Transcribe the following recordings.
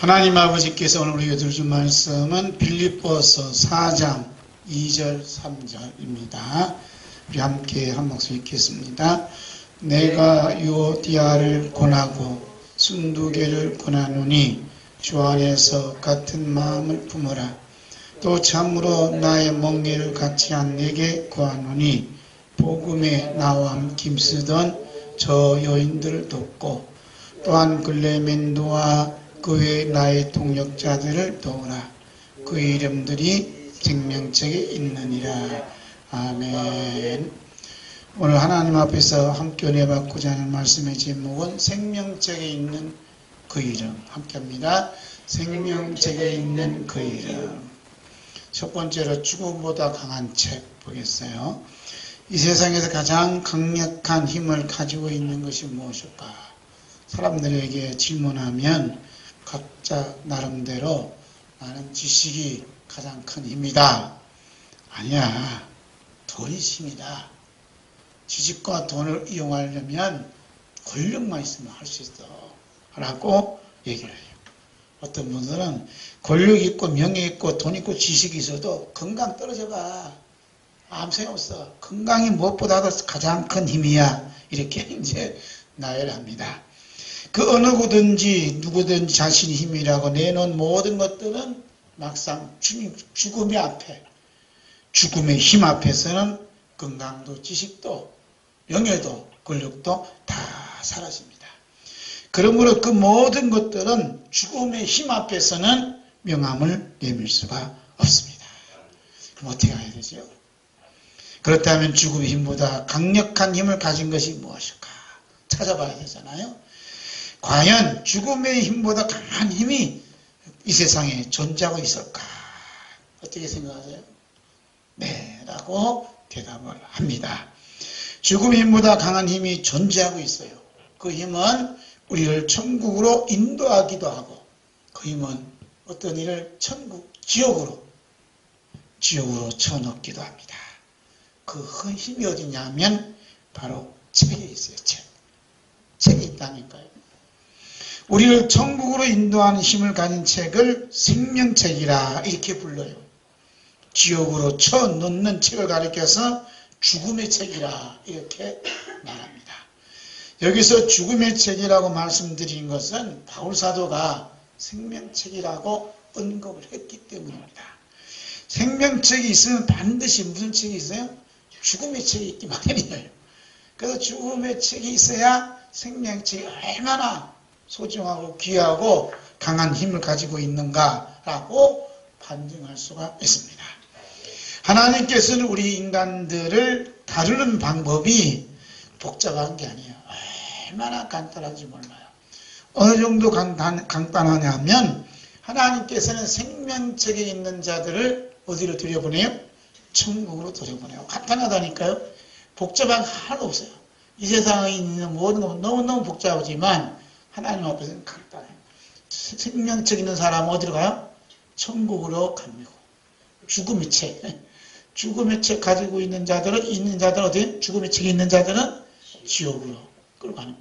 하나님 아버지께서 오늘 우리에게 주신 말씀은 빌립보서 4장 2절 3절입니다. 우리 함께 한 목소리 읽겠습니다. 내가 유오디아를 권하고 순두개를 권하노니 주 안에서 같은 마음을 품으라. 또 참으로 나의 멍에를 같이 한 내게 구하노니 복음에 나와 함께 힘쓰던 저 여인들을 돕고 또한 글레멘도와 그 외 나의 동역자들을 도우라. 그 이름들이 생명책에 있느니라. 아멘. 오늘 하나님 앞에서 함께 은혜 받고자 하는 말씀의 제목은 생명책에 있는 그 이름. 함께합니다. 생명책에 있는 그 이름. 첫 번째로 죽음보다 강한 책 보겠어요. 이 세상에서 가장 강력한 힘을 가지고 있는 것이 무엇일까? 사람들에게 질문하면 각자 나름대로 나는 지식이 가장 큰 힘이다. 아니야. 돈이 힘이다. 지식과 돈을 이용하려면 권력만 있으면 할 수 있어. 라고 얘기를 해요. 어떤 분들은 권력 있고 명예 있고 돈 있고 지식이 있어도 건강 떨어져 봐. 아무 소용 없어. 건강이 무엇보다도 가장 큰 힘이야. 이렇게 이제 나열합니다. 그 어느 누구든지 자신이 힘이라고 내놓은 모든 것들은 막상 죽음의 앞에, 죽음의 힘 앞에서는 건강도 지식도 명예도 권력도 다 사라집니다. 그러므로 그 모든 것들은 죽음의 힘 앞에서는 명함을 내밀 수가 없습니다. 그럼 어떻게 해야 되죠? 그렇다면 죽음의 힘보다 강력한 힘을 가진 것이 무엇일까? 찾아봐야 되잖아요. 과연 죽음의 힘보다 강한 힘이 이 세상에 존재하고 있을까? 어떻게 생각하세요? 네, 라고 대답을 합니다. 죽음의 힘보다 강한 힘이 존재하고 있어요. 그 힘은 우리를 천국으로 인도하기도 하고, 그 힘은 어떤 일을 지옥으로 쳐넣기도 합니다. 그 힘이 어디냐면 바로 책에 있어요. 책이 있다니까요. 우리를 천국으로 인도하는 힘을 가진 책을 생명책이라 이렇게 불러요. 지옥으로 쳐넣는 책을 가리켜서 죽음의 책이라 이렇게 말합니다. 여기서 죽음의 책이라고 말씀드린 것은 바울사도가 생명책이라고 언급을 했기 때문입니다. 생명책이 있으면 반드시 무슨 책이 있어요? 죽음의 책이 있기 마련이에요. 그래서 죽음의 책이 있어야 생명책이 얼마나 소중하고 귀하고 강한 힘을 가지고 있는가라고 판정할 수가 있습니다. 하나님께서는 우리 인간들을 다루는 방법이 복잡한 게 아니에요. 얼마나 간단한지 몰라요. 어느 정도 간단하냐면 하나님께서는 생명책에 있는 자들을 어디로 들여보내요? 천국으로 들여보내요. 간단하다니까요. 복잡한 게 하나도 없어요. 이 세상에 있는 모든 건 너무너무 복잡하지만 하나님 앞에서는 간단해요. 생명책 있는 사람은 어디로 가요? 천국으로 갑니다. 죽음의 책 가지고 있는 자들은 어디? 죽음의 책이 있는 자들은 지옥으로 끌어가는.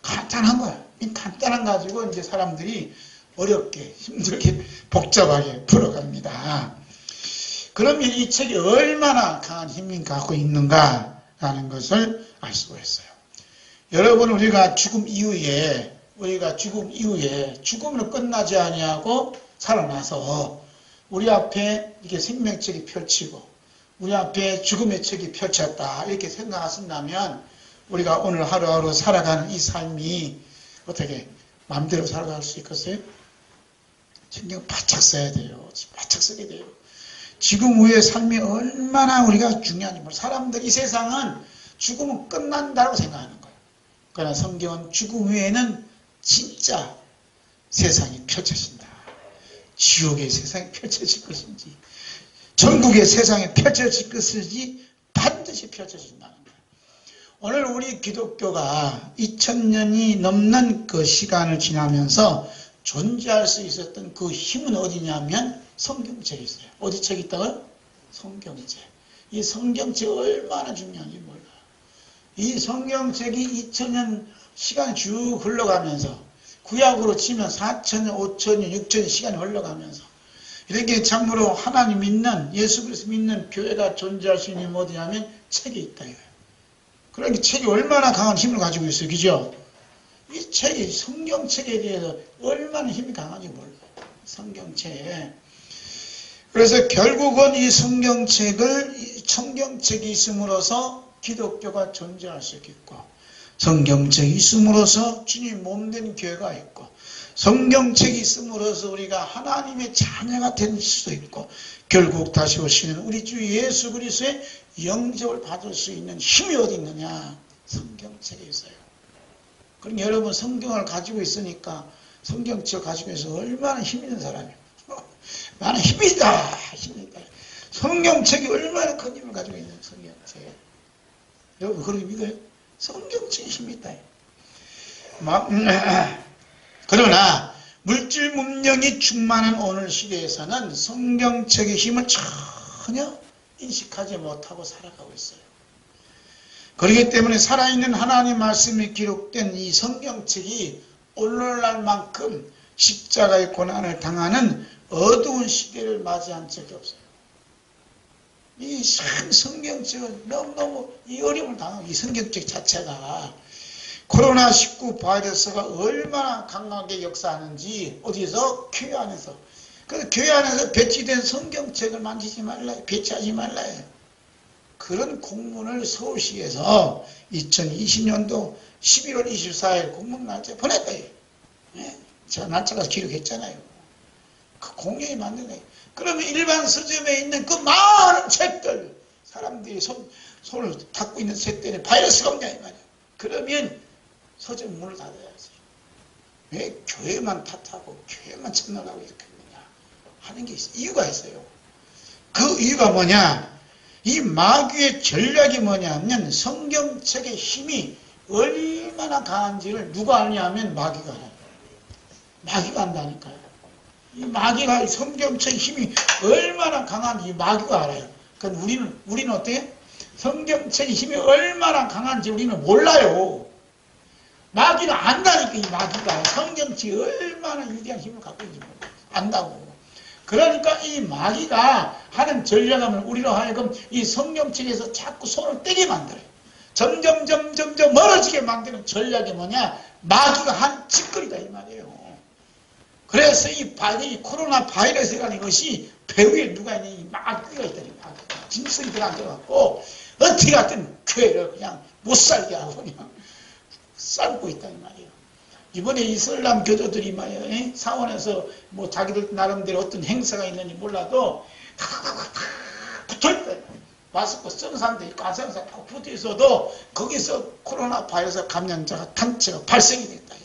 간단한 거야. 이 간단한 가지고 이제 사람들이 어렵게 힘들게 복잡하게 풀어갑니다. 그러면 이 책이 얼마나 강한 힘이 갖고 있는가라는 것을 알 수가 있어요. 여러분, 우리가 죽음 이후에 죽음으로 끝나지 아니하고 살아나서 우리 앞에 이렇게 생명책이 펼치고 우리 앞에 죽음의 책이 펼쳤다 이렇게 생각하신다면 우리가 오늘 하루하루 살아가는 이 삶이 어떻게 마음대로 살아갈 수 있겠어요? 신경 바짝 써야 돼요. 바짝 쓰게 돼요. 지금 후의 삶이 얼마나 우리가 중요한지 몰라요. 사람들 이 세상은 죽으면 끝난다고 생각하는 거예요. 그러나 성경은 죽음 후에는 진짜 세상이 펼쳐진다. 지옥의 세상이 펼쳐질 것인지 천국의 세상이 펼쳐질 것인지 반드시 펼쳐진다는 거예요. 오늘 우리 기독교가 2000년이 넘는 그 시간을 지나면서 존재할 수 있었던 그 힘은 어디냐면 성경책에 있어요. 어디 책이 있다고요? 성경책. 이 성경책이 얼마나 중요한지 몰라요. 이 성경책이 2000년 시간이 쭉 흘러가면서 구약으로 치면 4,000년, 5,000년, 6,000년 시간이 흘러가면서 이렇게 참으로 하나님 믿는, 예수 그리스도 믿는 교회가 존재할 수 있는 뭐냐면 책이 있다 이거예요. 그러니까 책이 얼마나 강한 힘을 가지고 있어요. 그죠? 이 책이, 성경책에 대해서 얼마나 힘이 강한지 몰라요. 성경책. 그래서 결국은 이 성경책이 있음으로써 기독교가 존재할 수 있고, 성경책이 있음으로써 주님 몸된 교회가 있고, 성경책이 있음으로써 우리가 하나님의 자녀가 될 수도 있고, 결국 다시 오시는 우리 주 예수 그리스도의 영접을 받을 수 있는 힘이 어디 있느냐? 성경책에 있어요. 그럼 여러분 성경을 가지고 있으니까, 성경책을 가지고 있어서 얼마나 힘 있는 사람이에요. 나는 힘이다. 성경책이 얼마나 큰 힘을 가지고 있는 성경책. 여러분 그렇게 믿어요? 성경책이 힘이 있다. 그러나 물질 문명이 충만한 오늘 시대에서는 성경책의 힘을 전혀 인식하지 못하고 살아가고 있어요. 그렇기 때문에 살아있는 하나님 말씀이 기록된 이 성경책이 오늘날만큼 십자가의 고난을 당하는 어두운 시대를 맞이한 적이 없어요. 이 성경책은 너무너무 이 어려움을 당하고, 이 성경책 자체가 코로나19 바이러스가 얼마나 강하게 역사하는지, 어디서? 교회 안에서. 그래서 교회 안에서 배치된 성경책을 만지지 말라요. 배치하지 말라요. 그런 공문을 서울시에서 2020년도 11월 24일 공문 날짜에 보냈어요. 네? 제가 날짜가 기록했잖아요. 그 공연이 만든 거예요. 그러면 일반 서점에 있는 그 많은 책들, 사람들이 손을 닦고 있는 책들에 바이러스가 없냐 이 말이에요. 그러면 서점 문을 닫아야지. 왜 교회만 탓하고 교회만 참나가고 이렇게 했느냐 하는 게 있어요. 이유가 있어요. 그 이유가 뭐냐? 이 마귀의 전략이 뭐냐면 성경책의 힘이 얼마나 강한지를 누가 아냐면 마귀가 알아요. 마귀가 안다니까요. 이 마귀가, 성경책의 힘이 얼마나 강한지 마귀가 알아요. 그럼 우리는 어때요? 성경책의 힘이 얼마나 강한지 우리는 몰라요. 마귀는 안다니까. 이 마귀가 성경책이 얼마나 위대한 힘을 갖고 있는지 몰라요. 안다고. 그러니까 이 마귀가 하는 전략은 우리로 하여금 이 성경책에서 자꾸 손을 떼게 만들어요. 점점 멀어지게 만드는 전략이 뭐냐? 마귀가 한 짓거리다 이 말이에요. 그래서 이 코로나 바이러스라는 것이 배후에 누가 있냐? 이 마귀가 있다니. 짐승이 들어앉아갖고 어떻게 하든 교회를 그냥 못 살게 하고 그냥 쌀고 있다 이 말이에요. 이번에 이슬람 교도들이 말이에요. 사원에서 뭐 자기들 나름대로 어떤 행사가 있는지 몰라도 붙어있다. 마스크 쓴 사람도 있고 안 쓴 사람도 붙어 있어도 거기서 코로나 바이러스 감염자가 단체가 발생이 됐다.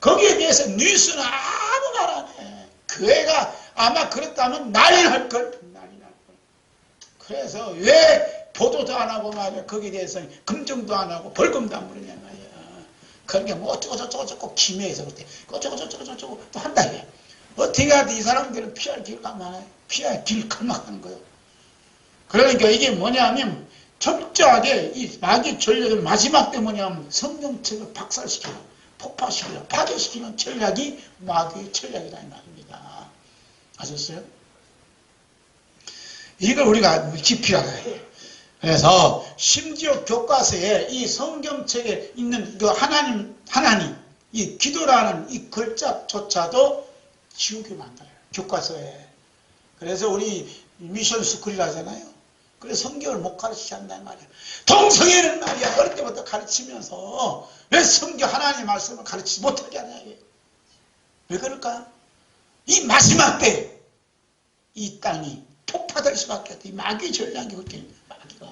거기에 대해서 뉴스는 아무 말 안 해. 교회가 아마 그랬다면 난리 날 걸. 그래서 왜 보도도 안 하고 말이야. 거기에 대해서 검증도 안 하고 벌금도 안 물으냐 말이야. 그러니까 뭐 어쩌고 김해에서 그때 어쩌고 또 한다 이게. 어떻게 하든 이 사람들은 피할 길 가만해. 피할 길 갈망하는 거예요. 그러니까 이게 뭐냐면 철저하게 이 마귀 전략의 마지막 때 뭐냐면 성경책을 박살시키고 폭파시키고 파괴시키는 전략이 마귀의 전략이다 이 말입니다. 아셨어요? 이걸 우리가 깊이 알아야 해요. 그래서 심지어 교과서에 이 성경책에 있는 그 하나님 이 기도라는 이 글자조차도 지우게 만들어요. 교과서에. 그래서 우리 미션 스쿨이라잖아요. 그래서 성경을 못 가르치지 않는단 말이야. 동성애는 말이야 어릴 때부터 가르치면서 왜 성경 하나님의 말씀을 가르치지 못하게 하냐 이게. 왜 그럴까? 이 마지막 때 이 땅이 폭파될 수밖에 없다. 이 마귀의 전략이 그렇게 마귀가.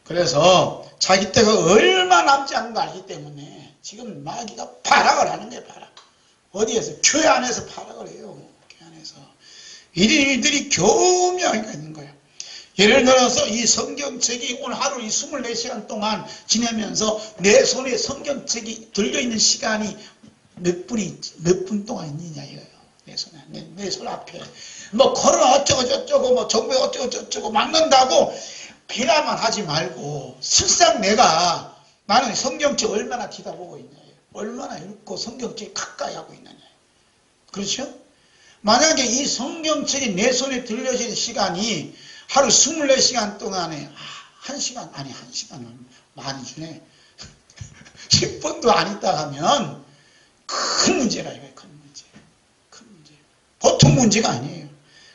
그래서 자기 때가 얼마 남지 않은 거 알기 때문에 지금 마귀가 발악을 하는 거예요. 발악. 어디에서? 교회 안에서 발악을 해요. 교회 안에서. 이들이 교묘하게 있는 거예요. 예를 들어서 이 성경책이 오늘 하루 이 24시간 동안 지내면서 내 손에 성경책이 들려있는 시간이 몇 분 동안 있느냐 이거예요. 내 손에, 내 손 앞에. 뭐 코로나 어쩌고 뭐 정부 어쩌고 막는다고 비난만 하지 말고 실상 나는 성경책 얼마나 뒤다보고 있냐. 얼마나 읽고 성경책에 가까이 하고 있느냐. 그렇죠? 만약에 이 성경책이 내 손에 들려진 시간이 하루 24시간 동안에 1시간, 아니 1시간은 많이 주네. 10분도 안 있다 하면 큰 문제라 이거예요. 큰 문제. 큰 문제. 보통 문제가 아니에요.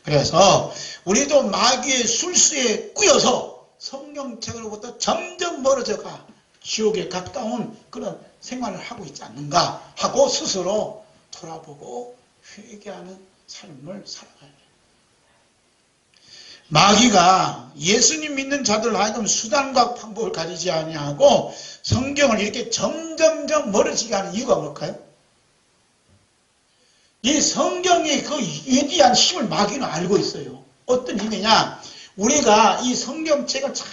그래서 우리도 마귀의 술수에 꾸여서 성경책으로부터 점점 멀어져가 지옥에 가까운 그런 생활을 하고 있지 않는가 하고 스스로 돌아보고 회개하는 삶을 살아가야 돼요. 마귀가 예수님 믿는 자들 하여금 수단과 방법을 가리지 아니하고 성경을 이렇게 점점점 멀어지게 하는 이유가 뭘까요? 이 성경의 그 위대한 힘을 마귀는 알고 있어요. 어떤 힘이냐? 우리가 이 성경책을 잘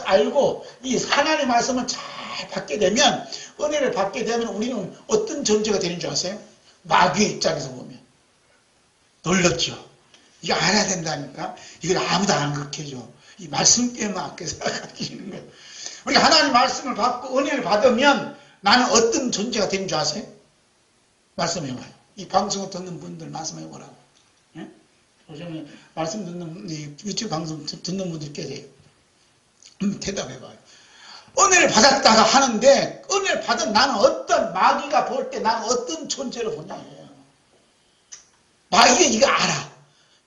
알고 이 하나님의 말씀을 잘 받게 되면, 은혜를 받게 되면 우리는 어떤 존재가 되는 줄 아세요? 마귀의 입장에서 보면 놀랍죠. 이거 알아야 된다니까. 이걸 아무도 안 가르쳐줘. 이 말씀 때문에 아껴서 가르치는 거예요. 우리가 하나님 말씀을 받고 은혜를 받으면 나는 어떤 존재가 되는 줄 아세요? 말씀해봐요. 이 방송을 듣는 분들 말씀해보라고. 예? 요즘에 말씀 듣는, 유튜브 방송 듣는 분들 계세요. 대답해봐요. 은혜를 받았다가 하는데, 은혜를 받은 나는 어떤, 마귀가 볼 때 나는 어떤 존재로 보냐예요. 마귀가 이거 알아.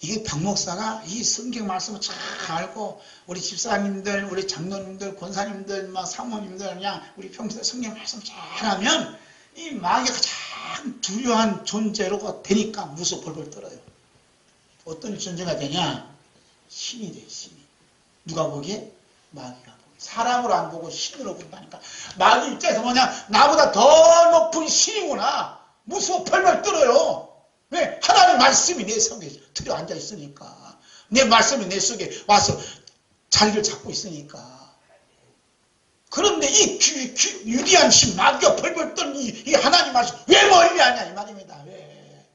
이게 박목사가 이 성경 말씀을 잘 알고, 우리 집사님들, 우리 장로님들, 권사님들, 막 사모님들, 그냥 우리 평소에 성경 말씀 잘하면, 이 마귀가 가장 두려운 존재로 되니까 무서워 벌벌 떨어요. 어떤 존재가 되냐? 신이 돼, 신이. 누가 보기에? 마귀가 보기에. 사람으로 안 보고 신으로 본다니까. 마귀 입장에서 뭐냐? 나보다 더 높은 신이구나. 무서워 벌벌 떨어요. 왜? 하나님 말씀이 내 속에 들어 앉아 있으니까. 내 말씀이 내 속에 와서 자리를 잡고 있으니까. 그런데 이 위대한 신, 마귀가 벌벌 떠는 이 하나님 말씀 왜 멀리 하냐 이 말입니다. 왜?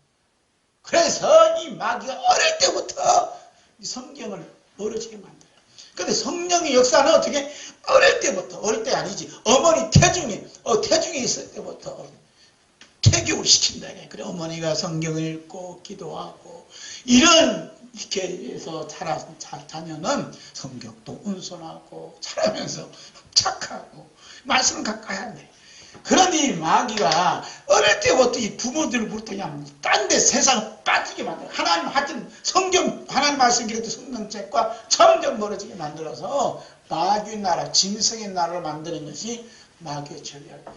그래서 이 마귀가 어릴 때부터 이 성경을 멀어지게 만들어요. 그런데 성령의 역사는 어떻게? 어릴 때부터, 어릴 때 아니지, 어머니 태중에 있을 때부터 태교를 시킨다. 그래, 어머니가 성경을 읽고 기도하고 이렇게 해서 자녀는 성격도 온순하고 자라면서 착하고 말씀을 가까이 한대. 그런데 이 마귀가 어릴 때부터 이 부모들부터 그냥 딴 데 세상 빠지게 만들어. 하나님 하여튼 성경, 하나님 말씀 기록도 성경책과 점점 멀어지게 만들어서 마귀의 나라, 짐승의 나라를 만드는 것이 마귀의 전략이에요.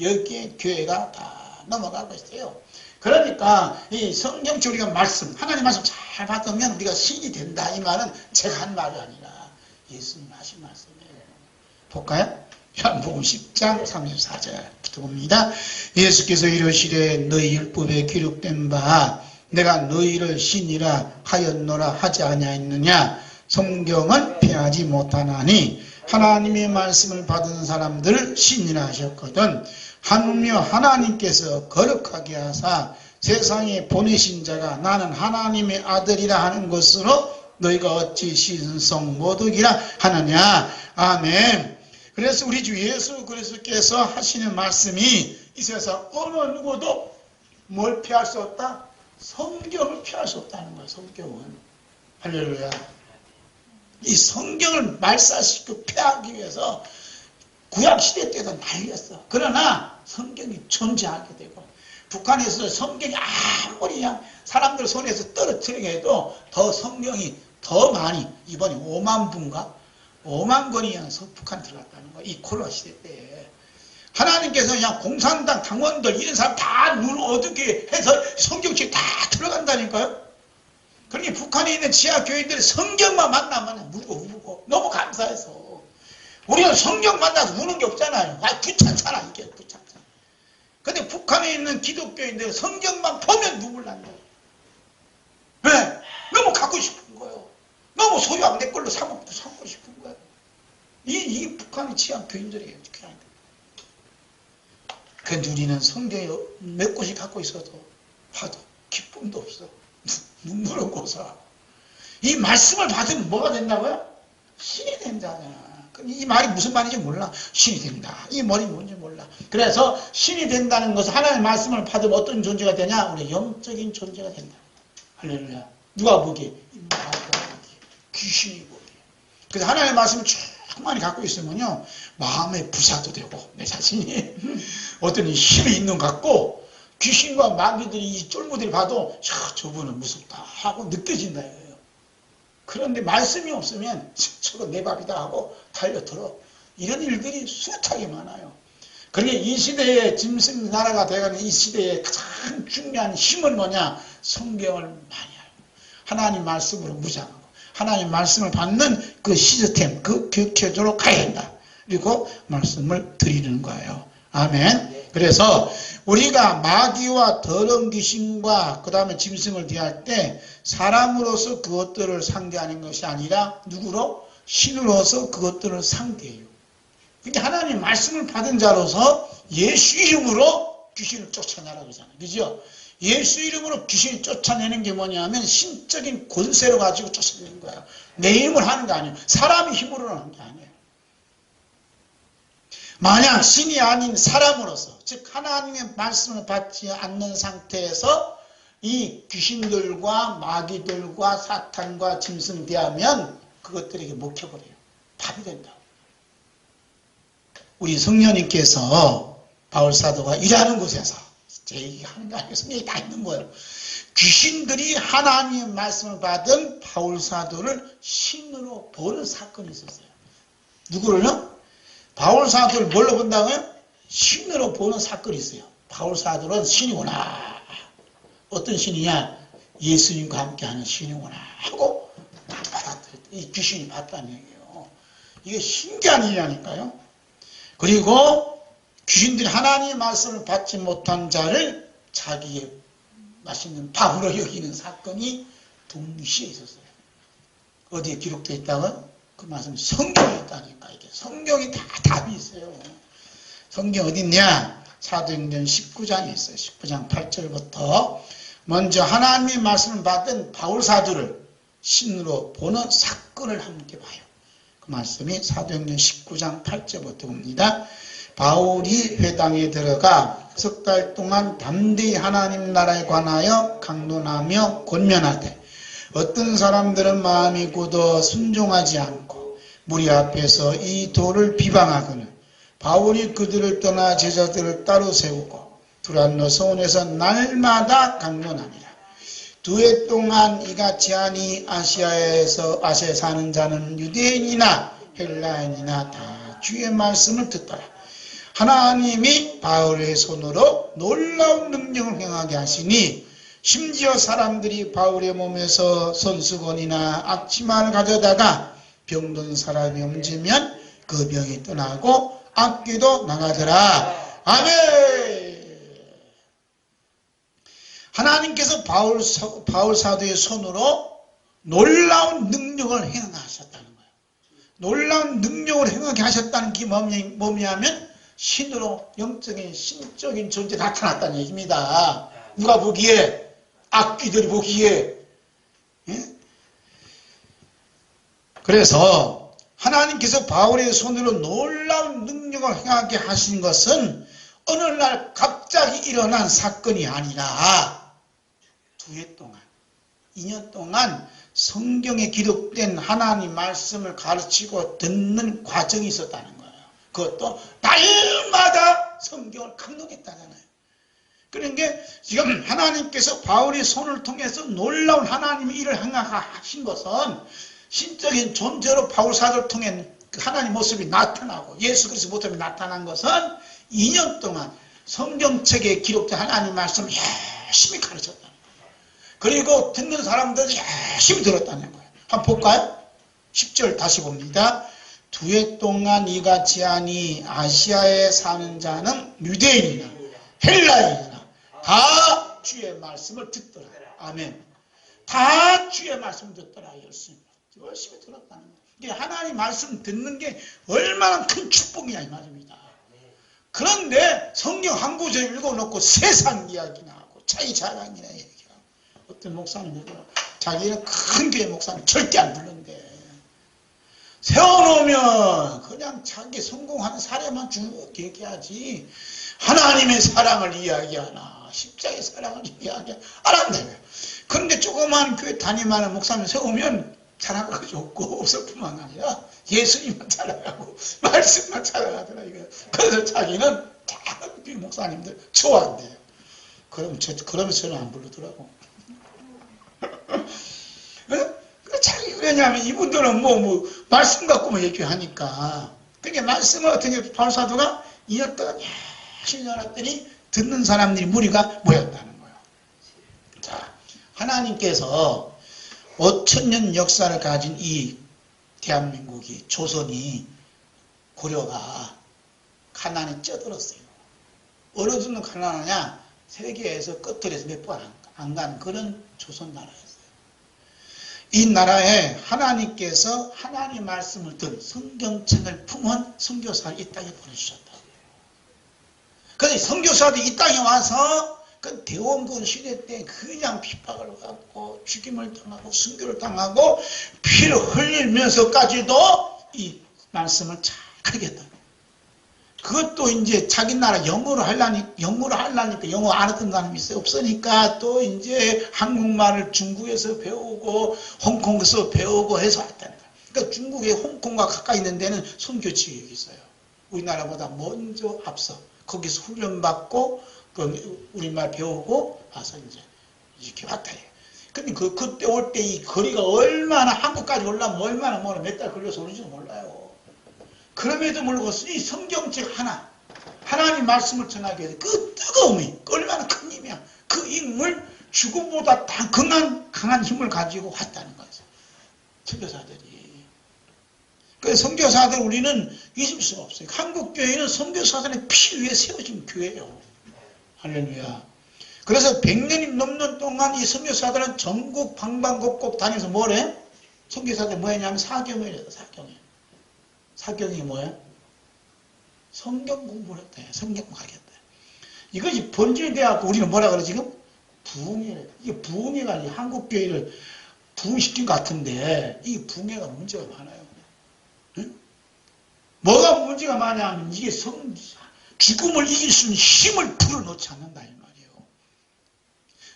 여기에 교회가 다 넘어가고 있어요. 그러니까 이 성경책 우리가 말씀, 하나님 말씀 잘 받으면 우리가 신이 된다. 이 말은 제가 한 말이 아니라 예수님 하신 말씀이에요. 볼까요? 요한복음 10장 34절부터 봅니다. 예수께서 이르시되 너희 율법에 기록된 바 내가 너희를 신이라 하였노라 하지 아니하였느냐. 성경은 폐하지 못하나니 하나님의 말씀을 받은 사람들을 신이라 하셨거든. 하물며 하나님께서 거룩하게 하사 세상에 보내신 자가 나는 하나님의 아들이라 하는 것으로 너희가 어찌 신성 모독이라 하느냐. 아멘. 그래서 우리 주 예수 그리스도께서 하시는 말씀이 이 세상 어느 누구도 뭘 피할 수 없다? 성경을 피할 수 없다는 거예요. 성경은. 할렐루야. 이 성경을 말살시키고 피하기 위해서 구약시대 때도 난리였어. 그러나 성경이 존재하게 되고, 북한에서 성경이 아무리 그냥 사람들 손에서 떨어뜨리게 해도 더 성경이 더 많이, 이번에 5만 분가 5만 권이 북한 들어갔다는 거야. 이 코로나 시대 때. 하나님께서 그냥 공산당 당원들 이런 사람 다 눈 어둡게 해서 성경책 다 들어간다니까요. 그러니 북한에 있는 지하교인들이 성경만 만나면 울고 너무 감사해서. 우리는 성경 만나서 우는 게 없잖아요. 귀찮잖아. 이게 귀찮잖아. 근데 북한에 있는 기독교인들은 성경만 보면 눈물 난다. 왜? 너무 갖고 싶은 거예요. 너무 소유하고 내 걸로 삼고 싶은 거예요. 이 북한의 지하교인들이에요. 그런데 우리는 성경에 몇 곳이 갖고 있어도 봐도 기쁨도 없어. 눈물은 고사하고. 이 말씀을 받으면 뭐가 된다고요? 신이 된다잖아. 이 말이 무슨 말인지 몰라. 신이 된다. 이 말이 뭔지 몰라. 그래서 신이 된다는 것은 하나님의 말씀을 받으면 어떤 존재가 되냐? 우리 영적인 존재가 된다. 할렐루야. 누가 보기에? 인마가 보기에. 귀신이 보기에. 그래서 하나님의 말씀을 충만히 갖고 있으면요, 마음의 부사도 되고, 내 자신이 어떤 힘이 있는 것 같고, 귀신과 마귀들이, 이 쫄무들이 봐도 저분은 무섭다 하고 느껴진다 이거예요. 그런데 말씀이 없으면 저거 내 밥이다 하고 달려들어. 이런 일들이 숱하게 많아요. 그러니까 이 시대에 짐승 나라가 되어가는 이 시대에 가장 중요한 힘은 뭐냐? 성경을 많이 알고 하나님 말씀으로 무장하고 하나님 말씀을 받는 그 시스템, 그 교체적으로 가야 한다. 그리고 말씀을 드리는 거예요. 아멘. 그래서 우리가 마귀와 더러운 귀신과 그 다음에 짐승을 대할 때 사람으로서 그것들을 상대하는 것이 아니라 누구로? 신으로서 그것들을 상대해요. 그러니까 하나님 말씀을 받은 자로서 예수 이름으로 귀신을 쫓아내라고 하잖아요. 그죠? 예수 이름으로 귀신을 쫓아내는 게 뭐냐면 신적인 권세로 가지고 쫓아내는 거예요. 내 힘을 하는 거 아니에요. 사람의 힘으로 하는 게 아니에요. 만약 신이 아닌 사람으로서, 즉 하나님의 말씀을 받지 않는 상태에서 이 귀신들과 마귀들과 사탄과 짐승 대하면 그것들에게 먹혀버려요. 밥이 된다고. 우리 성령님께서 바울사도가 일하는 곳에서 제 얘기하는 거 아니에요. 성경이 다 있는 거예요. 귀신들이 하나님의 말씀을 받은 바울사도를 신으로 보는 사건이 있었어요. 누구를요? 바울사도를 뭘로 본다고요? 신으로 보는 사건이 있어요. 바울사도는 신이구나. 어떤 신이냐? 예수님과 함께하는 신이구나 하고 다 받았대요. 이 귀신이 봤다는 얘기예요. 이게 신기한 일이라니까요. 그리고 귀신들이 하나님의 말씀을 받지 못한 자를 자기의 맛있는 밥으로 여기는 사건이 동시에 있었어요. 어디에 기록되어 있다고요? 그 말씀 성경에 있다니까. 이게 성경이 다 답이 있어요. 성경 어디 있냐? 사도행전 19장에 있어요. 19장 8절부터 먼저 하나님의 말씀을 받은 바울사도를 신으로 보는 사건을 함께 봐요. 그 말씀이 사도행전 19장 8절부터 봅니다. 바울이 회당에 들어가 석 달 동안 담대히 하나님 나라에 관하여 강론하며 권면하되 어떤 사람들은 마음이 굳어 순종하지 않고 무리 앞에서 이 도를 비방하거늘 바울이 그들을 떠나 제자들을 따로 세우고 두란노 서원에서 날마다 강론하니라. 2해 동안 이같이 하니 아시아에 사는 자는 유대인이나 헬라인이나 다 주의 말씀을 듣더라. 하나님이 바울의 손으로 놀라운 능력을 행하게 하시니 심지어 사람들이 바울의 몸에서 손수건이나 앞치마를 가져다가 병든 사람이 옮지면 그 병이 떠나고 악귀도 나가더라. 아멘. 하나님께서 바울 사도의 손으로 놀라운 능력을 행하셨다는 거예요. 놀라운 능력을 행하게 하셨다는 게 뭐냐면 신으로 영적인 신적인 존재 나타났다는 얘기입니다. 누가 보기에? 악귀들이 보기에. 예? 그래서 하나님께서 바울의 손으로 놀라운 능력을 행하게 하신 것은 어느 날 갑자기 일어난 사건이 아니라 2해 동안 2년 동안 성경에 기록된 하나님 말씀을 가르치고 듣는 과정이 있었다는 거예요. 그것도 날마다 성경을 강론했다잖아요. 그러니까 지금 하나님께서 바울의 손을 통해서 놀라운 하나님의 일을 행하신 것은 신적인 존재로 바울 사도를 통해 하나님 모습이 나타나고 예수 그리스도 모습이 나타난 것은 2년 동안 성경책에 기록된 하나님 말씀을 열심히 가르쳤다는 거예요. 그리고 듣는 사람들이 열심히 들었다는 거예요. 한번 볼까요? 10절 다시 봅니다. 2해 동안 이같이 하니 아시아에 사는 자는 유대인이나 헬라인이나 다 주의 말씀을 듣더라. 아멘. 다 주의 말씀을 듣더라. 열심히 들었다는 거예요. 이게 하나님 말씀 듣는 게 얼마나 큰 축복이냐 이 말입니다. 그런데 성경 한 구절 읽어놓고 세상 이야기나 하고 자기 자랑이나 얘기하고 어떤 목사님이 자기는 큰 교회 목사님 절대 안 부른대. 세워놓으면 그냥 자기 성공하는 사례만 쭉 얘기하지 하나님의 사랑을 이야기하나 십자가의 사랑을 이야기 안 한다고요. 그런데 조그만 교회 담임하는 목사님 세우면 자랑할 것이 없고 없을 뿐만 아니라 예수님만 자랑하고 말씀만 자랑하더라. 그래서 자기는 작은 목사님들 좋아한대요. 그러면 저는 안 부르더라고. 왜냐하면 이분들은 말씀 갖고만 얘기하니까. 그러니까 말씀을 어떻게 바울사도가 이었다가 열심히 알았더니 듣는 사람들이 무리가 모였다는 거예요. 자, 하나님께서 5,000년 역사를 가진 이 대한민국이, 조선이, 고려가 가난에 쪄들었어요. 어느 정도 가난하냐? 세계에서 끝들에서 몇 번 안 가는 그런 조선 나라였어요. 이 나라에 하나님께서 하나님의 말씀을 든 성경책을 품은 선교사를 이 땅에 보내주셨다. 그래서 선교사들이 이 땅에 와서 그 대원군 시대 때 그냥 핍박을 받고 죽임을 당하고 순교를 당하고 피를 흘리면서까지도 이 말씀을 잘 가르쳤다. 그것도 이제 자기 나라 영어로 하려니까 영어 알았던 사람이 있어요. 없으니까 또 이제 한국말을 중국에서 배우고 홍콩에서 배우고 해서 왔다는 거예요. 그러니까 중국의 홍콩과 가까이 있는 데는 선교 지역이 있어요. 우리나라보다 먼저 앞서 거기서 훈련받고 우리말 배우고 와서 이제 이렇게 왔다. 근데 그때 올 때 이 거리가 얼마나 한국까지 올라면 얼마나 몇 달 걸려서 오는지도 몰라요. 그럼에도 불구하고 이 성경책 하나님 말씀을 전하기 위해서 그 뜨거움이 얼마나 큰 힘이야. 그 힘을 죽음보다 더 강한 힘을 가지고 왔다는 거죠. 선교사들이. 그래서 선교사들 우리는 잊을 수가 없어요. 한국 교회는 선교사들의 피 위에 세워진 교회예요. 할렐루야. 그래서 100년이 넘는 동안 이 선교사들은 전국 방방곡곡 다니면서 뭐래? 선교사들 뭐했냐면 사경을 해요. 사경이 뭐야? 성경 공부를 했다. 성경 공부하겠다. 이것이 번질돼갖고 우리는 뭐라 그래 지금? 부흥회래. 이게 부흥회가 한국 교회를 부흥시킨 것 같은데 이 부흥회가 문제가 많아요. 응? 뭐가 문제가 많냐면 이게 죽음을 이길 수 있는 힘을 불어넣지 않는다 이 말이에요.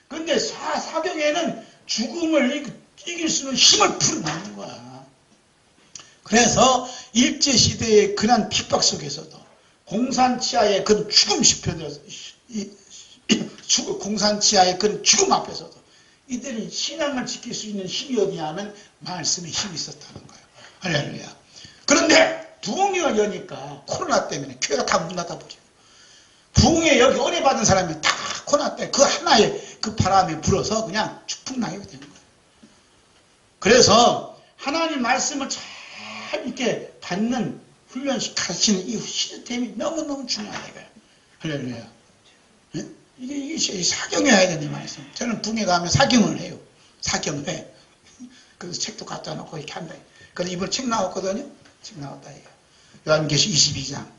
그런데 사경에는 죽음을 이길 수 있는 힘을 불어넣는 거야. 그래서 일제시대의 그런 핍박 속에서도 공산치하의 그 죽음 시편에서 공산치하의 그 죽음 앞에서도 이들이 신앙을 지킬 수 있는 힘이 어디냐면 말씀의 힘이 있었다는 거예요. 할렐루야. 그런데 부흥회가 여니까 코로나 때문에 교회가 다 문 닫아버리고 부흥회 여기 은혜 받은 사람이 다 코로나 때문에 그 하나의 그 바람에 불어서 그냥 축풍나게 되는 거예요. 그래서 하나님 말씀을 잘 이렇게 받는 훈련식 가르치는 이 시스템이 너무너무 중요하다 이거예요. 할렐루야. 네? 이게 사경해야 되는 말씀. 저는 부흥회 가면 사경을 해요. 사경회. 그래서 책도 갖다 놓고 이렇게 한다. 그래서 이번 책 나왔거든요. 책 나왔다 이거. 요한계시 22장.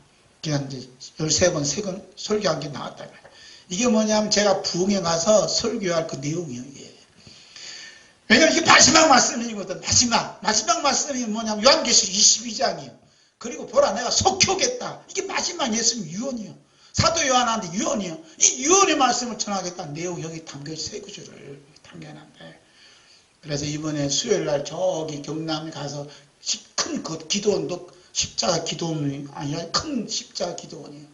그냥 이제 13번 설교한 게 나왔다. 이게 뭐냐면 제가 부흥회 가서 설교할 그 내용이에요. 이게. 왜냐면 이게 마지막 말씀이거든. 마지막 말씀이 뭐냐면 요한계시 22장이에요. 그리고 보라 내가 속효겠다. 이게 마지막 예수님 유언이에요. 사도 요한한테 유언이에요. 이 유언의 말씀을 전하겠다는 내용이 여기 담겨있어요. 세 구절을 담겨놨는데. 그래서 이번에 수요일날 저기 경남에 가서 큰 그 기도원도 십자가 기도원이 아니라 큰 십자가 기도원이에요.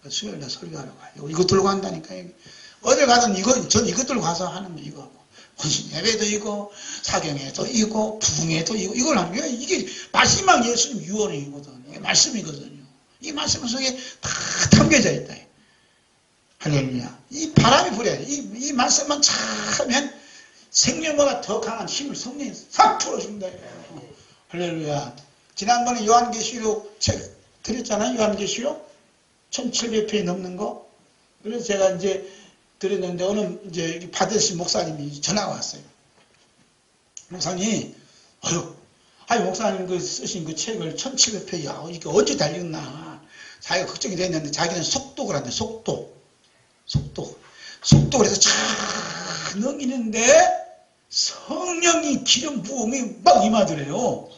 수요일날 설교하러 가요. 이거 들고 간다니까요. 어딜 가든 전 이거 들고 가서 하는 거 이거 하고. 헌신 예배도 이거, 사경회도 이거, 부흥회도 이거, 이걸 하는 거야. 이게 마지막 예수님 유언이거든요. 이게 말씀이거든요. 이 말씀 속에 다 담겨져 있다. 할렐루야. 이 바람이 불어야 돼. 이 말씀만 참하면 생명보다 더 강한 힘을 성령이 싹 풀어준다. 할렐루야. 지난번에 요한계시록 책 드렸잖아요. 요한계시록 1700페이지 넘는 거. 그래서 제가 이제 드렸는데 오늘 이제 받으신 목사님이 전화가 왔어요. 목사님, 목사님 그 쓰신 그 책을 1700페이지 이게 언제 달렸나 자기가 걱정이 됐는데 자기는 속독을 한대. 속독 그래서 잘 넘기는데 성령이 기름 부음이 막 임하더래요.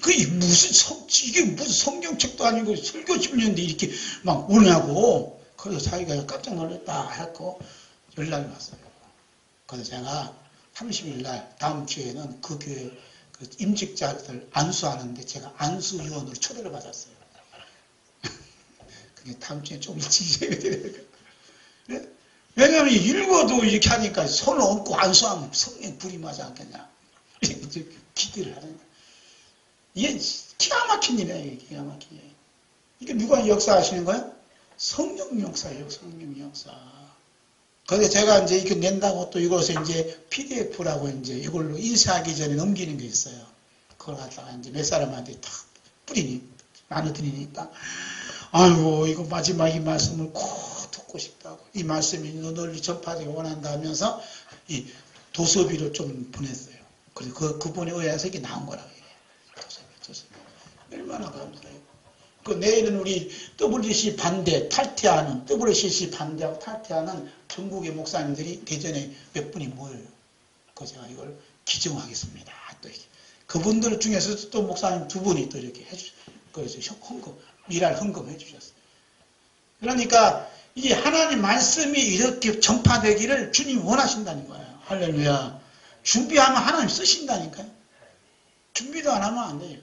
이게 무슨 성경책도 아니고 설교 집련인데 이렇게 막 오냐고. 그래서 자기가 깜짝 놀랐다 하고 연락이 왔어요. 그래서 제가 30일 날 다음 주에는 그 교회 그 임직자들 안수하는데 제가 안수위원으로 초대를 받았어요. 그게 다음 주에 좀 일찍 해야 되는 거예요. 왜냐면 읽어도 이렇게 하니까 손을 얹고 안수하면 성령 불이 맞지 않겠냐. 이렇게 기대를 하는 거예요. 이게 기가 막힌 일이에요. 이게 기가 막힌 일. 이게 누가 역사하시는 거예요? 성령 역사예요. 성령 역사. 그래서 제가 이제 이거 낸다고 또 이것을 이제 PDF라고 이제 이걸로 인쇄하기 전에 넘기는 게 있어요. 그걸 갖다가 이제 몇 사람한테 탁 나눠드리니까, 아이고, 이거 마지막 이 말씀을 꼭 듣고 싶다고. 이 말씀이 널리 전파되기 원한다 하면서 이 도서비로 좀 보냈어요. 그래서 그분에 의해서 이게 나온 거라고 해요. 도서비. 얼마나 감사해요. 그 내일은 우리 WCC 반대, 탈퇴하는, WCC 반대하고 탈퇴하는 전국의 목사님들이 대전에 몇 분이 모여요. 그래서 제가 이걸 기증하겠습니다. 또 이렇게. 그분들 중에서 또 목사님 두 분이 또 이렇게 그래서 미랄 헌금해 주셨어요. 그러니까 이 하나님 말씀이 이렇게 전파되기를 주님이 원하신다는 거예요. 할렐루야. 준비하면 하나님 쓰신다니까요. 준비도 안 하면 안 돼요.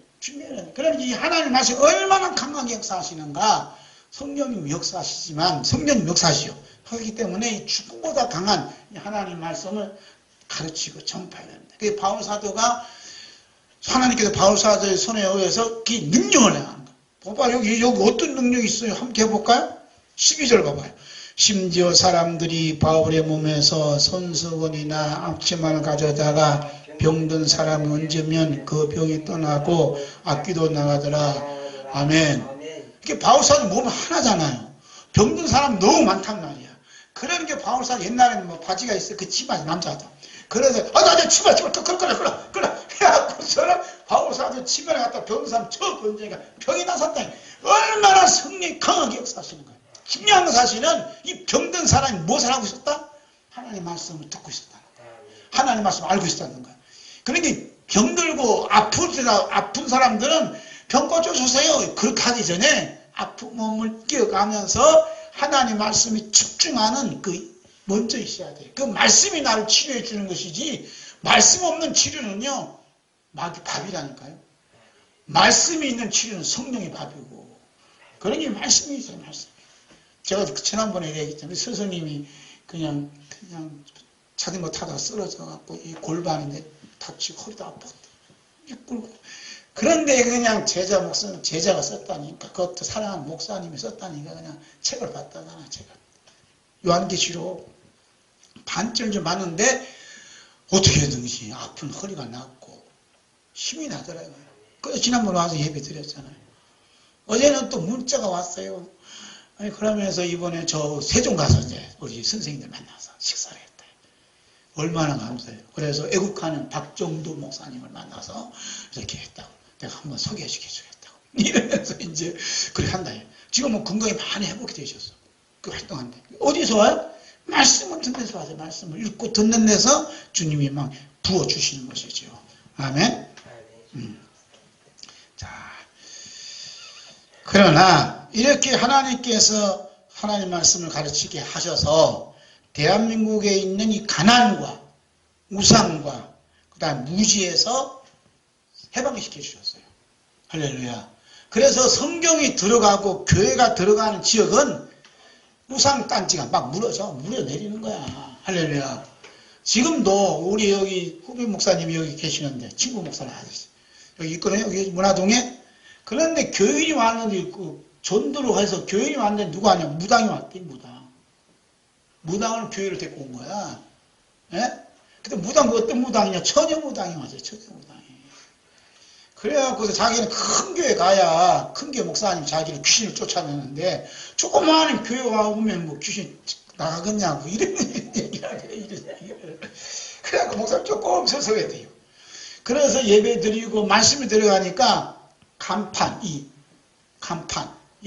그럼 이 하나님 말씀이 얼마나 강하게 역사하시는가. 성령님 역사하시지만 성령님 역사하시오. 그렇기 때문에 이 죽음보다 강한 하나님 말씀을 가르치고 전파해야 됩니다. 그 바울사도가 하나님께서 바울사도의 손에 의해서 그 능력을 행하는 거예요. 봐봐, 여기 어떤 능력이 있어요? 함께 해볼까요? 12절 봐봐요. 심지어 사람들이 바울의 몸에서 손수건이나 앞치마를 가져다가 병든 사람을 얹으면 그 병이 떠나고 악귀도 나가더라. 아멘. 이게 바울사도 몸 하나잖아요. 병든 사람 너무 많단 말이야. 그러는 게 바울사도 옛날에는 뭐 바지가 있어. 그 치마 남자다. 그래서 나 치마 끌어. 해갖고서는 바울사도 치마를 갖다 병든 사람 쳐 건지니까 병이 나섰다니. 얼마나 성령이 강하게 역사하시는 거예요. 중요한 사실은 이 병든 사람이 무엇을 하고 있었다? 하나님의 말씀을 듣고 있었다. 하나님의 말씀을 알고 있었다는 거예요. 그러니까 병들고 아픈 사람들은 병 고쳐주세요. 그렇게 하기 전에 아픈 몸을 끼어가면서 하나님 말씀이 집중하는 먼저 있어야 돼요. 그 말씀이 나를 치료해 주는 것이지 말씀 없는 치료는요 밥이라니까요. 말씀이 있는 치료는 성령의 밥이고 그러니 말씀이 있어요. 말씀. 제가 지난번에 얘기했잖아요. 스승님이 그냥 자전거 타다가 쓰러져갖고 이 골반인데 다치고 허리도 아팠대. 꿇고. 그런데 그냥 제자가 썼다니까. 그것도 사랑하는 목사님이 썼다니까 그냥 책을 봤다잖아. 제가. 요한계시록 반절 좀 봤는데 어떻게 해든지 아픈 허리가 낫고 힘이 나더라고요. 그래서 지난번에 와서 예배 드렸잖아요. 어제는 또 문자가 왔어요. 아니 그러면서 이번에 저 세종 가서 이제 우리 선생님들 만나서 식사를 했다. 얼마나 감사해요. 그래서 애국하는 박정도 목사님을 만나서 이렇게 했다고. 내가 한번 소개시켜 주겠다고. 이러면서 이제 그렇게 한다. 지금은 건강이 많이 회복이 되셨어. 그 활동한다. 어디서 와요? 말씀을 듣는 데서 와서 말씀을 읽고 듣는 데서 주님이 막 부어주시는 것이죠. 아멘. 자, 그러나 이렇게 하나님께서 하나님 말씀을 가르치게 하셔서 대한민국에 있는 이 가난과 우상과 그다음 무지에서 해방시켜 주셨어요. 할렐루야. 그래서 성경이 들어가고 교회가 들어가는 지역은 우상단지가 막 물어내리는 거야. 할렐루야. 지금도 우리 여기 후배 목사님이 여기 계시는데 친구 목사님 아저씨 여기 있거든요. 여기 문화동에. 그런데 교인이 왔는데 전도로 해서 교인이 왔는데 누가 하냐? 무당이 왔대. 무당을 교회를 데리고 온 거야. 예? 근데 무당 어떤 무당이냐? 처녀 무당이 왔어요. 처녀 무당이. 그래갖고서 자기는 큰 교회 가야 큰 교회 목사님 자기를 귀신을 쫓아내는데 조그마한 교회 와보면 뭐 귀신 나가겠냐고 이런 얘기를 하게. 그래갖고 목사님 조금 서서해야 돼요. 그래서 예배 드리고 말씀이 들어가니까 이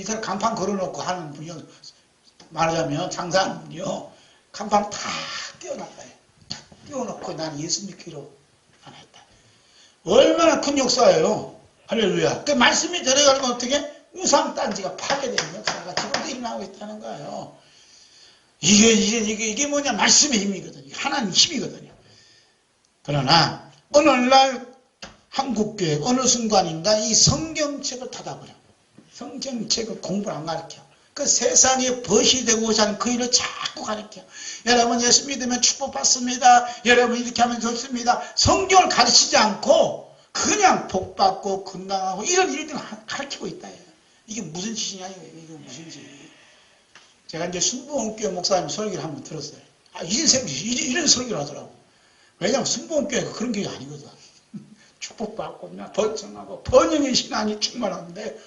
사람 간판 걸어놓고 하는 분이요. 말하자면 장사하는 분이요. 간판 다 띄워놨어요. 띄워놓고 나는 예수 믿기로 안 했다. 얼마나 큰 역사예요. 할렐루야. 그 말씀이 들어가면 어떻게? 우상단지가 파괴되는 역사가 지금도 일어나고 있다는 거예요. 이게 뭐냐? 말씀의 힘이거든요. 하나님 힘이거든요. 그러나 오늘날 한국교회 어느 순간인가 이 성경책을 닫아버려. 성경책을 공부를 안 가르쳐. 그 세상에 벗이 되고자 하는 그 일을 자꾸 가르쳐. 여러분 예수 믿으면 축복받습니다. 여러분 이렇게 하면 좋습니다. 성경을 가르치지 않고 그냥 복받고 건강하고 이런 일들을 가르치고 있다. 이게 무슨 짓이냐 이게 무슨 짓. 제가 이제 순복음교회 목사님 설교를 한번 들었어요. 이런 설교를 하더라고. 왜냐하면 순복음교회가 그런 교회 아니거든. 축복받고 그냥 번성하고 번영의 신앙이 충만한데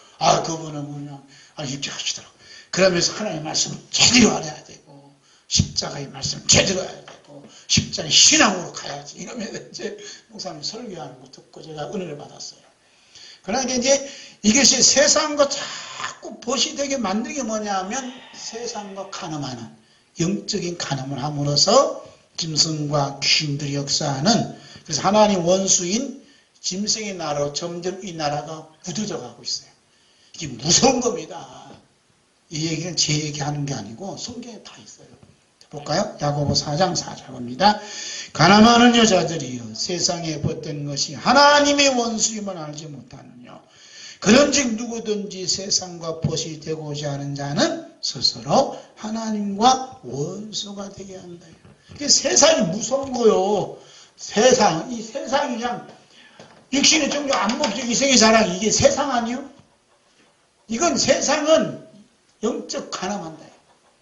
그분은 그냥 이렇게 하시더라고. 그러면서 하나님의 말씀을 제대로 알아야 되고 십자가의 말씀을 제대로 알아야 되고 십자가의 신앙으로 가야지 이러면서 이제 목사님 설교하는 거 듣고 제가 은혜를 받았어요. 그러니까 이제 이것이 세상과 자꾸 벗이 되게 만드는 게 뭐냐면 세상과 간음하는 영적인 간음을 함으로써 짐승과 귀신들이 역사하는 그래서 하나님 원수인 짐승의 나라로 점점 이 나라가 굳어져 가고 있어요. 이게 무서운 겁니다. 이 얘기는 제 얘기하는 게 아니고 성경에 다 있어요. 볼까요? 야고보 4장 4절입니다. 가늠하는 여자들이여 세상에 벗된 것이 하나님의 원수임을 알지 못하느냐. 그런즉 누구든지 세상과 벗이 되고자 하는 자는 스스로 하나님과 원수가 되게 한다. 이게 세상이 무서운 거요. 이 세상이 그냥 육신의 종교 안목적 이성의 자랑 이게 세상 아니요? 이건 세상은 영적 가늠한다.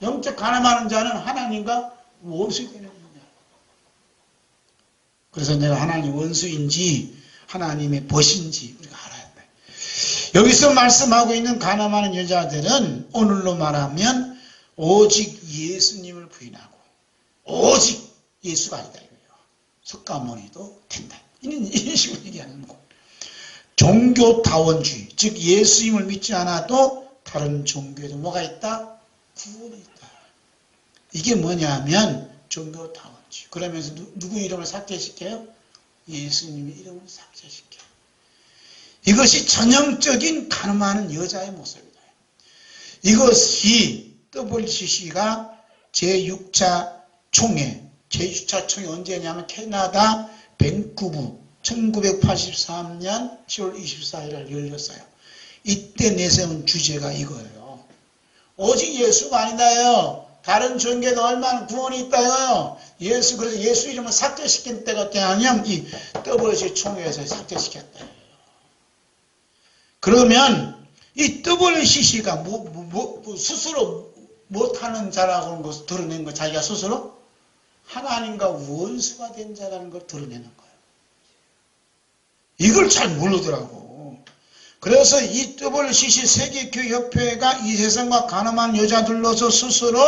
영적 가늠하는 자는 하나님과 원수 되는 거야. 그래서 내가 하나님 원수인지 하나님의 벗인지 우리가 알아야 돼. 여기서 말씀하고 있는 가늠하는 여자들은 오늘로 말하면 오직 예수님을 부인하고 오직 예수가 아니다 이거예요. 석가모니도 된다. 이런 식으로 얘기하는 거. 종교다원주의, 즉 예수님을 믿지 않아도 다른 종교에도 뭐가 있다? 구원이 있다. 이게 뭐냐면 종교다원주의. 그러면서 누구 이름을 삭제시켜요? 예수님의 이름을 삭제시켜요. 이것이 전형적인 가늠하는 여자의 모습이다. 이것이 WCC가 제6차 총회, 제6차 총회 언제냐면 캐나다 밴쿠버 1983년 7월 24일에 열렸어요. 이때 내세운 주제가 이거예요. 오직 예수가 아니다요. 다른 종교에도 얼마나 구원이 있다요. 그래서 예수 이름을 삭제시킨 때가 어떠냐면 이 WCC 총회에서 삭제시켰다. 그러면 이 WCC가 스스로 못하는 자라고 하는 것을 드러낸 거 자기가 스스로 하나님과 원수가 된 자라는 걸 드러내는 거예요. 이걸 잘 모르더라고. 그래서 이 WCC 세계교회협회가 이 세상과 가늠한 여자들로서 스스로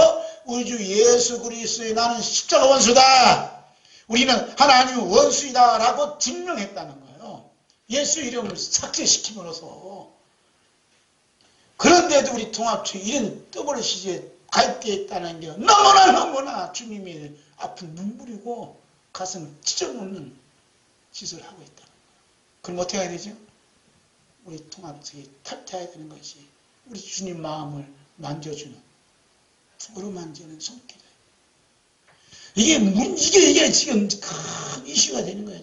우리 주 예수 그리스도의 나는 십자가 원수다. 우리는 하나님의 원수이다 라고 증명했다는 거예요. 예수 이름을 삭제시킴으로써. 그런데도 우리 통합체 이런 WCC에 가입되어 있다는 게 너무나 주님이 아픈 눈물이고 가슴 찢어놓는 짓을 하고 있다. 그럼 어떻게 해야 되죠? 우리 통합체에 탈퇴해야 되는 것이 우리 주님 마음을 만져주는 어루만지는 손길이에요. 이게 지금 큰 이슈가 되는 거예요.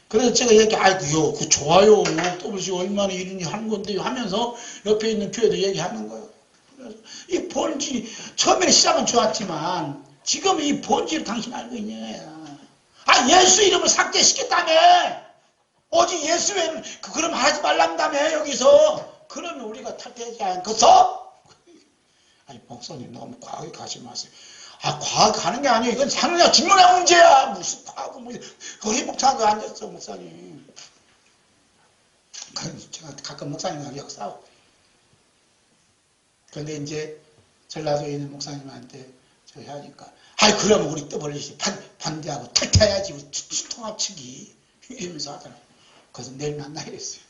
그래서 제가 얘기해요. 그 좋아요. WCC 얼마나 이런이 하는 건데 하면서 옆에 있는 교회도 얘기하는 거예요. 그래서 이 본질, 처음에 시작은 좋았지만 지금 이 본질을 당신 알고 있냐. 예수 이름을 삭제시켰다며. 오직 예수 외에는 그럼 하지 말란다며 여기서. 그러면 우리가 탈퇴하지 않고서? 아니 목사님 너무 과하게 가지 마세요. 과하게 가는 게 아니에요. 이건 상느냐 죽느냐 문제야. 무슨 과하고 거의 목사하고 앉았어 목사님. 제가 가끔 목사님하고 싸워. 그런데 이제 전라도에 있는 목사님한테 저기 하니까 그러면 우리 WCC 반대하고 탈퇴해야지 우리 통합 측이 이러면서 하더라고요. 그래서 내일 만나 이랬어요.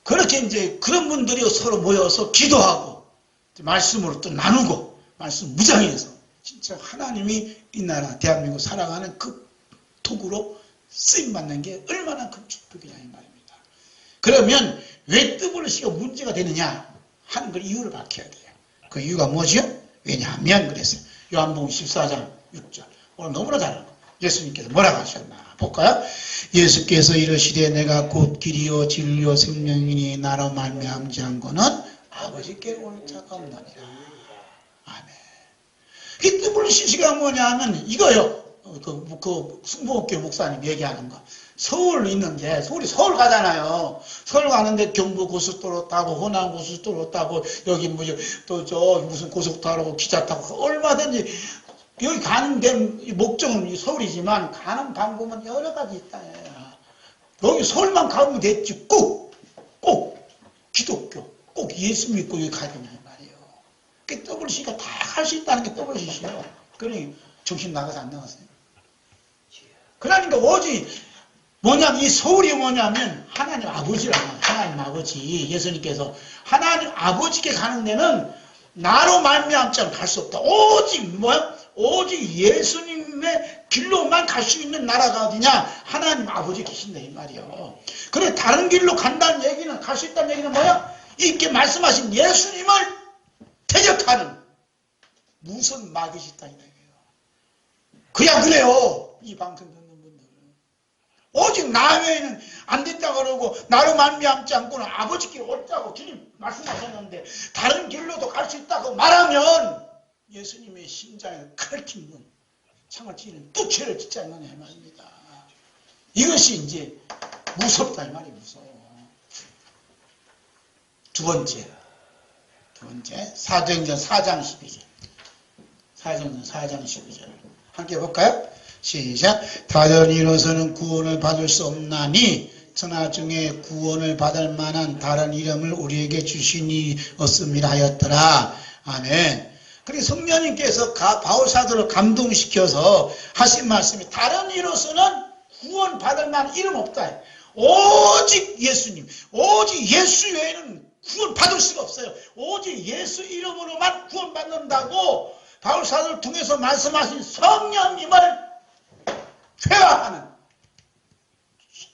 그렇게 이제 그런 분들이 서로 모여서 기도하고 말씀으로 또 나누고 말씀 무장해서 진짜 하나님이 이 나라 대한민국 살아가는 그 도구로 쓰임받는 게 얼마나 큰 축복이냐 이 말입니다. 그러면 왜 WC가 문제가 되느냐 하는 걸 이유를 밝혀야 돼요. 그 이유가 뭐죠? 왜냐하면 그랬어요. 요한복음 14장 6절 오늘 너무나 잘 알고 예수님께서 뭐라고 하셨나 볼까요? 예수께서 이르시되 내가 곧 길이요 진리요 생명이니 나로 말미암지 않고는 아버지께 올 자가 없느니라. 아멘. 이 WCC가 뭐냐 하면 이거요. 그 승부학교 목사님 얘기하는 거. 서울 있는데, 서울 가잖아요. 서울 가는데 경부 고속도로 타고, 호남 고속도로 타고, 여기 또 무슨 고속도로 타고, 기차 타고, 얼마든지, 여기 가는 데 목적은 서울이지만, 가는 방법은 여러 가지 있다. 여기 서울만 가면 됐지. 꼭 기독교, 꼭 예수 믿고 여기 가야 된단 말이에요. 그 WC가 다 할 수 있다는 게 WC예요. 그러니 정신 나가서 안 나갔어요. 그러니까 오직 뭐냐면 이 서울이 뭐냐면 하나님 아버지라는 하나님 아버지 예수님께서 하나님 아버지께 가는 데는 나로 말미암지 않고 갈 수 없다. 오직 뭐야? 오직 예수님의 길로만 갈 수 있는 나라가 어디냐? 하나님 아버지 계신다 이 말이에요. 그래 다른 길로 간다는 얘기는 갈 수 있다는 얘기는 뭐야? 이렇게 말씀하신 예수님을 대적하는 무슨 마귀시 있다 이 얘기예요. 그냥 그래요. 이 방송 듣는 분들은 오직 나 외에는 안 된다 그러고 나로 말미암지 않고는 아버지께 오자고 주님 말씀하셨는데 다른 길로도 갈 수 있다고 말하면 예수님의 심장에 칼을 튀는 창을 찌는 뚝채를 짓지 않느냐 이 말입니다. 이것이 이제 무섭다 이 말이 무서워. 두 번째 사도행전 4장 12절 사도행전 4장 12절 함께 볼까요? 시작. 다른 이로서는 구원을 받을 수 없나니 천하 중에 구원을 받을 만한 다른 이름을 우리에게 주시니 없음이라 하였더라. 아멘. 그리고 성령님께서 바울 사도를 감동시켜서 하신 말씀이 다른 이로서는 구원 받을 만한 이름 없다. 오직 예수님, 오직 예수 외에는 구원 받을 수가 없어요. 오직 예수 이름으로만 구원 받는다고 바울 사도를 통해서 말씀하신 성령님을 회화하는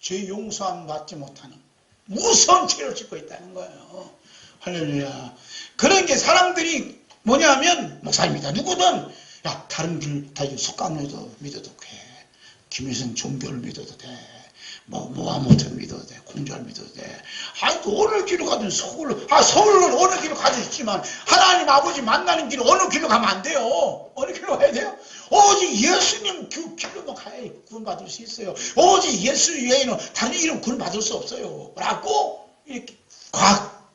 죄 용서함 받지 못하는 무서운 죄를 짓고 있다는 거예요. 할렐루야. 그런 게 사람들이 뭐냐면 목사입니다. 누구든 야 다른 길 다 속감로도 믿어도 돼. 김일성 종교를 믿어도 돼. 모하모트를 믿어도 돼. 공자를 믿어도 돼. 또 어느 길로 가든 서울은 어느 길로 가도 있지만 하나님 아버지 만나는 길은 어느 길로 가면 안 돼요. 어느 길로 가야 돼요? 오직 예수님 그 길로만 가야 구원받을 수 있어요. 오직 예수 외에는 다른 이름 구원받을 수 없어요. 라고 이렇게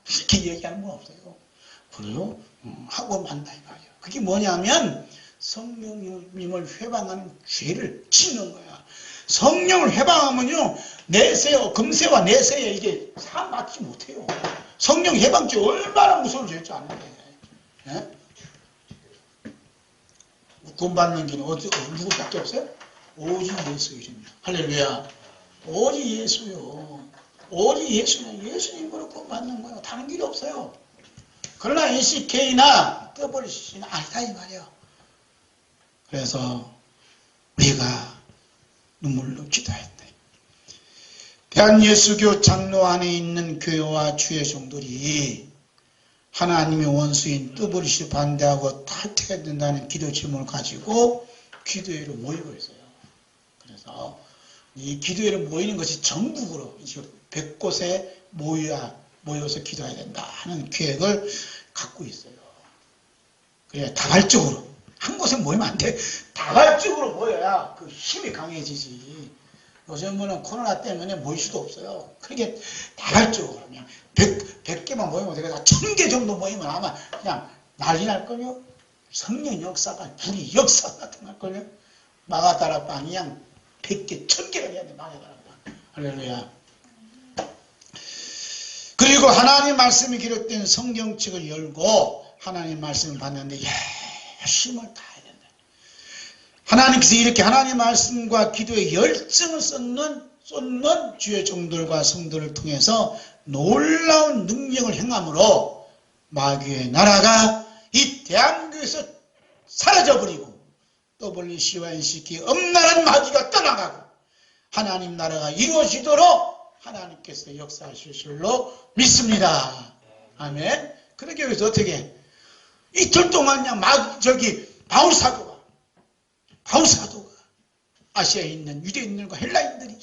이렇게 얘기하는 건 없어요. 그래요? 하고 만나 이 말이에요. 그게 뭐냐면 성령님을 회방하는 죄를 짓는 거야. 성령을 해방하면요 내세요 금세와 내세에 이게 상 받지 못해요. 성령 해방죄 얼마나 무서운 죄일 줄 아는데. 예? 구원받는 길은 누구밖에 없어요? 오직 예수 이름이야. 할렐루야. 오직 예수요. 오직 예수는 예수님으로 구원받는 거예요. 다른 길이 없어요. 그러나 NCK나 WCC는 아니다 이 말이에요. 그래서 우리가 눈물로 기도했대. 대한예수교 장로 안에 있는 교회와 주의 종들이 하나님의 원수인 WC 반대하고 탈퇴해야 된다는 기도 제목을 가지고 기도회로 모이고 있어요. 그래서 이 기도회로 모이는 것이 전국으로 100곳에 모여서 기도해야 된다 하는 계획을 갖고 있어요. 그래 다발적으로 한 곳에 모이면 안 돼. 다발적으로 모여야 그 힘이 강해지지. 요즘은 코로나 때문에 모일 수도 없어요. 그러니까 다발적으로 그냥 100개만 모이면 되겠다. 1000개 정도 모이면 아마 그냥 난리 날걸요. 성령 역사가 불이 역사 나타날걸요. 마가다락방 그냥 100개, 1000개가 해야 돼. 마가다락방. 할렐루야. 그리고 하나님 말씀이 기록된 성경책을 열고 하나님 말씀을 봤는데 힘을 다해야 된다. 하나님께서 이렇게 하나님 말씀과 기도에 열정을 쏟는 주의 종들과 성도를 통해서 놀라운 능력을 행함으로 마귀의 나라가 이 대한민국에서 사라져버리고 WC와 NCK 엄란한 마귀가 떠나가고 하나님 나라가 이루어지도록 하나님께서 역사하실 줄로 믿습니다. 아멘. 그러기 위해서 어떻게 이틀 동안 그냥 바울 사도가 아시아에 있는 유대인들과 헬라인들이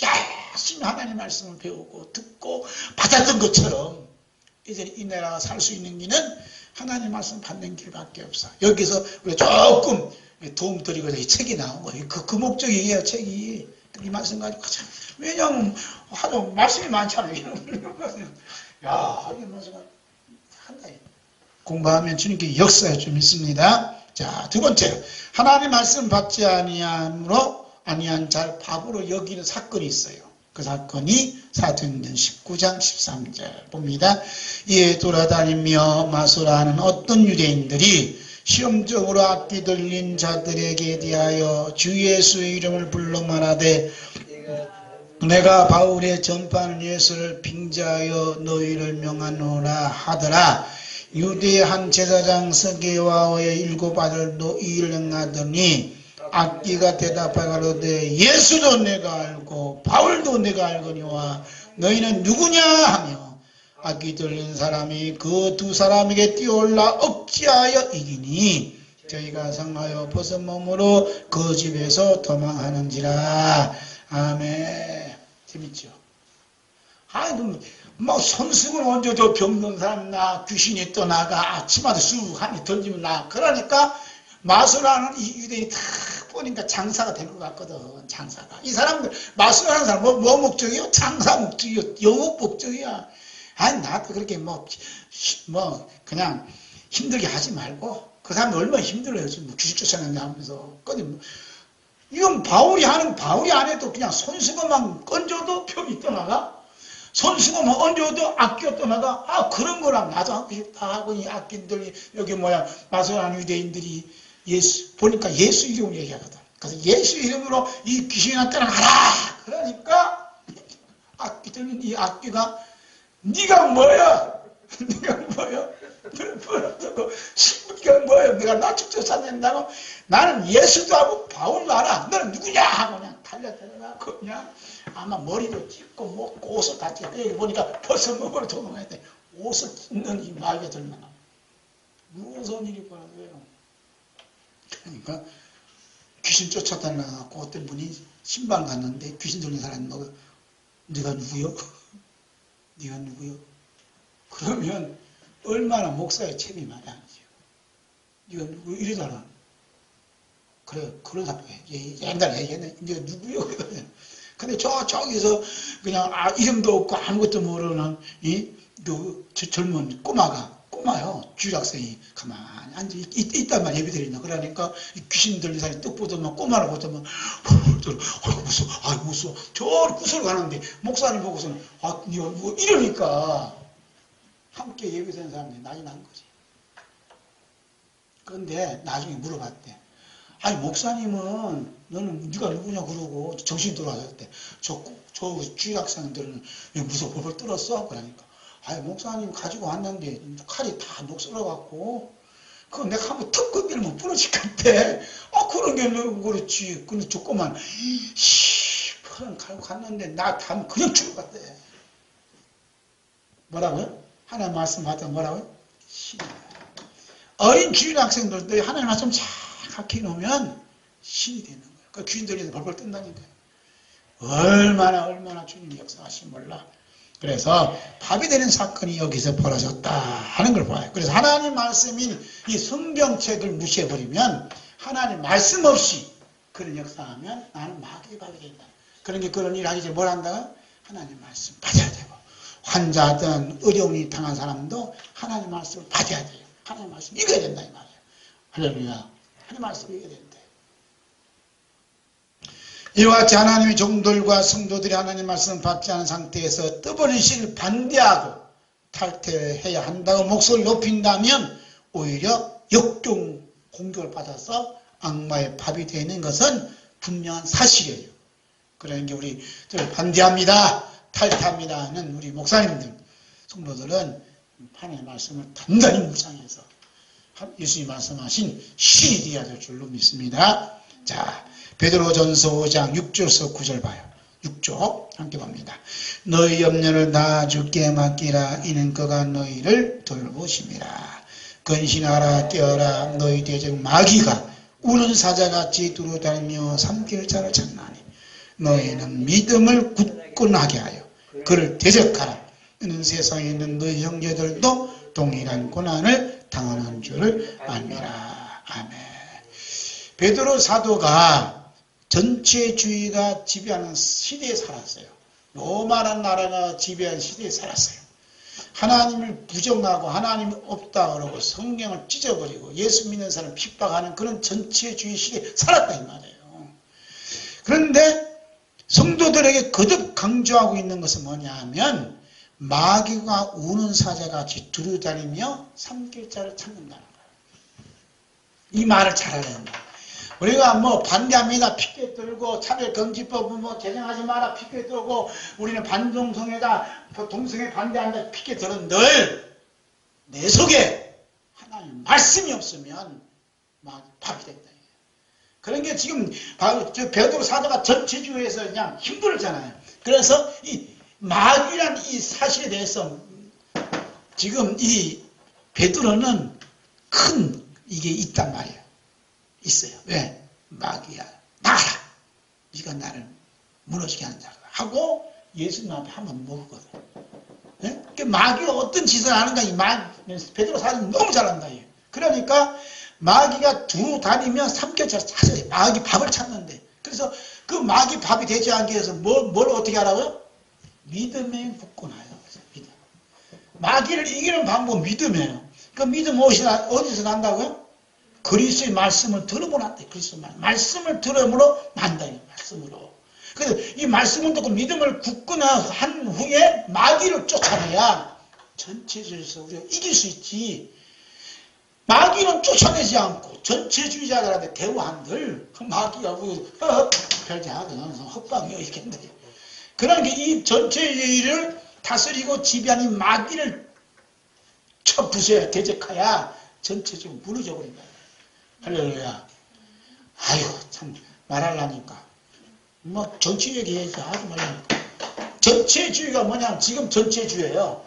열심히 하나님 말씀을 배우고 듣고 받았던 것처럼 이제 이 나라가 살 수 있는 길은 하나님 말씀 받는 길밖에 없어. 여기서 우리가 조금 도움 드리고자 이 책이 나온 거예요. 그 목적이에요, 책이. 이 말씀 가지고 가자. 왜냐하면 하도 말씀이 많잖아요. 야, 이 말씀 한다. 공부하면 주님께 역사해 줄 믿습니다. 자, 두 번째로 하나님 말씀 받지 아니한 잘 바보로 여기는 사건이 있어요. 그 사건이 사도행전 19장 13절 봅니다. 이에 돌아다니며 마소라는 어떤 유대인들이 시험적으로 악기 들린 자들에게 대하여 주 예수의 이름을 불러 말하되 내가 바울의 전파하는 예수를 빙자하여 너희를 명하노라 하더라. 유대 한 제사장 서게와의 7 아들도 이를 행하더니 악기가 대답하가로되 예수도 내가 알고 바울도 내가 알거니와 너희는 누구냐 하며 악기 들린 사람이 그 2 사람에게 뛰어올라 억지하여 이기니 저희가 상하여 벗은 몸으로 그 집에서 도망하는지라. 아멘. 재밌죠? 막 손수건 얹어도 병든 사람 나 귀신이 떠나가 아침마다 쑥 한이 던지면 나. 그러니까 마술하는 이 유대인이 다 보니까 장사가 되는 것 같거든. 장사가. 이 사람들 마술하는 사람 뭐 목적이요? 장사 목적이요. 영업 목적이야. 아니 나도 그렇게 그냥 힘들게 하지 말고 그 사람이 얼마나 힘들어요. 지금 귀신 쫓아낸다 하면서. 이건 바울이 안 해도 그냥 손수건만 얹어도 병이 떠나가. 손수건만 얹어도 악기가 떠나가. 그런 거랑 나도 하고 싶다 하고 이 악기들이 여기 마술하는 유대인들이 보니까 예수 이름을 얘기하거든. 그래서 예수 이름으로 이 귀신이나 떠나가라. 그러니까 악기 들린 이 악기가 네가 뭐야? 네가 뭐야? 신부가 뭐야? 내가 낯을 쫓아낸다고? 나는 예수도 하고 바울도 알아. 너는 누구냐? 하고 그냥 달려들어가고 그냥 아마 머리도 찢고 먹고 옷을 다 찢고 여기 보니까 벌써 먹으러 도망가야 돼. 옷을 찢는 이 마귀가 들면 무서운 일이 벌어져요. 그러니까 귀신 쫓아다녀갖고 어떤 분이 신방 갔는데 귀신 들린 사람이 네가 누구요? 네가 누구요? 그러면 얼마나 목사의 책임이 많이 아니죠. 네가 누구 이러잖아. 그래 그런 사람 옛날에 얘기했는데 네가 누구요? 근데 저기서 그냥 이름도 없고 아무것도 모르는 저 젊은 꼬마요. 주일학생이 가만히 앉아 있단 말이야. 예배드린다. 그러니까 귀신 들린 사람이 떡 보더만 꼬마를 보더만 아이고 무서워. 저 구슬 가는데 목사님 보고서는 네가 뭐 이러니까 함께 예배드리는 사람들이 난리 난 거지. 그런데 나중에 물어봤대. 아니 목사님은 너는 네가 누구냐 그러고 정신 돌아왔을 때 저 주일학생들은 왜 무서워 벌벌 떨었어? 그러니까 아니 목사님 가지고 왔는데 칼이 다 녹슬어갖고 그거 내가 한번 턱 건드리면 부러질 것 같아. 그런 게 그렇지. 근데 조그만 시퍼런 칼 갔는데 나 다음 그냥 죽을 것 같아. 뭐라고요? 하나님 말씀 받던 뭐라고요? 신이다. 어린 주일 학생들도 하나님 말씀 잘 가르쳐 놓으면 신이 되는 거예요. 그 귀신 들려서 벌벌 뜬다니까요. 얼마나 주님 역사하신 몰라. 그래서 밥이 되는 사건이 여기서 벌어졌다 하는 걸 봐요. 그래서 하나님 말씀인 이 성경책을 무시해버리면 하나님 말씀 없이 그런 역사하면 나는 마귀의 밥이 된다. 그런 일 하기 전에 뭘 한다? 하나님 말씀 받아야 되고 환자든 어려움이 당한 사람도 하나님 말씀을 받아야 돼요. 하나님 말씀 읽어야 된다 이 말이에요. 할렐루야. 하나님 말씀 읽어야 된다. 이와 같이 하나님의 종들과 성도들이 하나님 말씀을 받지 않은 상태에서 떠버린 신을 반대하고 탈퇴해야 한다고 목소리를 높인다면 오히려 역경 공격을 받아서 악마의 밥이 되는 것은 분명한 사실이에요. 그러니까 우리들 반대합니다. 탈퇴합니다 하는 우리 목사님들, 성도들은 하나님의 말씀을 단단히 묵상해서 예수님이 말씀하신 신이 되어야 될 줄로 믿습니다. 자, 베드로전서 5장 6절에서 9절 봐요. 6조 함께 봅니다. 너희 염려를 다 주께 맡기라. 이는 그가 너희를 돌보심이라. 근신하라 깨어라. 너희 대적 마귀가 우는 사자같이 두루다니며 삼킬 자를 찾나니 너희는 믿음을 굳건하게 하여 그를 대적하라. 이는 세상에 있는 너희 형제들도 동일한 고난을 당하는 줄을 알미라. 아멘. 베드로 사도가 전체주의가 지배하는 시대에 살았어요. 로마라는 나라가 지배한 시대에 살았어요. 하나님을 부정하고 하나님이 없다 그러고 성경을 찢어버리고 예수 믿는 사람 핍박하는 그런 전체주의 시대에 살았다 이 말이에요. 그런데 성도들에게 거듭 강조하고 있는 것은 뭐냐 하면 마귀가 우는 사자같이 두루다니며 삼킬 자를 찾는다는 거예요. 이 말을 잘 알아야 된다. 우리가 뭐 반대합니다. 피켓 들고 차별금지법 뭐 제정하지 마라 피켓 들고 우리는 반동성애다 동성애 반대한다 피켓 들은 늘 내 속에 하나님 말씀이 없으면 막 밥이 된다. 그런 게 지금 베드로 사도가 전체주의에서 그냥 힘들잖아요. 그래서 이 마귀란 이 사실에 대해서 지금 이 베드로는 큰 이게 있단 말이에요. 있어요. 왜? 마귀야 나가라. 네가 나를 무너지게 하는 자가 하고 예수님 앞에 한번 먹거든. 네? 마귀가 어떤 짓을 하는가 이 베드로 사도는 너무 잘한다. 그러니까 마귀가 두루 다니면 삼켜져서 찾아요. 마귀 밥을 찾는데. 그래서 그 마귀 밥이 되지 않기 위해서 뭘 어떻게 하라고요? 믿음에 굳건하여. 믿음. 마귀를 이기는 방법은 믿음이에요. 그 믿음 어디서 난다고요? 그리스도의 말씀을 들으면 난다. 그리스도의 말씀을 들음으로 난다. 말씀으로. 그래서 이 말씀을 듣고 믿음을 굳건한 후에 마귀를 쫓아내야 전체주의에서 우리가 이길 수 있지. 마귀는 쫓아내지 않고 전체주의자들한테 대우한들 마귀가 별자하든 헛방이요 이렇게인데 그러니까 이 전체주의를 다스리고 지배하는 이 마귀를 쳐 부숴야 대적해야 전체적으로 무너져 버린다. 할렐루야. 아유 참 말하려니까 뭐 정치 얘기해야지 하지 말라니까. 전체주의가 뭐냐면 지금 전체주의예요.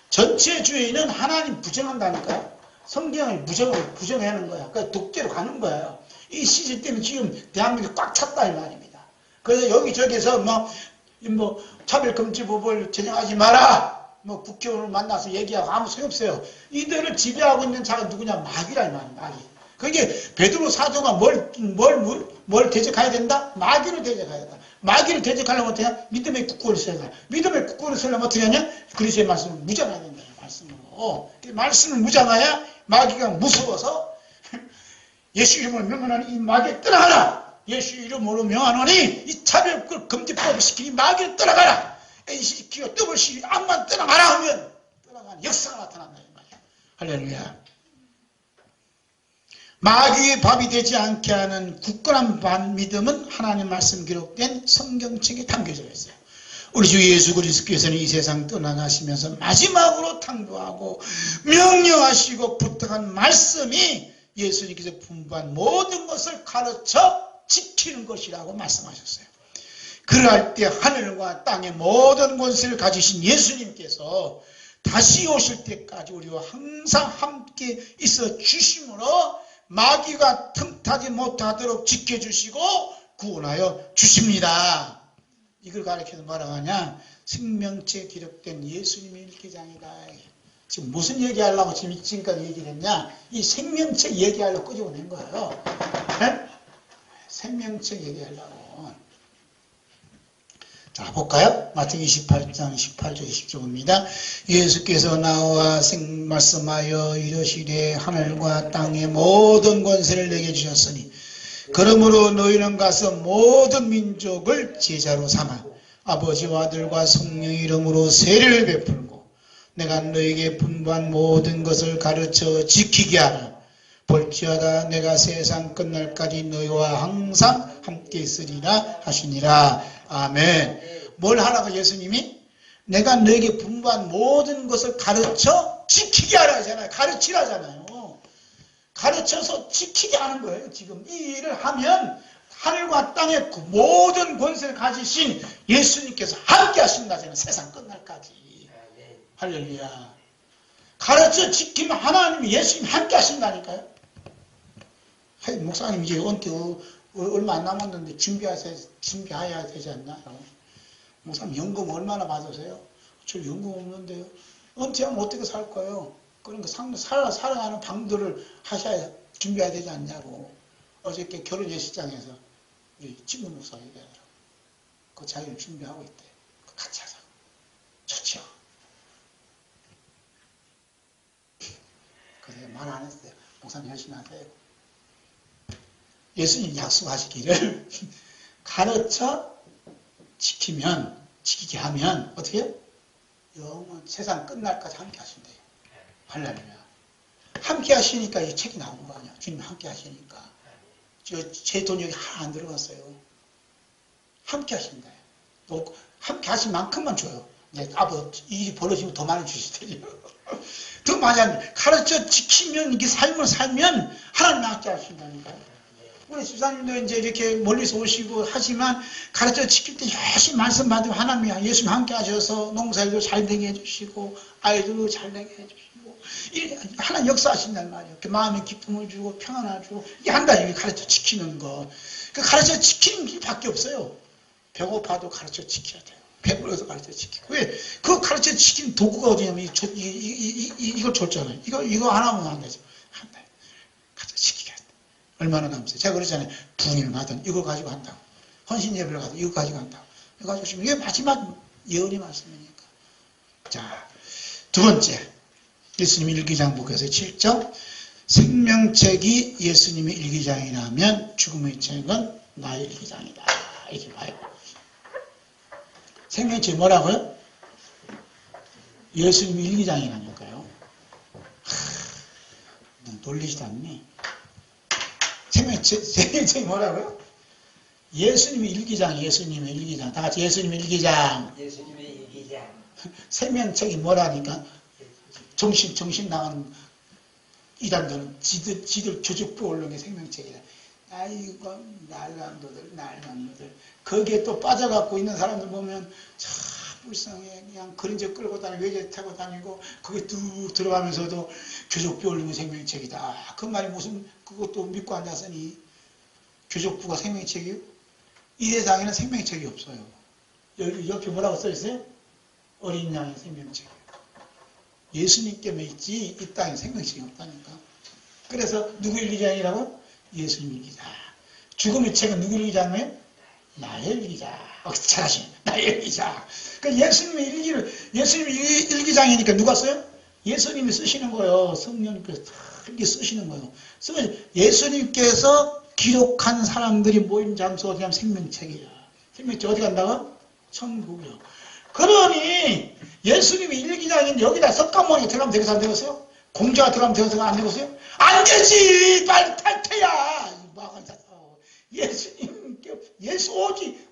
전체주의는 하나님 부정한다니까요. 성경을 부정하는 거야. 그러니까 독재로 가는 거예요. 이 시대 때문에 지금 대한민국이 꽉 찼다 이 말입니다. 그래서 여기저기서 뭐 차별금지법을 제정하지 마라. 뭐 국회의원을 만나서 얘기하고 아무 소용없어요. 이들을 지배하고 있는 자가 누구냐? 마귀라 이 말이야. 마귀. 그게 베드로 사도가 뭘 대적해야 된다? 마귀를 대적해야 된다. 마귀를 대적하려면 어떻게 하냐? 믿음의 굳건을 써야 된다. 믿음의 굳건을 쓰려면 어떻게 하냐? 그리스도의 말씀을 무장해야 된다. 말씀으로. 말씀을 무장해야 마귀가 무서워서 예수 이름으로 명하노니 이 마귀를 떠나가라. 예수 이름으로 명하노니 이 차별금지법을 시키니 마귀를 떠나가라. NCT와 WC 암만 떠나가라 하면 떠나가는 역사가 나타난다 이 말이야. 할렐루야. 마귀의 밥이 되지 않게 하는 굳건한 믿음은 하나님 말씀 기록된 성경책에 담겨져 있어요. 우리 주 예수 그리스도께서는 이 세상 떠나가시면서 마지막으로 당부하고 명령하시고 부탁한 말씀이 예수님께서 분부한 모든 것을 가르쳐 지키는 것이라고 말씀하셨어요. 그럴 때 하늘과 땅의 모든 권세를 가지신 예수님께서 다시 오실 때까지 우리와 항상 함께 있어 주심으로 마귀가 틈타지 못하도록 지켜주시고 구원하여 주십니다. 이걸 가르쳐서 뭐라고 하냐? 생명체에 기록된 예수님의 일기장이다. 지금 무슨 얘기하려고 지금까지 얘기를 했냐? 이 생명체 얘기하려고 끄집어낸 거예요. 네? 생명체 얘기하려고. 자, 볼까요? 마태복음 28장 18절 20절입니다. 예수께서 나와 말씀하여 이르시되 하늘과 땅의 모든 권세를 내게 주셨으니 그러므로 너희는 가서 모든 민족을 제자로 삼아 아버지와 아들과 성령의 이름으로 세례를 베풀고 내가 너에게 분부한 모든 것을 가르쳐 지키게 하라. 볼지어다 내가 세상 끝날까지 너희와 항상 함께 있으리라 하시니라. 아멘. 뭘 하라고 예수님이? 내가 너에게 분부한 모든 것을 가르쳐 지키게 하라 하잖아요. 가르치라잖아요. 가르쳐서 지키게 하는 거예요. 지금 이 일을 하면 하늘과 땅의 그 모든 권세를 가지신 예수님께서 함께 하신다잖아요. 세상 끝날까지. 할렐루야. 가르쳐 지키면 하나님이 예수님 함께 하신다니까요. 목사님 이제 은퇴 얼마 안 남았는데 준비해야 되지 않나요? 목사님 연금 얼마나 받으세요? 저 연금 없는데요. 은퇴하면 어떻게 살 거예요? 그러니까 살아가는 방도를 하셔야 준비해야 되지 않냐고. 어저께 결혼 예식장에서 우리 친구 목사가 얘기하더라고. 그 자기는 준비하고 있대. 같이 하자고. 좋죠. 그래서 말 안 했어요. 목사님 열심히 하세요. 예수님 약속하시기를 가르쳐 지키게 하면 어떻게 해요? 영원 세상 끝날까지 함께 하신대요. 할렐루야. 함께 하시니까 이 책이 나온 거 아니야. 주님 함께 하시니까. 제 돈 여기 하나 안 들어갔어요. 함께 하신다요. 또 함께 하신 만큼만 줘요. 일이 벌어지면 더 많이 주시더래요. 더 많이 하면 가르쳐 지키면 이게 삶을 살면 하나님 함께 하신다니까요. 우리 집사님도 이제 이렇게 멀리서 오시고 하지만 가르쳐 지킬 때 열심히 말씀 받으면 하나님이 예수님 함께 하셔서 농사일도 잘 되게 해주시고 아이들도 잘 되게 해주시고 하나님 역사하신단 말이에요. 마음에 기쁨을 주고 평안을 주고 이게 한다. 이게 가르쳐 지키는 거. 그 가르쳐 지키는 길밖에 없어요. 배고파도 가르쳐 지켜야 돼요. 배불러서 가르쳐 지키고. 왜? 그 가르쳐 지키는 도구가 어디냐면 이걸 줬잖아요. 이거 하나만 안 되죠. 한다. 가르쳐 지키게 한다. 얼마나 감사해요. 제가 그랬잖아요. 부흥을 가든 이걸 가지고 한다고. 헌신 예배를 가든 이거 가지고 한다고. 이거 가지고 오시면 이게 마지막 예언의 말씀이니까. 자, 두 번째. 예수님의 일기장복에서 7점. 생명책이 예수님의 일기장이라면 죽음의 책은 나의 일기장이다. 이렇게 봐요. 생명책이 뭐라고요? 예수님의 일기장이라니까요. 놀리지도 않네. 생명책이 뭐라고요? 예수님의 일기장, 예수님의 일기장. 다 같이 예수님의 일기장. 예수님의 일기장. 생명책이 뭐라니까? 정신 나간 이단들은 지들 교적부 올린 생명책이다. 아이고, 날감도들. 거기에 또 빠져갖고 있는 사람들 보면 참 불쌍해. 그냥 그림자 끌고 다니고, 외제 타고 다니고, 거기 뚝 들어가면서도 교적부 올린 생명책이다. 그 말이 무슨, 그것도 믿고 앉았으니, 교적부가 생명책이요? 이 세상에는 생명책이 없어요. 여기 옆에 뭐라고 써있어요? 어린 양의 생명책. 예수님께만 있지 이 땅에 생명책이 없다니까. 그래서 누구 일기장이라고? 예수님 일기장. 죽음의 책은 누구 일기장이에요? 나의 일기장. 잘하시네. 나의 일기장. 그러니까 예수님의 일기장이니까 누가 써요? 예수님이 쓰시는 거예요. 성령님께서 이렇게 쓰시는 거예요. 예수님께서 기록한 사람들이 모인 장소가 어디 가면 생명책이야. 생명책 어디 간다고? 천국이요. 그러니 예수님이 일기장인데 여기다 석가모니 들어가면 되겠어 안 되겠어요? 공자가 들어가면 되겠어요 안 되겠어요? 안 되지! 빨리 탈퇴야! 예수님께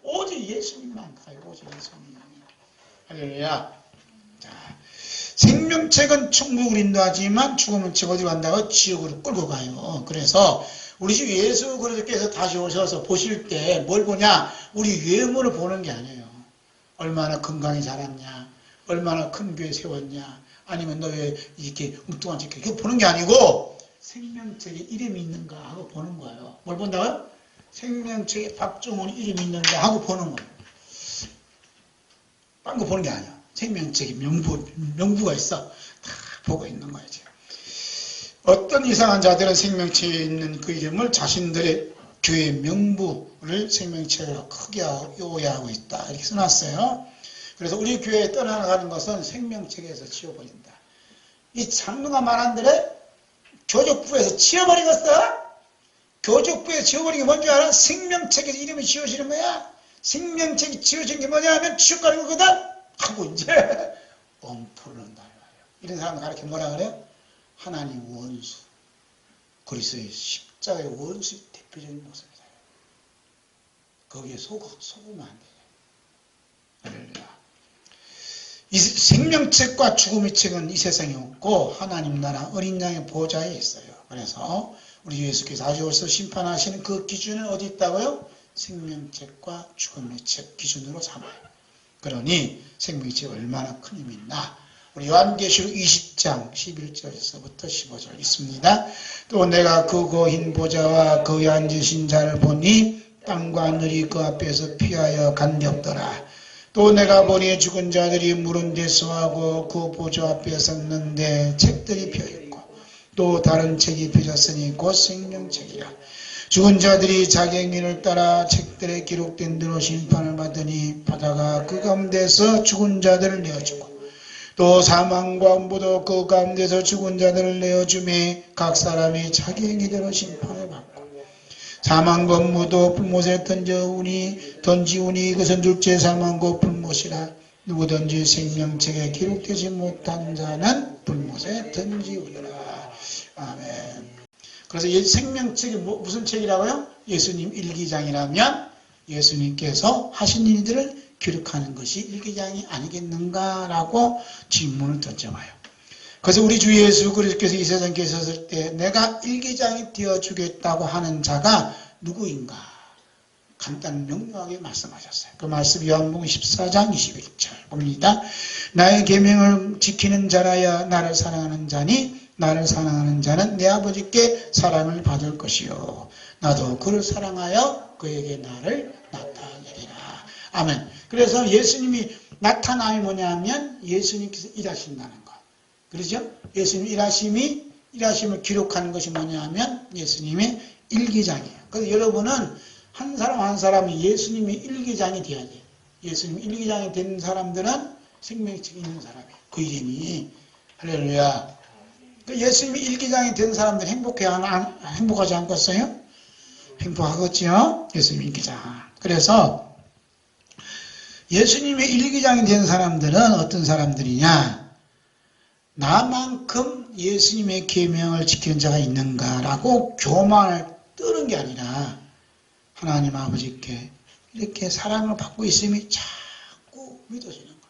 오직 예수님만 가요. 오직 예수님. 할렐루야. 자, 생명책은 천국을 인도하지만 죽음은 책 어디 간다고? 지옥으로 끌고 가요. 그래서 우리 주 예수 그리스도께서 다시 오셔서 보실 때 뭘 보냐? 우리 외모를 보는 게 아니에요. 얼마나 건강히 자랐냐, 얼마나 큰 교회 세웠냐, 아니면 너 왜 이렇게 웅뚱한 짓 이렇게 보는 게 아니고 생명책에 이름이 있는가 하고 보는 거예요. 뭘 본다고요? 생명책에 박종훈 이름이 있는가 하고 보는 거예요. 딴 거 보는 게 아니야. 생명책에 명부가 있어. 다 보고 있는 거예요. 어떤 이상한 자들은 생명책에 있는 그 이름을 자신들의 교회 명부를 생명책으로 크게 오해하고 있다. 이렇게 써놨어요. 그래서 우리 교회에 떠나가는 것은 생명책에서 지워버린다. 이 장로가 말한 대로 교족부에서 지워버리겠어? 교족부에서 지워버린 게 뭔지 알아? 생명책에서 이름이 지워지는 거야. 생명책이 지워진 게 뭐냐 하면 지옥 가는 거거든? 하고 이제 엄포를 한다. 이런 사람들 가르쳐 뭐라 그래요? 하나님 원수. 그리스도의 십자가의 원수의 대표적인 모습이다. 거기에 속으면 안 돼. 할렐루야. 이 생명책과 죽음의 책은 이 세상에 없고 하나님 나라 어린 양의 보좌에 있어요. 그래서 우리 예수께서 아주 어디서 심판하시는 그 기준은 어디 있다고요? 생명책과 죽음의 책 기준으로 삼아요. 그러니 생명의 책이 얼마나 큰 힘이 있나. 우리 요한계시록 20장 11절에서부터 15절 있습니다. 또 내가 크고 흰 보좌와 거기 앉으신 자를 보니 땅과 하늘이 그 앞에서 피하여 간렵더라. 또 내가 보니 죽은 자들이 물은 데 서하고 그 보좌 앞에 섰는데 책들이 펴있고 또 다른 책이 펴졌으니 곧 생명책이라. 죽은 자들이 자기 행위를 따라 책들에 기록된 대로 심판을 받으니 바다가 그 가운데서 죽은 자들을 내어주고 또 사망과 무도 그 가운데서 죽은 자들을 내어주매 각 사람이 자기 행위대로 심판을 받고 사망과 무도 불못에 던지우니 이것은 둘째 사망과 불못이라. 누구든지 생명책에 기록되지 못한 자는 불못에 던지우리라. 아멘. 그래서 이 생명책이 무슨 책이라고요? 예수님 일기장이라면 예수님께서 하신 일들을 기록하는 것이 일기장이 아니겠는가라고 질문을 던져봐요. 그래서 우리 주 예수 그리스도께서 이 세상에 계셨을 때 내가 일기장이 되어주겠다고 하는 자가 누구인가? 간단 명료하게 말씀하셨어요. 그 말씀 요한복음 14장 21절 봅니다. 나의 계명을 지키는 자라야 나를 사랑하는 자니 나를 사랑하는 자는 내 아버지께 사랑을 받을 것이요 나도 그를 사랑하여 그에게 나를 나타내리라. 아멘. 그래서 예수님이 나타남이 뭐냐면 예수님께서 일하신다는 것. 그렇죠? 예수님 일하심을 기록하는 것이 뭐냐면 예수님의 일기장이에요. 그래서 여러분은 한 사람 한 사람이 예수님의 일기장이 돼야 돼요. 예수님 일기장이 된 사람들은 생명책이 있는 사람이에요. 그 이름이 할렐루야. 예수님이 일기장이 된 사람들 행복하지 않겠어요? 행복하겠죠? 예수님 일기장. 그래서 예수님의 일기장이 된 사람들은 어떤 사람들이냐? 나만큼 예수님의 계명을 지키는 자가 있는가라고 교만을 떠는 게 아니라 하나님 아버지께 이렇게 사랑을 받고 있음이 자꾸 믿어지는 거예요.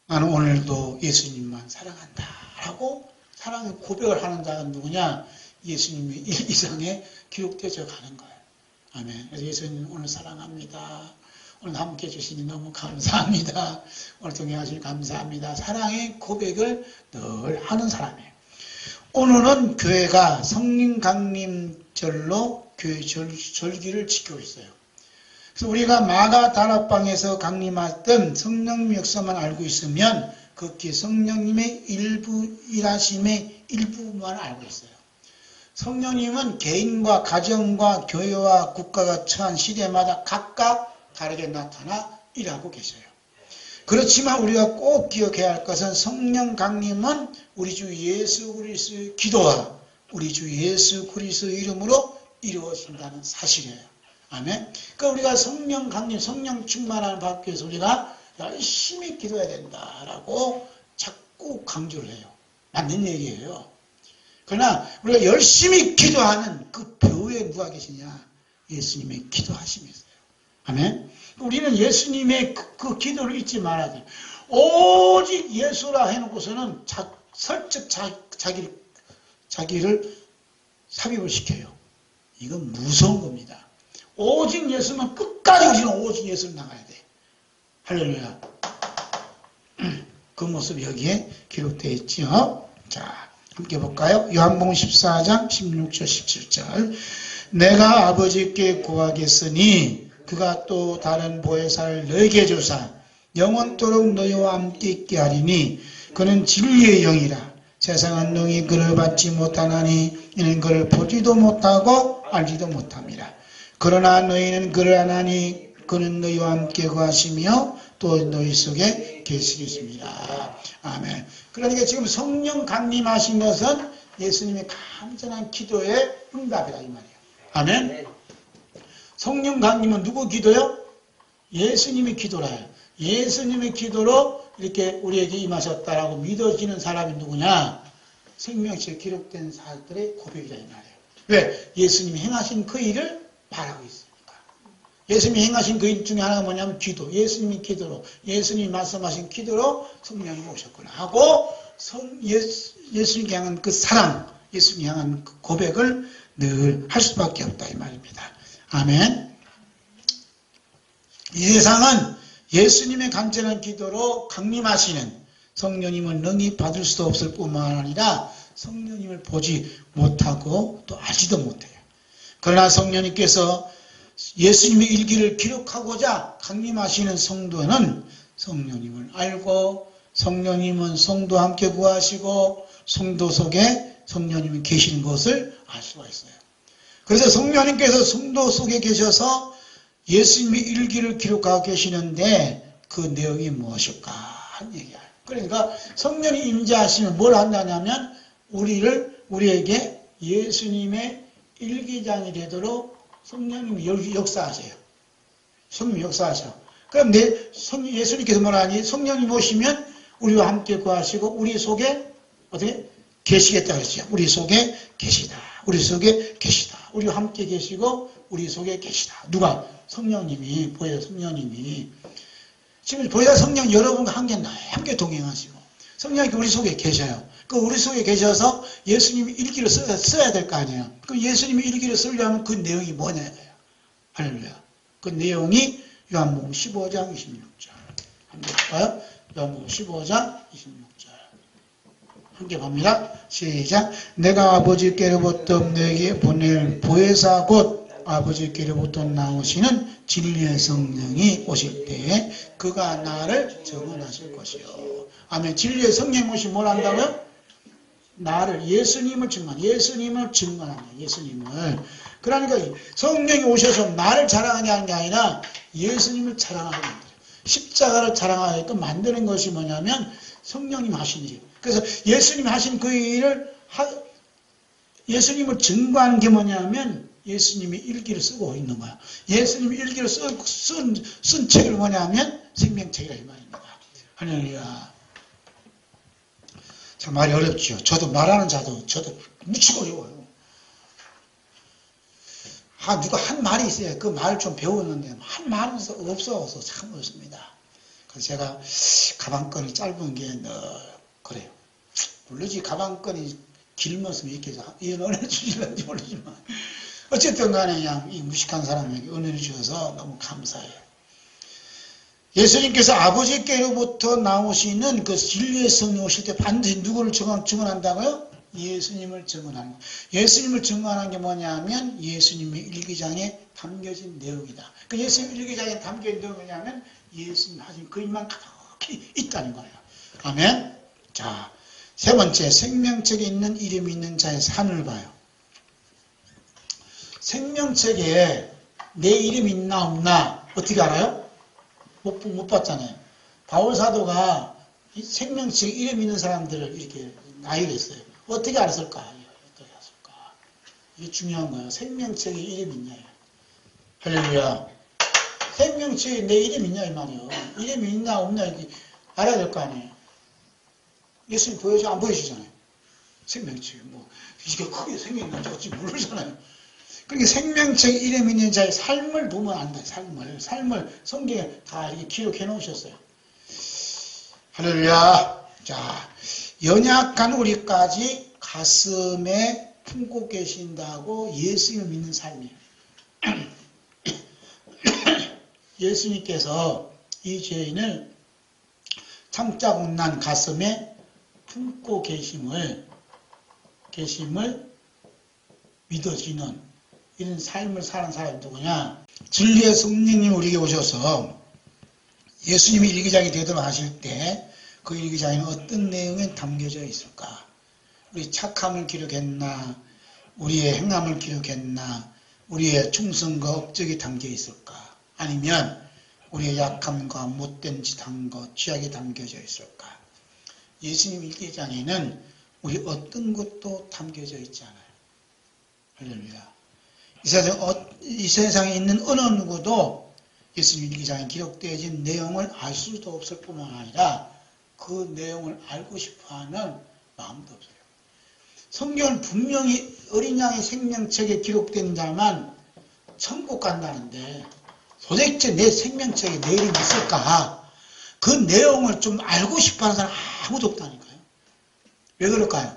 나는 오늘도 예수님만 사랑한다 라고 사랑의 고백을 하는 자가 누구냐? 예수님의 일기장에 기록되어 가는 거예요. 아멘. 그래서 예수님 오늘 사랑합니다. 오늘 함께 해주시니 너무 감사합니다. 오늘 동행하시니 감사합니다. 사랑의 고백을 늘 하는 사람이에요. 오늘은 교회가 성령 강림절로 교회 절기를 지키고 있어요. 그래서 우리가 마가 다락방에서 강림했던 성령 역사만 알고 있으면 그게 성령님의 일하심의 일부만 알고 있어요. 성령님은 개인과 가정과 교회와 국가가 처한 시대마다 각각 다르게 나타나 일하고 계셔요. 그렇지만 우리가 꼭 기억해야 할 것은 성령 강림은 우리 주 예수 그리스도의 기도와 우리 주 예수 그리스도의 이름으로 이루어진다는 사실이에요. 아멘. 그러니까 우리가 성령 강림, 성령 충만함을 받기 위해서 우리가 열심히 기도해야 된다라고 자꾸 강조를 해요. 맞는 얘기예요. 그러나 우리가 열심히 기도하는 그 배후에 누가 계시냐? 예수님의 기도하심이 있어요. 아멘. 우리는 예수님의 그 기도를 잊지 말아야 돼요. 오직 예수라 해놓고서는 설적 자기를 삽입을 시켜요. 이건 무서운 겁니다. 오직 예수만 끝까지 우리는 오직 예수를 나가야 돼. 할렐루야. 그 모습이 여기에 기록되어 있죠. 자, 함께 볼까요? 요한복음 14장 16절 17절 내가 아버지께 구하겠으니 그가 또 다른 보혜사를 너에게 주사 영원토록 너희와 함께 있게 하리니 그는 진리의 영이라. 세상은 능히 그를 받지 못하나니 이는 그를 보지도 못하고 알지도 못함이라. 그러나 너희는 그를 아나니 그는 너희와 함께 거하시며 또 너희 속에 계시겠습니다. 아멘. 그러니까 지금 성령 강림하신 것은 예수님의 간절한 기도의 응답이다 이 말이에요. 아멘. 성령 강림은 누구 기도요? 예수님의 기도라요. 예수님의 기도로 이렇게 우리에게 임하셨다라고 믿어지는 사람이 누구냐? 생명책에 기록된 사람들의 고백이다 이 말이에요. 왜? 예수님이 행하신 그 일을 말하고 있으니까. 예수님이 행하신 그 일 중에 하나가 뭐냐면 기도. 예수님이 기도로, 예수님이 말씀하신 기도로 성령이 오셨구나 하고 예수님이 향한 그 사랑, 예수님이 향한 그 고백을 늘 할 수밖에 없다 이 말입니다. 아멘. 이 세상은 예수님의 간절한 기도로 강림하시는 성령님을 능히 받을 수도 없을 뿐만 아니라 성령님을 보지 못하고 또 알지도 못해요. 그러나 성령님께서 예수님의 일기를 기록하고자 강림하시는 성도는 성령님을 알고 성령님은 성도와 함께 구하시고 성도 속에 성령님이 계시는 것을 알 수가 있어요. 그래서 성령님께서 성도 속에 계셔서 예수님의 일기를 기록하고 계시는데 그 내용이 무엇일까 하는 얘기야. 그러니까 성령이 임재하시면 뭘 한다냐면 우리에게 예수님의 일기장이 되도록 성령님이 역사하세요. 성령이 역사하셔. 그럼 예수님께서 뭐라니? 성령님 오시면 우리와 함께 구하시고 우리 속에 어떻게 계시겠다 그랬어요. 우리 속에 계시다. 우리 속에 계시다. 우리와 함께 계시고 우리 속에 계시다. 누가? 성령님이, 보혜사 성령님이. 지금 보혜사 성령 여러분과 함께 동행하시고 성령님이 우리 속에 계셔요. 그 우리 속에 계셔서 예수님이 일기를 써야 될 거 아니에요. 그 예수님이 일기를 쓰려면 그 내용이 뭐냐 이거예요. 할렐루야. 그 내용이 요한복음 15장 26절. 함께 볼까요? 요한복음 15장 26절. 함께 봅니다. 시작. 내가 아버지께로부터 너에게 보낼 보혜사 곧 아버지께로부터 나오시는 진리의 성령이 오실 때에 그가 나를 증언하실 것이요. 아멘. 진리의 성령이 오시면 뭘 한다고요? 나를, 예수님을 증언합니다. 예수님을. 그러니까 성령이 오셔서 나를 자랑하게 아니라 예수님을 자랑하게 만들어요. 십자가를 자랑하게끔 만드는 것이 뭐냐면 성령님 하신 일이에요. 그래서 예수님이 하신 그 일을 예수님을 증거하는 게 뭐냐면 예수님이 일기를 쓰고 있는 거야. 예수님이 일기를 쓴 책을 뭐냐면 생명책이라 이 말입니다. 할렐루야. 참 말이 어렵죠. 저도 말하는 저도 무척 어려워요. 누가 한 말이 있어야 그 말을 좀 배웠는데 한 말은 없어서 참 어렵습니다. 그래서 제가 가방끈이 짧은 게 그래요. 물론 가방끈이 길면서 이렇게 은혜를 주실는지 모르지만 어쨌든 간에 그냥 이 무식한 사람에게 은혜를 주셔서 너무 감사해요. 예수님께서 아버지께로부터 나오시는 그 진리의 성령 오실 때 반드시 누구를 증언한다고요? 예수님을 증언하는 거예요. 예수님을 증언하는 게 뭐냐면 예수님의 일기장에 담겨진 내용이다. 그 예수님 일기장에 담겨진 내용이 뭐냐면 예수님 하신 그 일만 가득히 있다는 거예요. 아멘. 자, 세 번째, 생명책에 있는 이름이 있는 자의 산을 봐요. 생명책에 내 이름이 있나 없나 어떻게 알아요? 못 봤잖아요. 바울 사도가 생명책에 이름 있는 사람들을 이렇게 나열했어요. 어떻게 알았을까? 어떻게 알았을까? 이게 중요한 거예요. 생명책에 이름이 있냐. 할렐루야. 생명책에 내 이름이 있냐 이 말이에요. 이름이 있나 없나 이렇게 알아야 될 거 아니에요. 예수님 안 보여주잖아요. 생명책에 이게 크게 생겼는지 어찌 모르잖아요. 그러니까 생명책에 이름 있는 자의 삶을 보면 안다. 삶을 성경에 다 이렇게 기록해 놓으셨어요. 할렐루야. 자, 연약한 우리까지 가슴에 품고 계신다고 예수님을 믿는 삶이에요. 예수님께서 이 죄인을 창자국난 가슴에 품고 계심을 믿어지는 이런 삶을 사는 사람이 누구냐? 진리의 성령님이 우리에게 오셔서 예수님이 일기장이 되도록 하실 때 그 일기장에는 어떤 내용이 담겨져 있을까? 우리 착함을 기록했나? 우리의 행함을 기록했나? 우리의 충성과 업적이 담겨 있을까? 아니면 우리의 약함과 못된 짓 한 것, 죄악이 담겨져 있을까? 예수님 일기장에는 우리 어떤 것도 담겨져 있지 않아요. 할렐루야. 이 세상에 있는 어느 누구도 예수님 일기장에 기록되어진 내용을 알 수도 없을 뿐만 아니라 그 내용을 알고 싶어하는 마음도 없어요. 성경은 분명히 어린 양의 생명책에 기록된 자만 천국 간다는데 도대체 내 생명책에 내 이름이 있을까? 그 내용을 좀 알고 싶어하는 사람 아무도 없다니까요. 왜 그럴까요?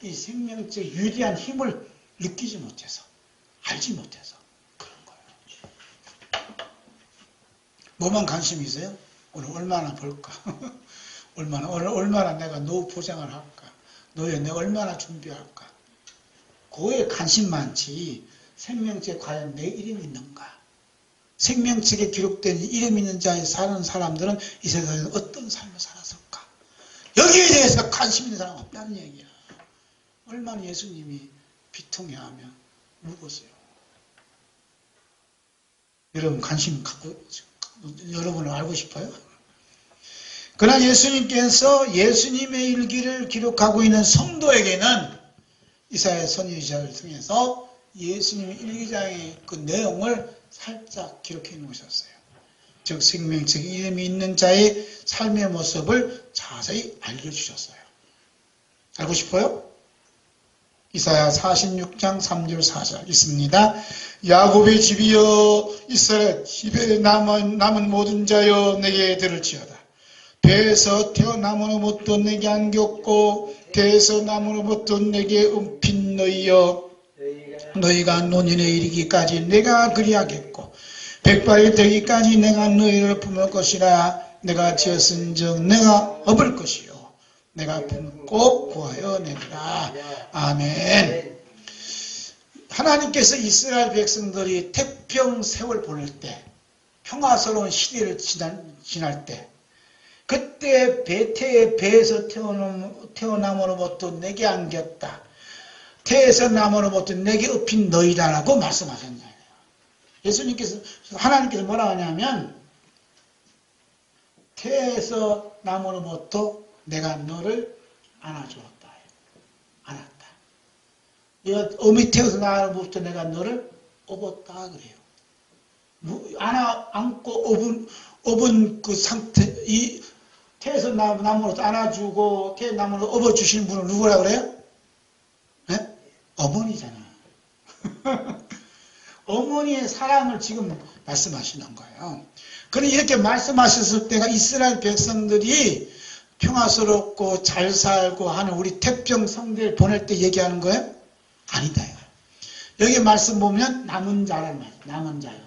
이 생명책의 유리한 힘을 느끼지 못해서, 알지 못해서 그런 거예요. 뭐만 관심이 있어요? 오늘 얼마나 벌까? 오늘 얼마나 내가 노후 보장을 할까? 노후에 내가 얼마나 준비할까? 그거에 관심 많지. 생명책에 과연 내 이름이 있는가? 생명책에 기록된 이름 있는 자에 사는 사람들은 이 세상에서 어떤 삶을 살았을까? 여기에 대해서 관심 있는 사람은 없다는 얘기야. 얼마나 예수님이 비통해하며 묵었어요. 여러분 관심 갖고, 여러분을 알고 싶어요? 그러나 예수님께서 예수님의 일기를 기록하고 있는 성도에게는 이사야 선지자를 통해서 예수님의 일기장의 그 내용을 살짝 기록해 놓으셨어요. 즉 생명책에 이름이 있는 자의 삶의 모습을 자세히 알려주셨어요. 알고 싶어요? 이사야 46장 3절 4절 있습니다. 야곱의 집이여 이스라엘 집에 남은 모든 자여 내게 들을지어다. 배에서 태어남으로부터 내게 안겼고 배에서 남으로부터 내게 움핀 너희여 너희가 노년에 이르기까지 내가 그리하겠고 백발이 되기까지 내가 너희를 품을 것이라. 내가 지었은즉 내가 업을 것이요 내가 품고 구하여 내리라. 아멘. 하나님께서 이스라엘 백성들이 태평 세월 보낼 때, 평화스러운 시대를 지날 때, 그때 태의 배에서 태어남으로부터 내게 안겼다. 태에서 남으로부터 내게 업힌 너희다라고 말씀하셨나요? 예수님께서, 하나님께서 뭐라 하냐면, 태에서 남으로부터 내가 너를 안아주었다. 안았다. 네가 어미 태어서 나로부터 내가 너를 업었다 그래요. 안고 업은 그 상태, 이 태에서 남으로부터 안아주고 태 남으로 업어주시는 분은 누구라 그래요? 네? 어머니잖아. 어머니의 사랑을 지금 말씀하시는 거예요. 그런데 이렇게 말씀하셨을 때가 이스라엘 백성들이 평화스럽고 잘 살고 하는 우리 태평 성대를 보낼 때 얘기하는 거예요? 아니다. 여기 말씀 보면 남은 자라는 말, 남은 자요.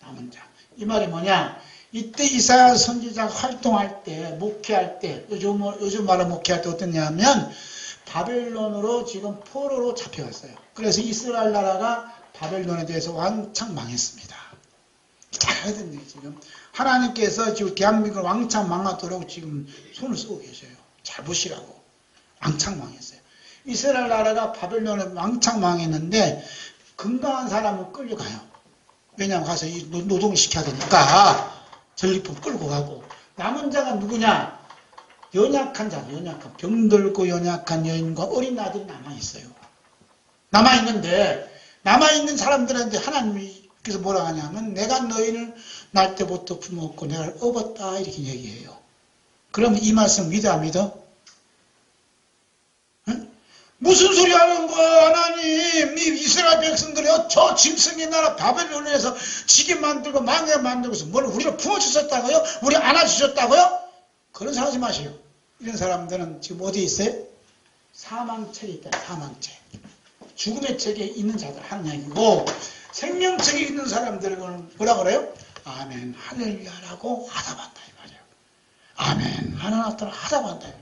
남은 자. 이 말이 뭐냐? 이때 이사야 선지자가 활동할 때, 목회할 때, 요즘 말로 목회할 때 어떠냐면 바벨론으로 지금 포로로 잡혀갔어요. 그래서 이스라엘 나라가 바벨론에 대해서 왕창 망했습니다. 잘 해야 됩니다, 지금. 하나님께서 지금 대한민국을 왕창 망하도록 지금 손을 쓰고 계셔요. 잘 보시라고. 왕창 망했어요. 이스라엘 나라가 바벨론에 왕창 망했는데 건강한 사람은 끌려가요. 왜냐하면 가서 노동을 시켜야 되니까 전리품 끌고 가고. 남은 자가 누구냐? 연약한 자, 연약한 병들고 연약한 여인과 어린 아들이 남아있어요. 남아있는 사람들한테 하나님께서 뭐라 하냐면 내가 너희를 날 때부터 품었고 내가 업었다 이렇게 얘기해요. 그럼 이 말씀 믿어 안 믿어? 응? 무슨 소리 하는 거야 하나님? 이 이스라엘 백성들이 저 짐승의 나라 바벨론에서 지게 만들고 망하게 만들고서 뭘 우리를 품어주셨다고요? 우리 안아주셨다고요? 그런 생각 하지 마세요. 이런 사람들은 지금 어디에 있어요? 사망책에 있다. 사망책. 죽음의 책에 있는 자들 하는 얘기고 생명책에 있는 사람들은 뭐라 그래요? 아멘 할렐루야라고 하답한다 이 말이에요. 아멘 하나님들 하답한다.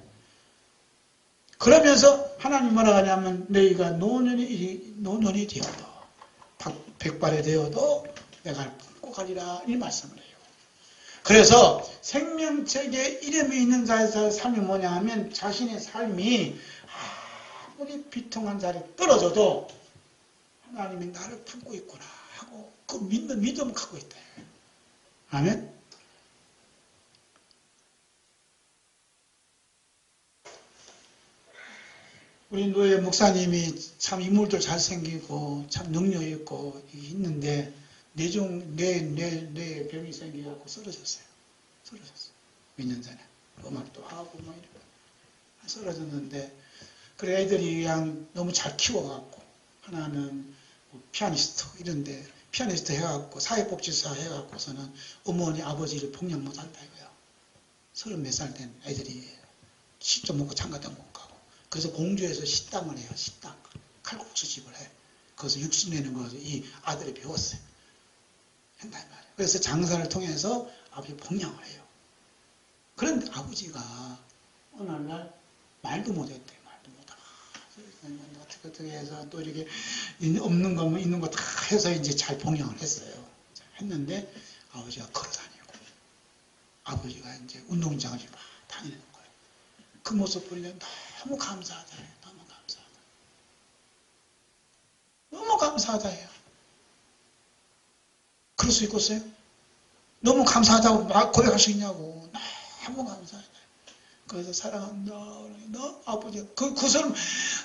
그러면서 하나님 뭐라 하냐면 너희가 노년이 되어도 백발이 되어도 내가 품고 가리라 이 말씀을 해요. 그래서 생명책에 이름이 있는 자의 삶이 뭐냐 하면 자신의 삶이 아무리 비통한 자리에 떨어져도 하나님이 나를 품고 있구나 하고 그 믿음을 갖고 있다. 아멘. 우리 노예 목사님이 참 인물도 잘생기고 참 능력 있고 있는데 뇌에 병이 생겨갖고 쓰러졌어요. 몇 년 전에 음악도 하고 뭐 이렇게 쓰러졌는데 그래 애들이 그냥 너무 잘 키워갖고 하나는 피아니스트 이런데 피아니스트 해갖고 사회복지사 해갖고서는 어머니 아버지를 폭력 못한다 이거야. 30몇 살 된 애들이 시도 먹고 장가도 못 가고 그래서 공주에서 식당을 해요. 식당 칼국수집을 해. 거기서 육수 내는 거 이 아들이 배웠어요. 한다 말이에요. 그래서 장사를 통해서 아버지 폭량을 해요. 그런데 아버지가 어느 날 말도 못했대. 말도 못하고 어떻게 해서 또 이렇게 없는 거면 있는 거 다 해서 이제 잘 폭량을 했어요. 했는데 아버지가 걸어다니고 아버지가 이제 운동장을 막 다니는 거예요. 그 모습 보면 너무 감사하다. 너무 감사하다. 너무 감사하다 해요. 그럴 수 있겠어요? 너무 감사하다고 막 고백할 수 있냐고. 너무 감사하다. 그래서 사랑한다. 너 아버지 그 사람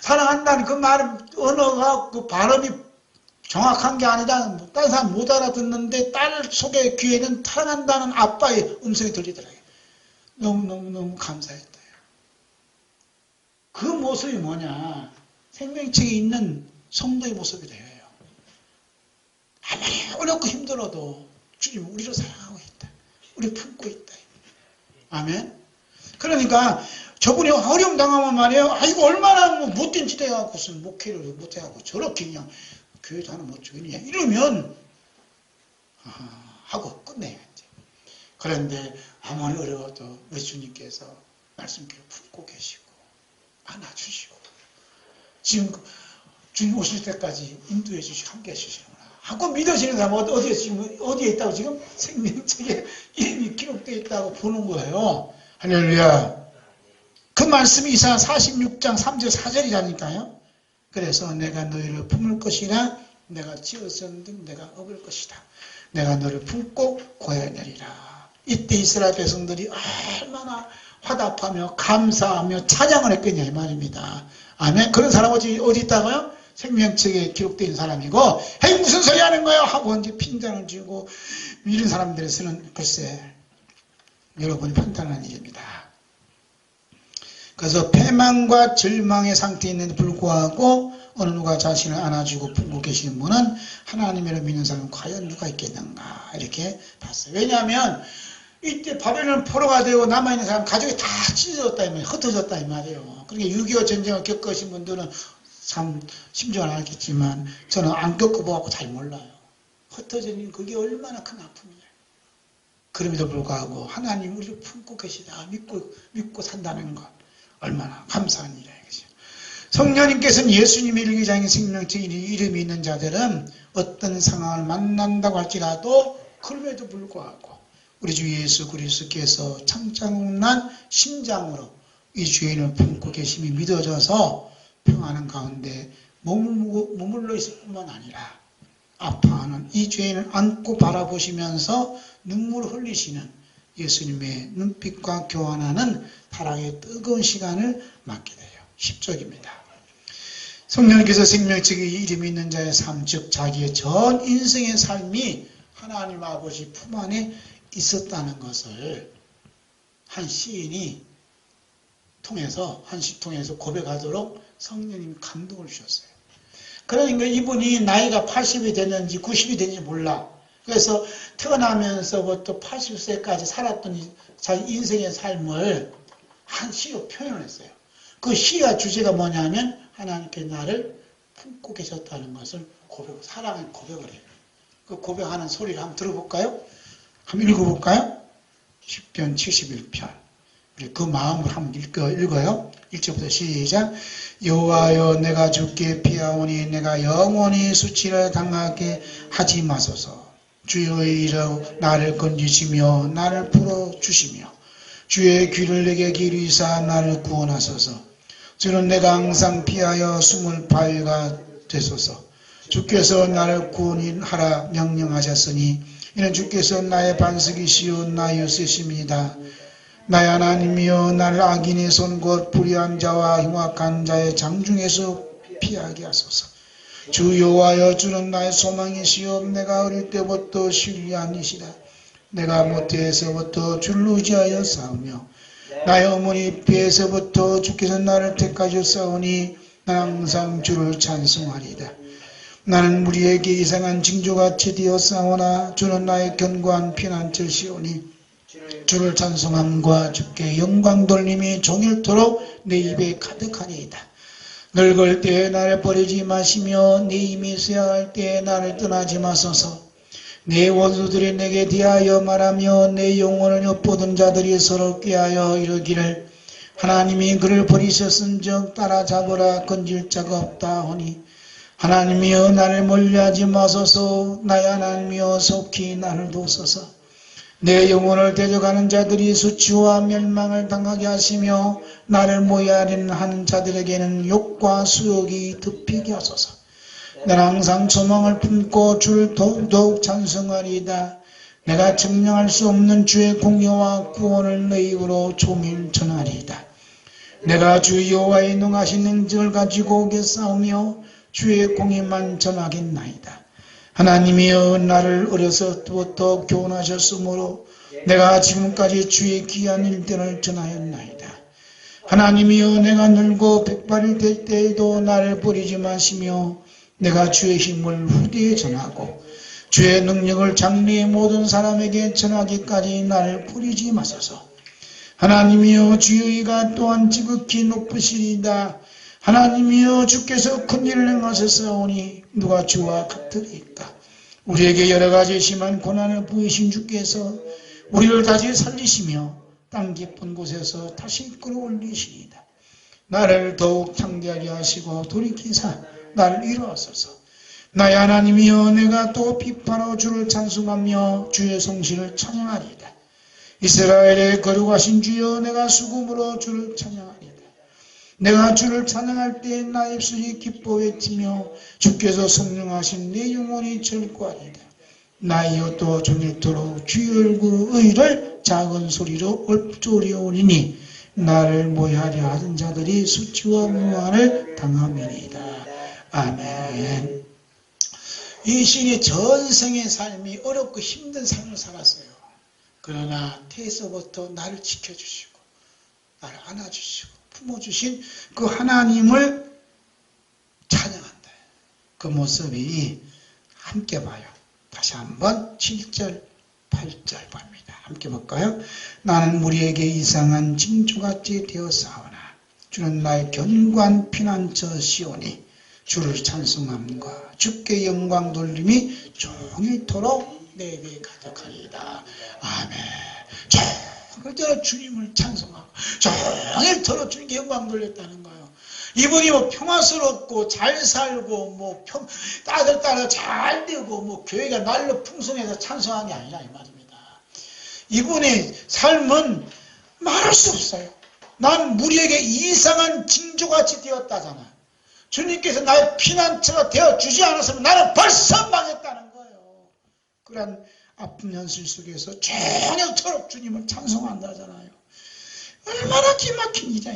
사랑한다는 그 말은 언어가 그 발음이 정확한 게 아니라 다른 사람 못 알아듣는데 딸 속의 귀에는 사랑한다는 아빠의 음성이 들리더라고요. 너무 감사했다. 그 모습이 뭐냐? 생명책에 있는 성도의 모습이 돼요. 아무리 어렵고 힘들어도 주님 우리를 사랑하고 있다. 우리 품고 있다. 아멘. 그러니까 저분이 어려움 당하면 말이에요. 이거 얼마나 못된 짓 해갖고 목회를 못해갖고 저렇게 그냥 교회도 하나 못 주겠냐 이러면 하고 끝내야지. 그런데 아무리 어려워도 우리 주님께서 말씀을 품고 계시고 안아주시고 지금 주님 오실 때까지 인도해 주시고 함께 해주시는구나 하고 믿으시는 사람은 어디에 있다고 지금 생명책에 이름이 기록되어 있다고 보는 거예요. 할렐루야. 그 말씀이 이사야 46장 3절 4절이라니까요. 그래서 내가 너희를 품을 것이라 내가 지었었는데 내가 업을 것이다. 내가 너를 품고 고해내리라. 이때 이스라엘 백성들이 얼마나 화답하며 감사하며 찬양을 했겠냐 이 말입니다. 아멘. 그런 사람 어디 있다고요? 생명책에 기록된 사람이고 헤이 무슨 소리 하는 거야 하고 이제 핀잔을 쥐고 이런 사람들에서는 글쎄 여러분이 판단하는 일입니다. 그래서 패망과 절망의 상태에 있는데 불구하고 어느 누가 자신을 안아주고 품고 계시는 분은 하나님을 믿는 사람은 과연 누가 있겠는가 이렇게 봤어요. 왜냐하면 이때 바벨론 포로가 되고 남아있는 사람 가족이 다 찢어졌다 이 말이에요. 흩어졌다 이 말이에요. 그러니까 6.25 전쟁을 겪으신 분들은 참 심정은 알겠지만 저는 안 겪어보고 잘 몰라요. 흩어지는 그게 얼마나 큰 아픔이냐. 그럼에도 불구하고 하나님 우리를 품고 계시다 믿고 산다는 것 얼마나 감사한 일이에요. 성령님께서는 예수님의 일기장인 생명책 이름이 있는 자들은 어떤 상황을 만난다고 할지라도 그럼에도 불구하고 우리 주 예수 그리스도께서 창창난 심장으로 이 주인을 품고 계심이 믿어져서 평안한 가운데 머물러 있을 뿐만 아니라 아파하는 이 죄인을 안고 바라보시면서 눈물을 흘리시는 예수님의 눈빛과 교환하는 사랑의 뜨거운 시간을 맞게 돼요. 10절입니다. 성령께서 생명책에 이름이 있는 자의 삶, 즉 자기의 전 인생의 삶이 하나님 아버지 품 안에 있었다는 것을 한 시인이 통해서 고백하도록 성령님이 감동을 주셨어요. 그러니까 이분이 나이가 80이 됐는지 90이 됐는지 몰라. 그래서 태어나면서부터 80세까지 살았던 자기 인생의 삶을 한 시로 표현을 했어요. 그 시가 주제가 뭐냐면 하나님께 나를 품고 계셨다는 것을 사랑의 고백을 해요. 그 고백하는 소리를 한번 들어볼까요? 한번 읽어볼까요? 10편 71편. 그 마음으로 한번 읽어요. 1절부터 시작. 여호와여 내가 주께 피하오니 내가 영원히 수치를 당하게 하지 마소서. 주의 이름 나를 건지시며 나를 풀어주시며 주의 귀를 내게 기울이사 나를 구원하소서. 주는 내가 항상 피하여 숨을 바위가 되소서. 주께서 나를 구원하라 명령하셨으니 이는 주께서 나의 반석이시요 나의 요새심이다. 나의 하나님이여 나를 악인의 손 곧 불의한 자와 흉악한 자의 장중에서 피하게 하소서. 주 여호와여 주는 나의 소망이시여 내가 어릴 때부터 신뢰한 이시다. 내가 모태에서부터 주를 의지하여 싸우며 나의 어머니 배에서부터 주께서 나를 택하셨사오니 나는 항상 주를 찬송하리이다. 나는 무리에게 이상한 징조같이 되었사오나 주는 나의 견고한 피난처시오니 주를 찬송함과 주께 영광 돌림이 종일토록 내 입에 가득하니이다. 늙을 때에 나를 버리지 마시며 내 힘이 쇠할 때에 나를 떠나지 마소서. 내 원수들이 내게 대하여 말하며 내 영혼을 엿보던 자들이 서로 꾀하여 이르기를 하나님이 그를 버리셨은즉 따라잡으라 건질 자가 없다 하니 하나님이여 나를 멀리하지 마소서 나의 하나님이여 속히 나를 도우소서 내 영혼을 데려가는 자들이 수치와 멸망을 당하게 하시며 나를 모해하려는 하는 자들에게는 욕과 수욕이 덮이게 하소서 나는 항상 소망을 품고 주를 더욱 찬송하리이다 내가 증명할 수 없는 주의 공의와 구원을 내 입으로 종일 전하리이다 내가 주 여호와의 능하신 행적을 가지고 오겠사오며 주의 공의만 전하겠나이다 하나님이여 나를 어려서부터 교훈하셨으므로 내가 지금까지 주의 귀한 일들을 전하였나이다 하나님이여 내가 늙고 백발이 될 때에도 나를 버리지 마시며 내가 주의 힘을 후대에 전하고 주의 능력을 장래의 모든 사람에게 전하기까지 나를 버리지 마소서 하나님이여 주의 의가 또한 지극히 높으시리이다 하나님이여 주께서 큰 일을 행하셨사오니 누가 주와 같으리까 우리에게 여러가지 심한 고난을 부으신 주께서 우리를 다시 살리시며 땅 깊은 곳에서 다시 끌어올리시리이다 나를 더욱 창대하게 하시고 돌이키사 나를 이루하소서 나의 하나님이여 내가 또 비판하고 주를 찬송하며 주의 성실을 찬양하리이다 이스라엘의 거룩하신 주여 내가 수금으로 주를 찬양하리이다 내가 주를 찬양할 때 나의 입술이 기뻐 외치며 주께서 성령하신 내 영혼이 절구하리이다 나의 혀도 종일토록 주의 의를 작은 소리로 읊조리오리니 나를 모해하려 하던 자들이 수치와 무한을 당함이니이다 아멘 이 시인이 전생의 삶이 어렵고 힘든 삶을 살았어요 그러나 태에서부터 나를 지켜주시고 나를 안아주시고 품어주신 그 하나님을 찬양한다. 그 모습이 함께 봐요. 다시 한번 7절, 8절 봅니다. 함께 볼까요? 나는 무리에게 이상한 징조같이 되었사오나 주는 나의 견고한 피난처 시오니 주를 찬송함과 주께 영광 돌림이 종일토록 내게 가득하리이다. 아멘. 종일토록 주님을 찬송하고 종일토록 주님께 영광 돌렸다는 거예요. 이분이 뭐 평화스럽고 잘 살고 뭐 따뜻따뜻 잘 되고 뭐 교회가 날로 풍성해서 찬송한 게 아니라 이 말입니다. 이분의 삶은 말할 수 없어요. 난 무리에게 이상한 징조같이 되었다잖아. 주님께서 나의 피난처가 되어주지 않았으면 나는 벌써 망했다는 거예요. 그런 아픈 현실 속에서 저녁처럼 주님을 찬송한다잖아요. 얼마나 기막힌 일이야,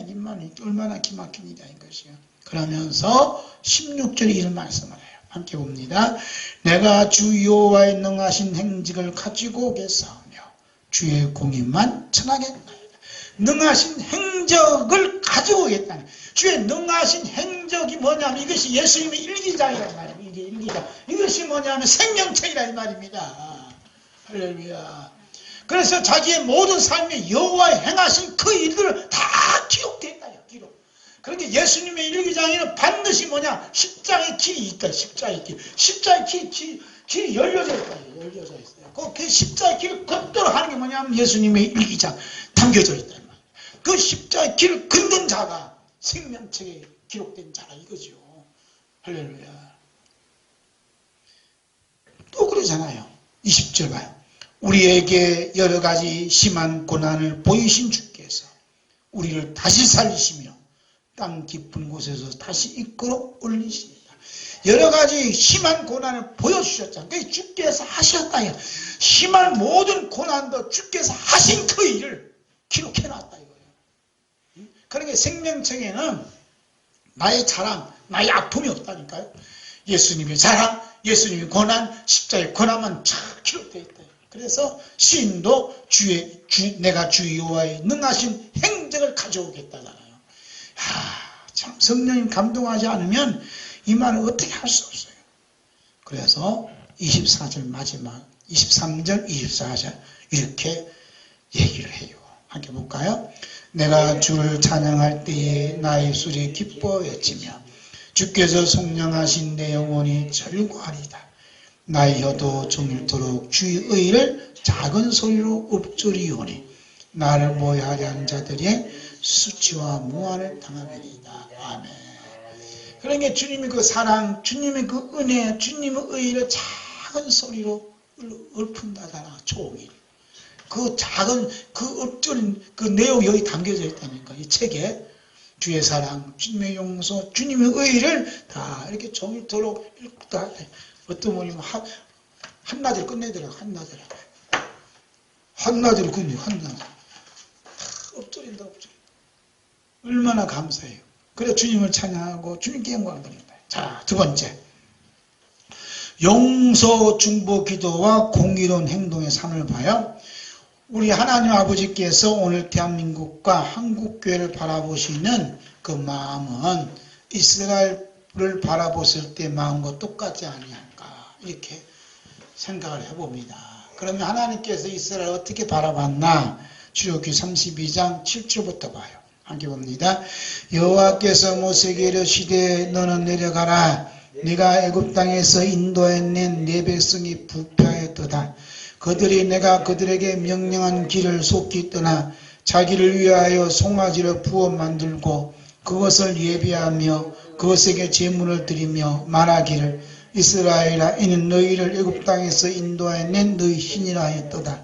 얼마나 기막힌 일이야 이것이요. 그러면서 16절에 이런 말씀을 해요. 함께 봅니다. 내가 주 여호와의 능하신 행직을 가지고 오겠사오며 주의 공의만 전하겠나이다. 능하신 행적을 가지고 오겠다는 주의 능하신 행적이 뭐냐면 이것이 예수님의 일기장이란 말이에요. 이게 일기장. 이것이 뭐냐면 생명책이라 이 말입니다. 할렐루야. 그래서 자기의 모든 삶에 여호와의 행하신 그 일들을 다 기록되어 있다. 기록. 그런데 예수님의 일기장에는 반드시 뭐냐? 십자가의 길이 있다. 십자가의 길. 십자가의 길이 열려져 있다. 열려져 있어요. 그 십자가의 길을 걷도록 하는 게 뭐냐면 예수님의 일기장 담겨져 있다. 그 십자가의 길을 걷는 자가 생명책에 기록된 자라 이거죠. 할렐루야. 또 그러잖아요. 20절 봐요. 우리에게 여러 가지 심한 고난을 보이신 주께서 우리를 다시 살리시며 땅 깊은 곳에서 다시 이끌어 올리십니다. 여러 가지 심한 고난을 보여주셨잖아요. 그러니까 주께서 하셨다. 심한 모든 고난도 주께서 하신 그 일을 기록해놨다 이거예요. 그러니까 생명책에는 나의 자랑, 나의 아픔이 없다니까요. 예수님의 자랑, 예수님의 고난, 십자의 고난만 쫙 기록되어 있다. 그래서 시인도 내가 주 여호와의 능하신 행적을 가져오겠다잖아요. 참 성령님 감동하지 않으면 이 말을 어떻게 할 수 없어요. 그래서 24절 마지막 23절 24절 이렇게 얘기를 해요. 함께 볼까요? 내가 주를 찬양할 때에 나의 술이 기뻐 외치며 주께서 성령하신 내 영혼이 절구하리다. 나의 혀도 종일토록 주의 의를 작은 소리로 읊조리오니 나를 모해하려 하는 자들의 수치와 무한을 당하리이다. 아멘. 그러니까 주님의 그 사랑, 주님의 그 은혜, 주님의 의를 작은 소리로 읊은다잖아. 종일. 그 작은 그 읊조린 그 내용이 여기 담겨져 있다니까. 이 책에 주의 사랑, 주님의 용서, 주님의 의를 다 이렇게 종일토록 읽다. 어떤 분이 한나절 끝내더라. 한나절 끝내. 한나절. 엎드린다. 얼마나 감사해요. 그래 주님을 찬양하고 주님께 영광을 드립니다. 자, 두 번째. 용서, 중보, 기도와 공의로운 행동의 삶을 봐요. 우리 하나님 아버지께서 오늘 대한민국과 한국교회를 바라보시는 그 마음은 이스라엘을 바라보실 때 마음과 똑같지 아니할까 이렇게 생각을 해봅니다. 그러면 하나님께서 이스라엘을 어떻게 바라봤나? 출애굽기 32장 7절부터 봐요. 함께 봅니다. 여호와께서 모세에게 이르시되 너는 내려가라. 네가 애굽 땅에서 인도해낸 네 백성이 부패하였도다. 그들이 내가 그들에게 명령한 길을 속히 떠나 자기를 위하여 송아지를 부어 만들고 그것을 예비하며 그것에게 제물을 드리며 말하기를 이스라엘아 이는 너희를 애굽 땅에서 인도해낸 너희 신이라 하였도다.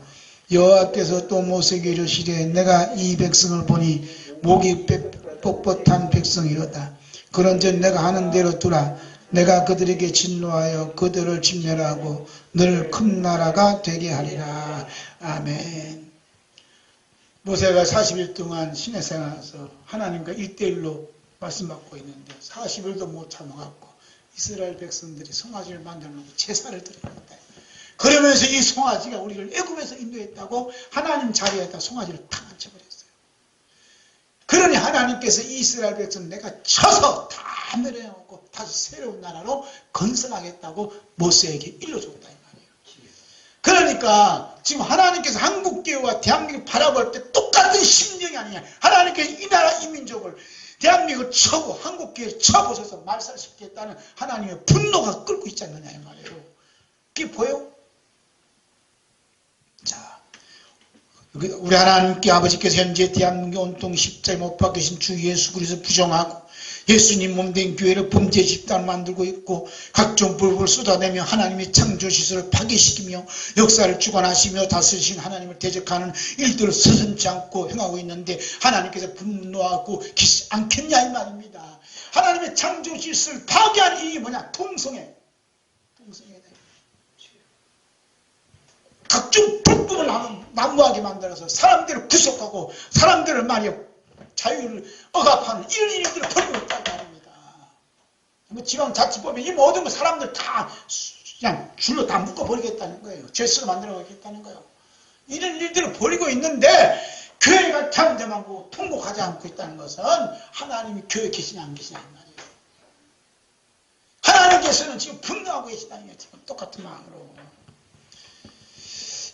여호와께서 또 모세에게 이르시되 내가 이 백성을 보니 목이 뻣뻣한 백성이로다. 그런즉 내가 하는 대로 두라. 내가 그들에게 진노하여 그들을 진멸하고 너를 큰 나라가 되게 하리라. 아멘. 모세가 40일 동안 시내 생활에서 하나님과 1대1로 말씀받고 있는데 40일도 못 참아갖고 이스라엘 백성들이 송아지를 만들어놓고 제사를 드립니다. 그러면서 이 송아지가 우리를 애굽에서 인도했다고 하나님 자리에다 송아지를 탁 앉혀버렸어요. 그러니 하나님께서 이스라엘 백성 내가 쳐서 다 내려놓고 다시 새로운 나라로 건설하겠다고 모세에게 일러줬다 이 말이에요. 그러니까 지금 하나님께서 한국교회와 대한민국을 바라볼 때 똑같은 심정이 아니냐. 하나님께서 이 나라 이 민족을 대한민국을 쳐고 한국교회를 쳐보셔서 말살시키겠다는 하나님의 분노가 끓고 있지 않느냐 이 말이에요. 그게 보여? 자, 우리 하나님께 아버지께서 현재 대한민국 온통 십자가에 못 박히신 주 예수 그리스도 부정하고 예수님 몸된 교회를 범죄 집단을 만들고 있고 각종 불법을 쏟아내며 하나님의 창조시설을 파괴시키며 역사를 주관하시며 다스리신 하나님을 대적하는 일들을 서슴지 않고 행하고 있는데 하나님께서 분노하고 계시지 않겠냐 이 말입니다. 하나님의 창조시설을 파괴하는 일이 뭐냐? 동성애. 각종 불법을 난무하게 만들어서 사람들을 구속하고 사람들을 말이야 자유를 억압하는 이런 일들을 벌이고 있다는 말입니다. 뭐 지방자치법에 이 모든 거 사람들 다 그냥 줄로 다 묶어버리겠다는 거예요. 죄수로 만들어버리겠다는 거예요. 이런 일들을 벌이고 있는데 교회가 잠잠하고 통곡하지 않고 있다는 것은 하나님이 교회에 계시냐 안 계시냐 이 말이에요. 하나님께서는 지금 분노하고 계시다는 거예요. 지금 똑같은 마음으로.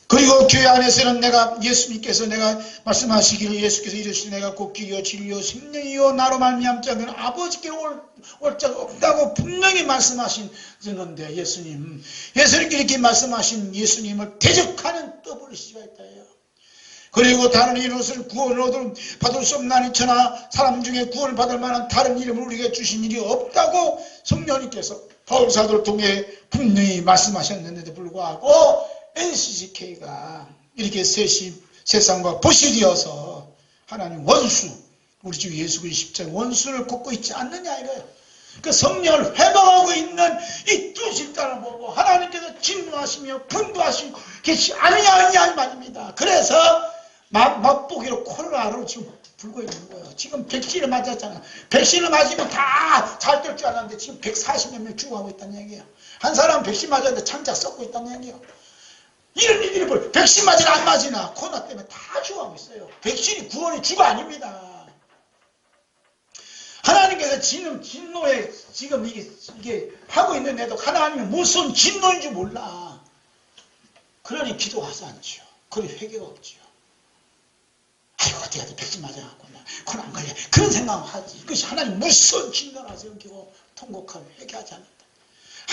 그리고 교회 안에서는 내가 예수님께서 내가 말씀하시기를 예수께서 이르시되 내가 곧 길이요 진리요 생명이요 나로 말미암지 않는 아버지께 올 자가 없다고 분명히 말씀하시는데 예수님께 이렇게 말씀하신 예수님을 대적하는 떠버리시가 있다 해요. 그리고 다른 이름을 구원을 받을 수 없나니 천하 사람 중에 구원을 받을 만한 다른 이름을 우리에게 주신 일이 없다고 성령님께서 바울 사도를 통해 분명히 말씀하셨는데도 불구하고 NCGK가 이렇게 세상과 보시되어서 하나님 원수, 우리 주 예수 그리스도 십자가 원수를 걷고 있지 않느냐 이거예요. 그 성령을 회방하고 있는 이 두 집단을 보고 하나님께서 진노하시며 분노하시고 계시지 않느냐 이 말입니다. 그래서 맛보기로 코로나로 지금 불고 있는 거예요. 지금 백신을 맞았잖아요. 백신을 맞으면 다 잘 될 줄 알았는데 지금 140몇 명 죽어가고 있다는 얘기예요. 한 사람은 백신 맞았는데 창작 썩고 있다는 얘기예요. 이런 일들이 뭘 백신 맞으나 안 맞으나 코로나 때문에 다 죽어가고 있어요. 백신이 구원이 주가 아닙니다. 하나님께서 진노에 지금 이게 하고 있는데도 하나님은 무슨 진노인 줄 몰라. 그러니 기도하지 않죠. 그러니 회개가 없죠. 아이고 어떻게 해도 백신 맞아갖고 코로나 안 걸려. 그런 생각을 하지. 이것이 하나님 무슨 진노라서 여기고 통곡하며 회개하지 않는다.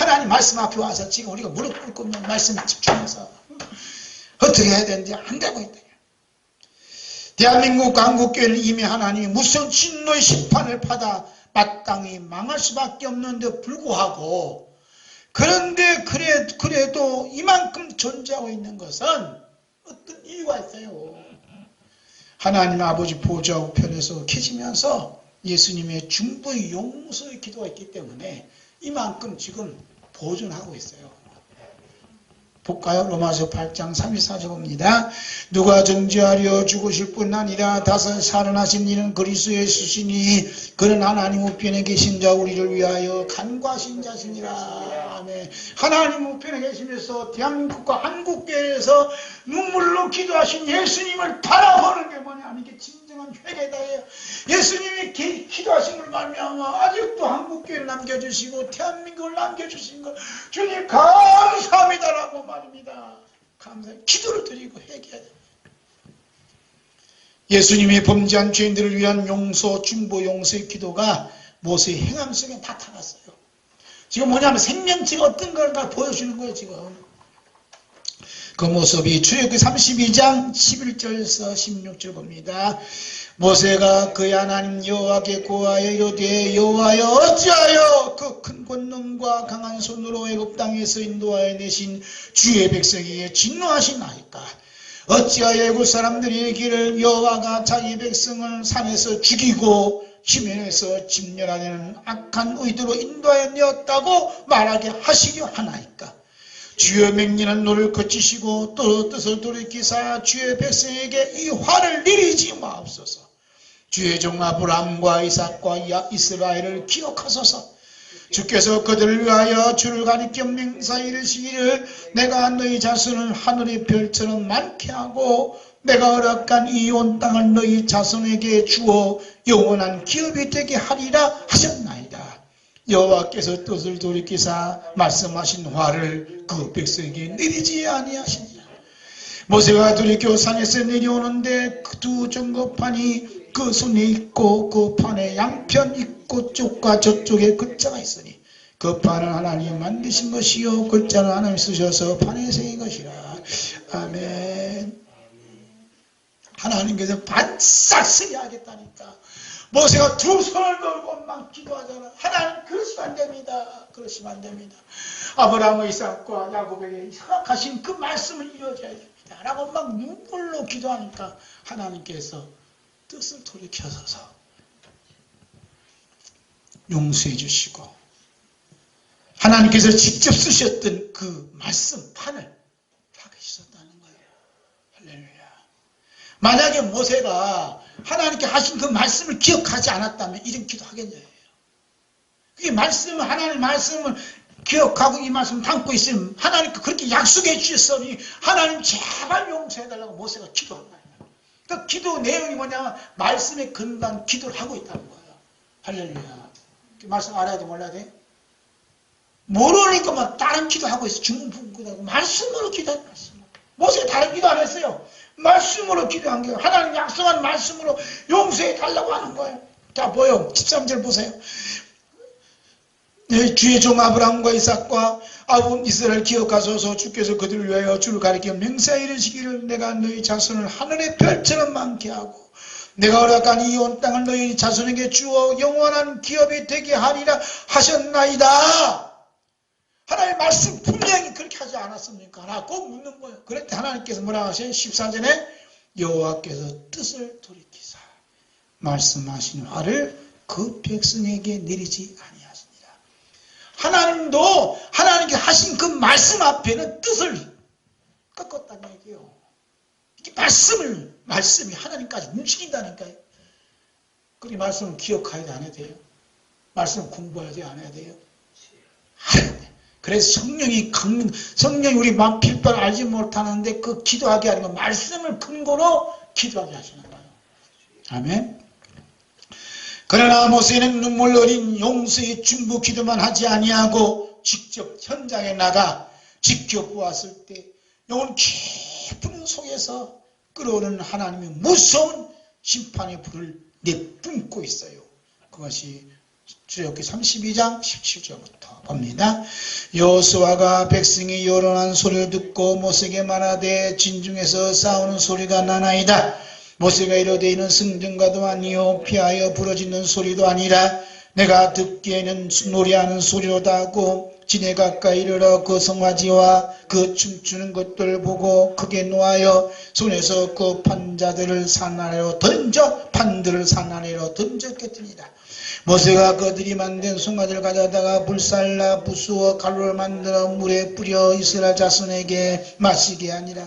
하나님 말씀 앞에 와서 지금 우리가 무릎 꿇고 있는 말씀에 집중해서 어떻게 해야 되는지 안 되고 있다. 대한민국 한국교회는 이미 하나님이 무슨 진노의 심판을 받아 마땅히 망할 수밖에 없는데 불구하고, 그런데 그래도 이만큼 존재하고 있는 것은 어떤 이유가 있어요. 하나님 아버지 보좌 우편에서 계시면서 예수님의 중보의 용서의 기도가 있기 때문에 이만큼 지금 보존하고 있어요. 볼까요? 로마서 8장 34절 봅니다. 누가 정죄하려 죽으실 뿐 아니라 다시 살아나신 이는 그리스도의 수시니 그는 하나님 우편에 계신 자 우리를 위하여 간과하신 자시니라. 아멘. 하나님 우편에 계시면서 대한민국과 한국교회에서 눈물로 기도하신 예수님을 바라보는 게 뭐냐, 이게 진정한 회개다예요. 예수님이 기도하신 걸 말미암아 아직도 한국교회를 남겨주시고 대한민국을 남겨주신 것 주님 감사합니다라고 말입니다. 감사해. 기도를 드리고 회개해야 됩니다. 예수님이 범죄한 죄인들을 위한 용서, 중보, 용서의 기도가 모세의 행함 속에 나타났어요. 지금 뭐냐면 생명체가 어떤 걸 보여주는 거예요. 지금 그 모습이 출애굽기 32장 11절에서 16절 봅니다. 모세가 그의 하나님 여호와께 고하여 이르되 여호와여 어찌하여 그 큰 권능과 강한 손으로 애굽 땅에서 인도하여 내신 주의 백성에게 진노하시나이까. 어찌하여 애굽 사람들이 이르기를 여호와가 자기 백성을 산에서 죽이고 지면에서 진멸하려는 악한 의도로 인도하여 내었다고 말하게 하시려 하나이까. 주의 맹렬한 노를 거치시고 또 뜻을 돌이키사 주의 백성에게 이 화를 내리지 마옵소서. 주의 종 아브라함과 이삭과 이스라엘을 기억하소서. 주께서 그들을 위하여 주를 가리켜 맹세하여 이르시기를 내가 너희 자손을 하늘의 별처럼 많게 하고 내가 허락한 이 온 땅을 너희 자손에게 주어 영원한 기업이 되게 하리라 하셨나이다. 여호와께서 뜻을 돌이키사 말씀하신 화를 그 백성에게 내리지 아니하시니라. 모세가 돌이켜 산에서 내려오는데 그 두 정거판이 그 손에 있고 그 판에 양편 있고 쪽과 저쪽에 글자가 있으니 그 판은 하나님이 만드신 것이요 글자는 하나님이 쓰셔서 판에 새긴 것이라. 아멘. 하나님께서 반싹 쓰게 하겠다니까. 모세가 두 손을 걸고 막 기도하잖아. 하나님 그러시면 안 됩니다. 그러시면 안 됩니다. 아브라함, 이삭과 야곱에게 허락하신 그 말씀을 이루어져야 됩니다. 라고 막 눈물로 기도하니까 하나님께서 뜻을 돌이켜서서 용서해 주시고 하나님께서 직접 쓰셨던 그 말씀판을 파괴하셨다는 거예요. 할렐루야. 만약에 모세가 하나님께 하신 그 말씀을 기억하지 않았다면 이런 기도 하겠냐요. 그게 말씀을, 하나님 말씀을 기억하고 이 말씀을 담고 있으면 하나님께 그렇게 약속해 주셨으니 하나님 제발 용서해달라고 모세가 기도한 거예요. 그 기도 내용이 뭐냐면 말씀에 근거한 기도를 하고 있다는 거예요. 할렐루야. 그 말씀 알아야 돼, 몰라야 돼? 모르니까 막 다른 기도하고 있어. 중풍기도하고 말씀으로 기도한 말씀으로. 모세가 다른 기도 안 했어요. 말씀으로 기도한 거예요. 하나님 약속한 말씀으로 용서해 달라고 하는 거예요. 자, 뭐요? 13절 보세요. 네, 주의 종 아브라함과 이삭과 이스라엘 기억하소서. 주께서 그들을 위하여 주를 가리켜 맹세하여 이르시기를 내가 너희 자손을 하늘의 별처럼 많게 하고 내가 허락한 이 온 땅을 너희 자손에게 주어 영원한 기업이 되게 하리라 하셨나이다. 하나님의 말씀 분명히 그렇게 하지 않았습니까? 라고 묻는 거예요. 그랬더니 하나님께서 뭐라고 하세요? 14절에 여호와께서 뜻을 돌이키사 말씀하신 화를 그 백성에게 내리지 아니하시니라. 하나님도 하나님께 하신 그 말씀 앞에는 뜻을 꺾었다는 얘기예요. 이게 말씀이 하나님까지 움직인다니까요. 그리고 말씀을 기억해야 돼, 안 해야 돼요? 말씀을 공부해야 돼, 안 해야 돼요? 알아야 돼. 그래서 성령이 우리 마음 필바를 알지 못하는데 그 기도하게 하는 건 말씀을 근거로 기도하게 하시는 거예요. 아멘. 그러나 모세는 눈물 어린 용서의 중보 기도만 하지 아니하고 직접 현장에 나가 지켜보았을 때 영혼 깊은 속에서 끓어오는 하나님의 무서운 심판의 불을 내뿜고 있어요. 그것이 출애굽기 32장 17절부터 봅니다. 여호수아가 백성이 요란한 소리를 듣고 모세에게 말하되 진중에서 싸우는 소리가 나나이다. 모세가 이르되 이는 승전가도 아니요 피하여 부러지는 소리도 아니라 내가 듣기에는 노래하는 소리로다 하고 지네 가까이 이르러 그 성화지와 그 춤추는 것들을 보고 크게 노하여 손에서 그 판자들을 산 아래로 던져 판들을 산 아래로 던졌겠더니라. 모세가 그들이 만든 송아지를 가져다가 불살라 부수어 가루를 만들어 물에 뿌려 이스라엘 자손에게 마시게 하니라.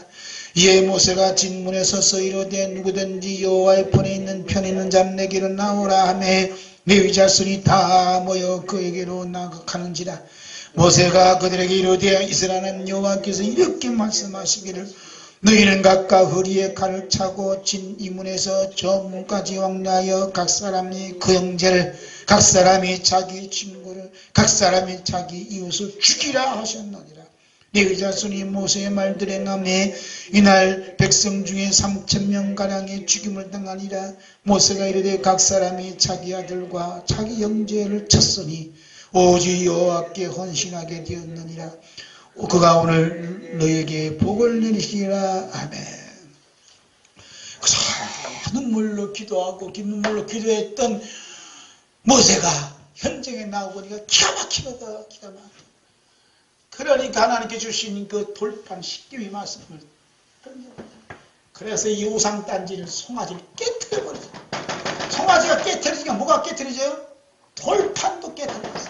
이에 모세가 진문에 서서 이르되 누구든지 여호와의 편에 있는 자는 내게로 나오라 하매 레위 자손이 다 모여 그에게로 나가는지라. 모세가 그들에게 이르되 이스라엘은 여호와께서 이렇게 말씀하시기를 너희는 각각 허리에 칼을 차고 진 이문에서 저 문까지 왕래하여 각 사람이 그 형제를 각 사람이 자기 친구를 각 사람이 자기 이웃을 죽이라 하셨느니라. 레위 자손이 모세의 말들에 남해 이날 백성 중에 3,000명가량이 죽임을 당하니라. 모세가 이르되 각 사람이 자기 아들과 자기 형제를 쳤으니 오직 여호와께 헌신하게 되었느니라. 그가 오늘 너에게 복을 내리시리라. 아멘. 그래서 눈물로 기도하고 눈물로 기도했던 모세가 현장에 나오고 보니까 기가 막히거든. 기가 막혀. 그러니까 하나님께 주신 그 돌판 십계명의 말씀을 던져버려. 그래서 이 우상단지를 송아지를 깨트려버렸어. 송아지가 깨트려지니까 뭐가 깨트려져요? 돌판도 깨트려졌어.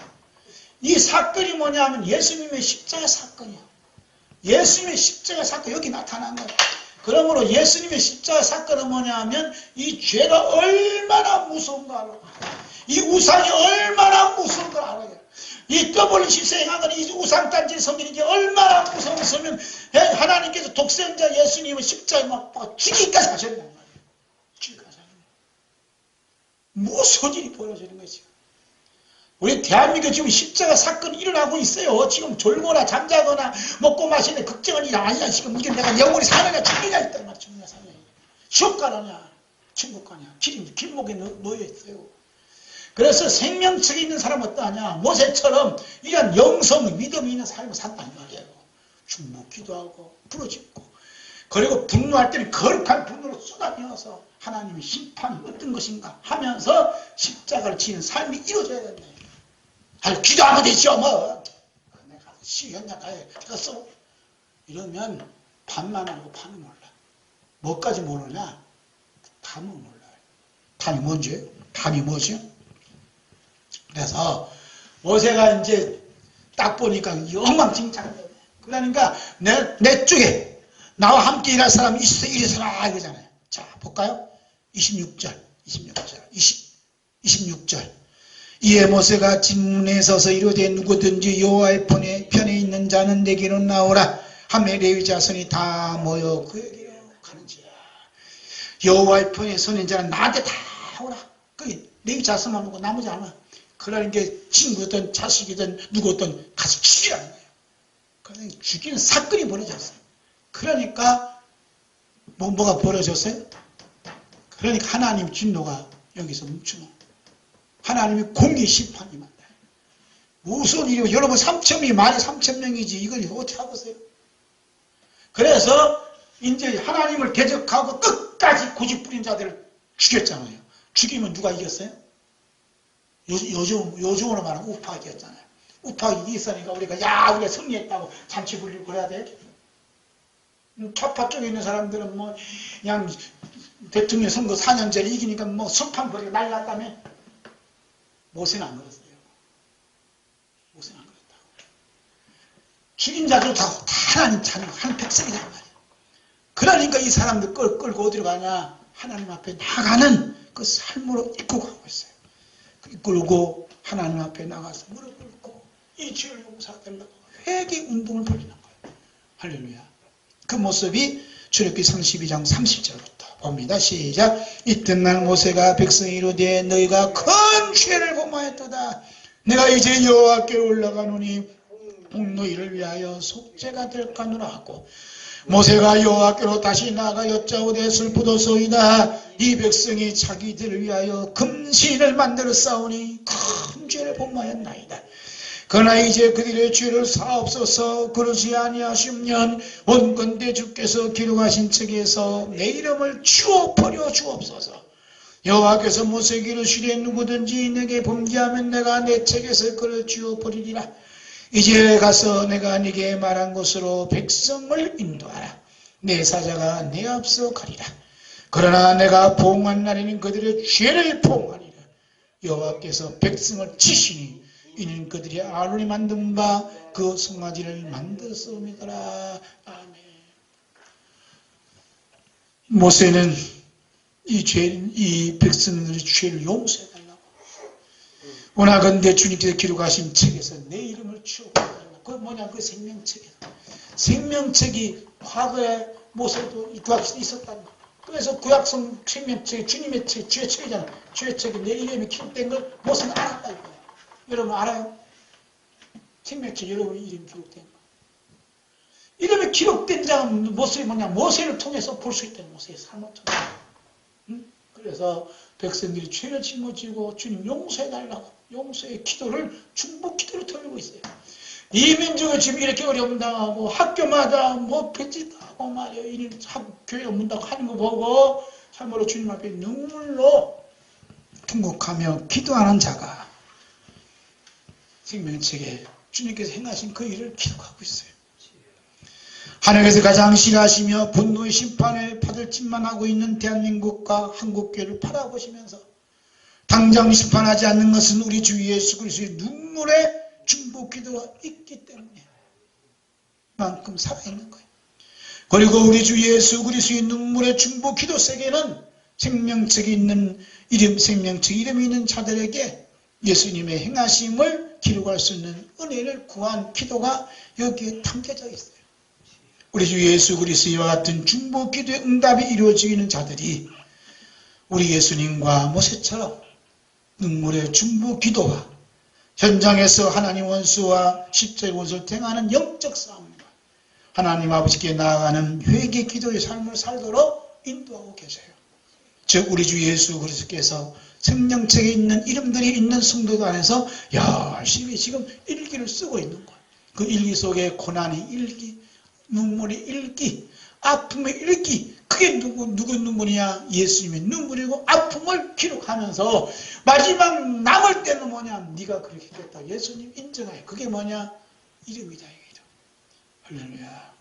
이 사건이 뭐냐면 예수님의 십자가 사건이야. 예수님의 십자가 사건 여기 나타난 거야. 그러므로 예수님의 십자가 사건은 뭐냐면 이 죄가 얼마나 무서운가 알아. 이 우상이 얼마나 무서운 걸 알아요. 이 WC에서 행하는 이 우상단지 섬기는 게 얼마나 무서웠으면 하나님께서 독생자 예수님을 십자가에 못 박아 죽이기까지 하셨단 말이에요. 죽이기까지 하는 거예요. 무슨 일이 벌어지는 거지. 우리 대한민국 지금 십자가 사건이 일어나고 있어요. 지금 졸거나 잠자거나 먹고 마시는 걱정은 일 아니야. 지금 이게 내가 영원히 사느냐 죽느냐 있단 말이야. 죽느냐 사느냐. 지옥 가느냐 천국 가냐. 길목에 놓여 있어요. 그래서 생명책에 있는 사람은 어떠하냐. 모세처럼 이런 영성 믿음이 있는 삶을 산단 말이에요. 충무 기도하고 부르짖고 그리고 분노할 때는 거룩한 분노로 쏟아내어서 하나님의 심판이 어떤 것인가 하면서 십자가를 지는 삶이 이루어져야 된다. 아니 기도하면 되죠 뭐. 내가 시현장 가서 이러면 반만 알고 반은 몰라. 뭐까지 모르냐? 담은 몰라요. 담이 뭔지? 담이 뭐지? 그래서 모세가 이제 딱 보니까 엉망진창이에요. 그러니까 내 쪽에 나와 함께 일할 사람이 있어 이래서라 이거잖아요. 자 볼까요? 26절 이에 모세가 진문에 서서 이르되 누구든지 여호와의 편에 있는 자는 내게로 나오라 하매 레위 자손이 다 모여 그에게로 가는지라. 여호와의 편에 서는 자는 나한테 다 오라. 그 레위 자손만 보고 나머지 안 와. 그러니까 친구든 자식이든 누구든 가서 죽이라는 거예요. 그러니까 죽이는 사건이 벌어졌어요. 그러니까 뭐가 벌어졌어요? 그러니까 하나님 진노가 여기서 멈추는 하나님의 공의 심판이 만나요. 무슨 일이고 여러분 3,000명이 말이 3,000명이지 이걸 어떻게 하겠어요? 그래서 이제 하나님을 대적하고 끝까지 고집부린 자들을 죽였잖아요. 죽이면 누가 이겼어요? 요즘으로 말하면 우파기였잖아요. 우파기 있으니까 우리가 우리가 승리했다고 잔치 불리고 그래야 돼. 좌파 쪽에 있는 사람들은 뭐 그냥 대통령 선거 4년째를 이기니까 뭐 술판 벌이고 난리 났다며. 모세는 안 그랬어요. 모세는 안 그랬다고. 죽인 자도 다 하나님 자녀 한 백성이란 말이에요. 그러니까 이 사람들 끌고 어디로 가냐? 하나님 앞에 나가는 그 삶으로 이끌고 가고 있어요. 이끌고 하나님 앞에 나가서 무릎 꿇고 이 죄를 용서하려고 회개 운동을 벌이는 거예요. 할렐루야. 그 모습이 출애굽기 32장 30절부터 봅니다. 시작. 이튿날 모세가 백성이 이르되 너희가 큰 죄를 범하였도다. 내가 이제 여호와께로 올라가노니 너희를 위하여 속죄가 될까노라 하고 모세가 여호와께로 다시 나아가 여짜오되 슬프도소이다. 이 백성이 자기들을 위하여 금신을 만들어 싸우니 큰 죄를 범하였나이다. 그러나 이제 그들의 죄를 사옵소서. 그러지 아니하시면 원컨대 주께서 기록하신 책에서 내 이름을 지워버려 주옵소서. 여호와께서 모세에게 이르시되 누구든지 내게 범죄하면 내가 내 책에서 그를 지워버리리라. 이제 가서 내가 네게 말한 곳으로 백성을 인도하라. 내 사자가 내 앞서 가리라. 그러나 내가 보응한 날에는 그들의 죄를 보응하리라. 여호와께서 백성을 치시니 이는 그들이 아론이 만든 바 그 송아지를 만들었음이더라. 아멘. 모세는 이 백성들의 죄를 용서해달라고. 원하건대 주님께서 기록하신 책에서 내 이름을 지워버리라. 그게 뭐냐? 그 생명책이야. 생명책이 과거에 모세도 구약시대에 있었단 말이야. 그래서 구약성 생명책이 주님의 책, 주의 책이잖아. 주의 책에 내 이름이 기록된 걸 모세는 알았다 이거야. 여러분 알아요? 생명책 여러분 이름이 기록된 거. 이름이 기록된 자는 모세가 뭐냐? 모세를 통해서 볼 수 있다. 모세의 삶을 통해서. 응? 그래서 백성들이 죄를 짊어지고 주님 용서해달라고 용서의 기도를 중보 기도로 드리고 있어요. 이 민족이 지금 이렇게 어려움 당하고 학교마다 뭐 배짓하고 말이에요. 이 교회가 문 닫고 하는 거 보고 참으로 주님 앞에 눈물로 통곡하며 기도하는 자가 생명책에 주님께서 행하신 그 일을 기록하고 있어요. 하나님께서 가장 싫어하시며 분노의 심판을 받을 짓만 하고 있는 대한민국과 한국교회를 바라보시면서 당장 심판하지 않는 것은 우리 주 예수 그리스도의 눈물의 중보 기도가 있기 때문에 만큼 살아있는 거예요. 그리고 우리 주 예수 그리스도의 눈물의 중보 기도 세계는 생명책이 있는 이름, 생명책 이름이 있는 자들에게 예수님의 행하심을 기록할 수 있는 은혜를 구한 기도가 여기에 담겨져 있어요. 우리 주 예수 그리스도와 같은 중보 기도의 응답이 이루어지는 자들이 우리 예수님과 모세처럼 눈물의 중보 기도와 현장에서 하나님 원수와 십자의 원수를 행하는 영적 싸움과 하나님 아버지께 나아가는 회개 기도의 삶을 살도록 인도하고 계세요. 즉 우리 주 예수 그리스도께서 생명책에 있는 이름들이 있는 성도들 안에서 열심히 지금 일기를 쓰고 있는 거예요. 그 일기 속에 고난의 일기, 눈물의 일기, 아픔의 일기, 그게 누구 눈물이냐? 예수님의 눈물이고 아픔을 기록하면서 마지막 남을 때는 뭐냐? 네가 그렇게 했다. 예수님 인정해. 그게 뭐냐? 이름이다. 이름. 할렐루야.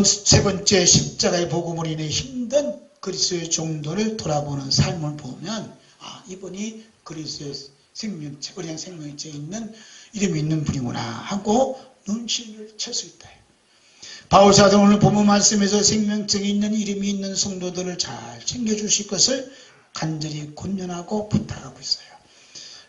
세 번째 십자가의 복음으로 인해 힘든 그리스도의 종도를 돌아보는 삶을 보면 이분이 그리스도의 생명체, 우리 생명체에 있는 이름이 있는 분이구나 하고 눈치를 챌 수 있다. 바울 사도는 오늘 본문 말씀에서 생명책에 있는 이름이 있는 성도들을 잘 챙겨주실 것을 간절히 권면하고 부탁하고 있어요.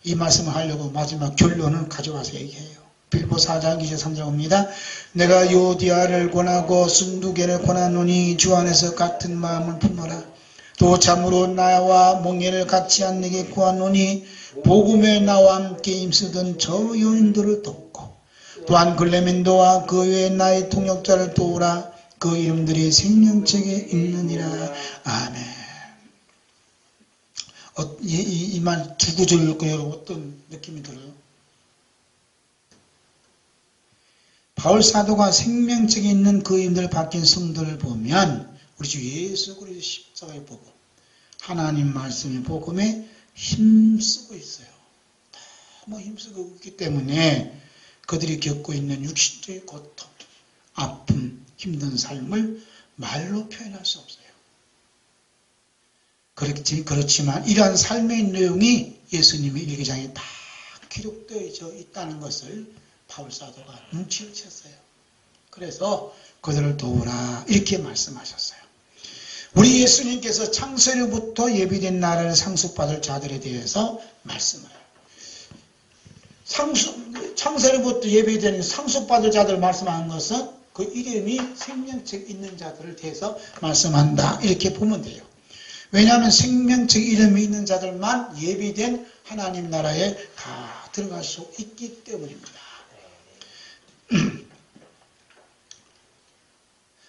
이 말씀을 하려고 마지막 결론을 가져와서 얘기해요. 빌보 4장 2절 3절입니다. 내가 요디아를 권하고 순두개를 권하노니 주 안에서 같은 마음을 품어라. 또 참으로 나와 몽예를 같이 한 내게 구하노니 복음에 나와 함께 힘쓰던 저 요인들을 돕고 또한 글레멘도와 그 외에 나의 통역자를 도우라. 그 이름들이 생명책에 있느니라. 아멘. 이 말 두 구절 읽고 여러분 어떤 느낌이 들어요? 바울 사도가 생명책에 있는 그 이름들 바뀐 성도를 보면 우리 주 예수 그리스도 십자가의 복음, 하나님 말씀의 복음에 힘쓰고 있어요. 너무 힘쓰고 있기 때문에 그들이 겪고 있는 육신적인 고통, 아픔, 힘든 삶을 말로 표현할 수 없어요. 그렇지만 이러한 삶의 내용이 예수님의 일기장에 다 기록되어 있다는 것을 바울 사도가 눈치를 챘어요. 그래서 그들을 도우라 이렇게 말씀하셨어요. 우리 예수님께서 창세로부터 예비된 나라를 상속받을 자들에 대해서 말씀을 해요. 창세로부터 예비된 상속받을 자들을 말씀하는 것은 그 이름이 생명책 있는 자들을 대해서 말씀한다 이렇게 보면 돼요. 왜냐하면 생명책 이름이 있는 자들만 예비된 하나님 나라에 다 들어갈 수 있기 때문입니다.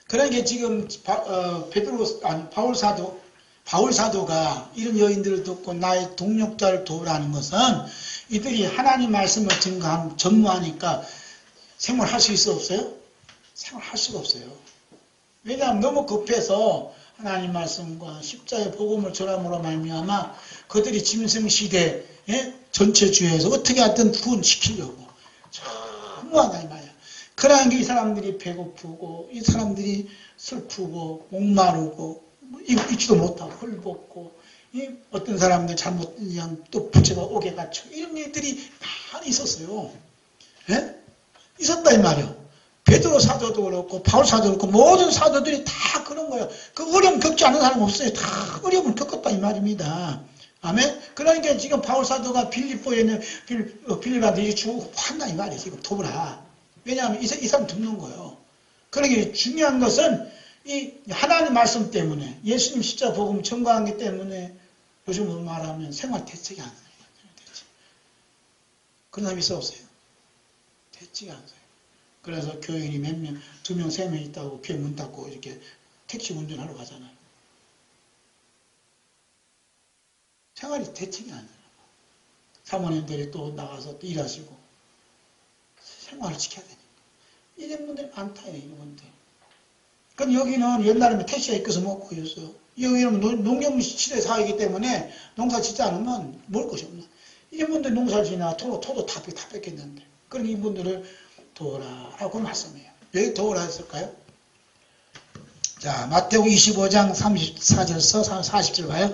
그러니까 지금 바울 사도가 이런 여인들을 돕고 나의 동력자를 도우라는 것은 이들이 하나님 말씀을 전무하니까 생활할 수 있어 없어요? 생활할 수가 없어요. 왜냐하면 너무 급해서 하나님 말씀과 십자의 복음을 전함으로 말미암아 그들이 짐승시대 전체 주에서 어떻게 하든 구원시키려고 전무하다 이 말이야. 그러니까 이 사람들이 배고프고 이 사람들이 슬프고 목마르고 입지도 못하고 헐벗고 어떤 사람들 잘못 그냥 또 부채가 옥에 갇혀 이런 일들이 많이 있었어요. 예? 있었다 이 말이에요. 베드로 사도도 그렇고 바울 사도도 그렇고 모든 사도들이 다 그런 거예요. 그 어려움 겪지 않은 사람 없어요. 다 어려움을 겪었다 이 말입니다. 아멘. 그러니까 지금 바울 사도가 빌립보에 있는 빌립한테 주고 한다 이 말이에요. 지금 도우라. 왜냐하면 이 사람 듣는 거예요. 그러니까 중요한 것은 이 하나님 말씀 때문에 예수님 십자가 복음 전가하기 때문에 요즘으로 말하면 생활 대책이 안 돼요. 그런 사람 있어 없어요? 대책이 안 돼요. 그래서 교인이 몇 명, 2명, 3명 있다고 교회 문 닫고 이렇게 택시 운전하러 가잖아요. 생활이 대책이 안 돼요. 사모님들이 또 나가서 또 일하시고 생활을 지켜야 되니까. 이런 분들이 많다, 이런 분들. 그럼 여기는 옛날에는 택시가 있어서 먹고 있어요. 여기는 농경 시대 사회이기 때문에 농사 짓지 않으면 먹을 것이 없나. 이런 분들 농사를 지나 토도 다 뺏겼는데. 그럼 이분들을 도우라라고 말씀해요. 왜 도우라 했을까요? 자, 마태복음 25장 34절서 40절 봐요.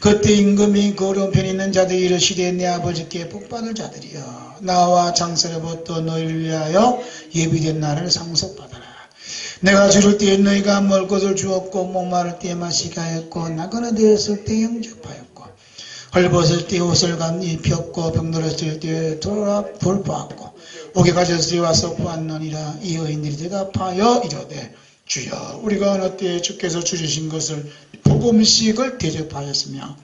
그때 임금이 그 오른편에 있는 자들이 이르시되 내 아버지께 복받을 자들이여 나와 장세로부터 너희를 위하여 예비된 나를 상속받아라. 내가 줄을 때에 너희가 먹을 것을 주었고 목마를 때에 마시게 하였고 나그네 되었을 때 영접하였고 헐벗을 때 옷을 입혔고 병들었을 때 돌보았고 옥에 갇혔을 때 와서 보았느니라. 이 여인들이 대답하여 이르되 주여 우리가 어느 때에 주께서 주시신 것을 보고 음식을 대접하였으며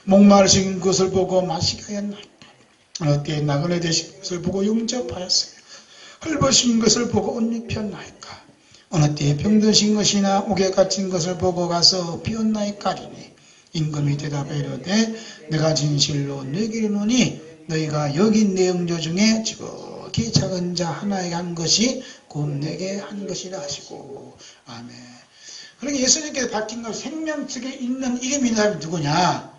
목마르신 것을 보고 마시게 하였나이까. 어느 때에 나그네 되신 것을 보고 영접하였으며 헐벗은 것을 보고 옷 입혔나이까. 어느 때에 병드신 것이나 옥에 갇힌 것을 보고 가서 비었나이까리니. 임금이 대답해 이르되 내가 진실로 너희에게 이르노니 너희가 여기 내 영조 중에 지극히 작은 자 하나에게 한 것이 곧 내게 한 것이라 하시고. 아멘. 그러니까 예수님께서 밝힌 것 생명책에 있는 이름이 있는 사람이 누구냐?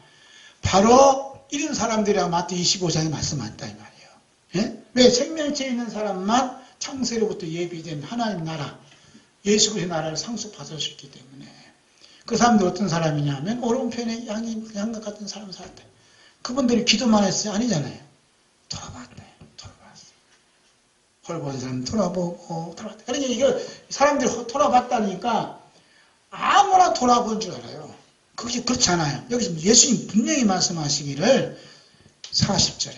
바로 이런 사람들이라고 마태 25장에 말씀한다 이 말이에요. 예? 왜 생명책에 있는 사람만 창세로부터 예비된 하나님 나라 예수 그리스도의 나라를 상속받을 수 있기 때문에. 그 사람들 어떤 사람이냐면 오른편에 양과 같은 사람 살때 그분들이 기도만 했어요? 아니잖아요. 돌아봤대. 헐벗은 사람 돌아보고 돌아봤대. 그러니까 이거 사람들이 돌아봤다니까 아무나 돌아본 줄 알아요. 그것이 그렇지 않아요. 여기서 예수님 분명히 말씀하시기를 40절에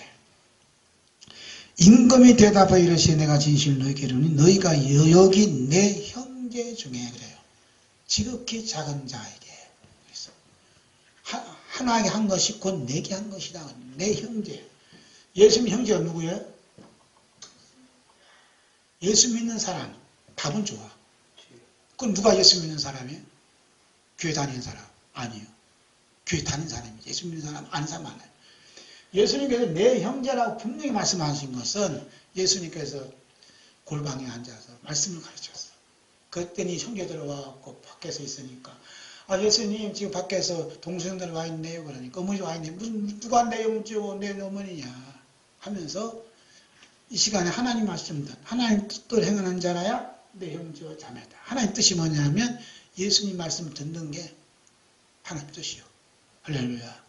임금이 대답하여 이르시되 내가 진실로 너희에게 이르노니 너희가 여기 내 형제 중에 그래요. 지극히 작은 자에게 하나에게 한 것이 곧 내게 한 것이다. 내 형제. 예수님 형제가 누구예요? 예수 믿는 사람. 답은 좋아. 그럼 누가 예수 믿는 사람이에요? 교회 다니는 사람. 아니에요. 교회 다니는 사람이 예수 믿는 사람 아닌 사람 많아요. 예수님께서 내 형제라고 분명히 말씀하신 것은 예수님께서 골방에 앉아서 말씀을 가르쳤어. 그랬더니 형제들 와갖고 밖에서 있으니까 예수님 지금 밖에서 동생들 와 있네요. 그러니까 어머니 와 있네. 무슨 누가 내 형제고 내 어머니냐 하면서 이 시간에 하나님 말씀들 하나님 뜻대로 행하는 자라야 내 형제와 자매다. 하나님 뜻이 뭐냐면 예수님 말씀을 듣는 게 하나님 뜻이요. 할렐루야.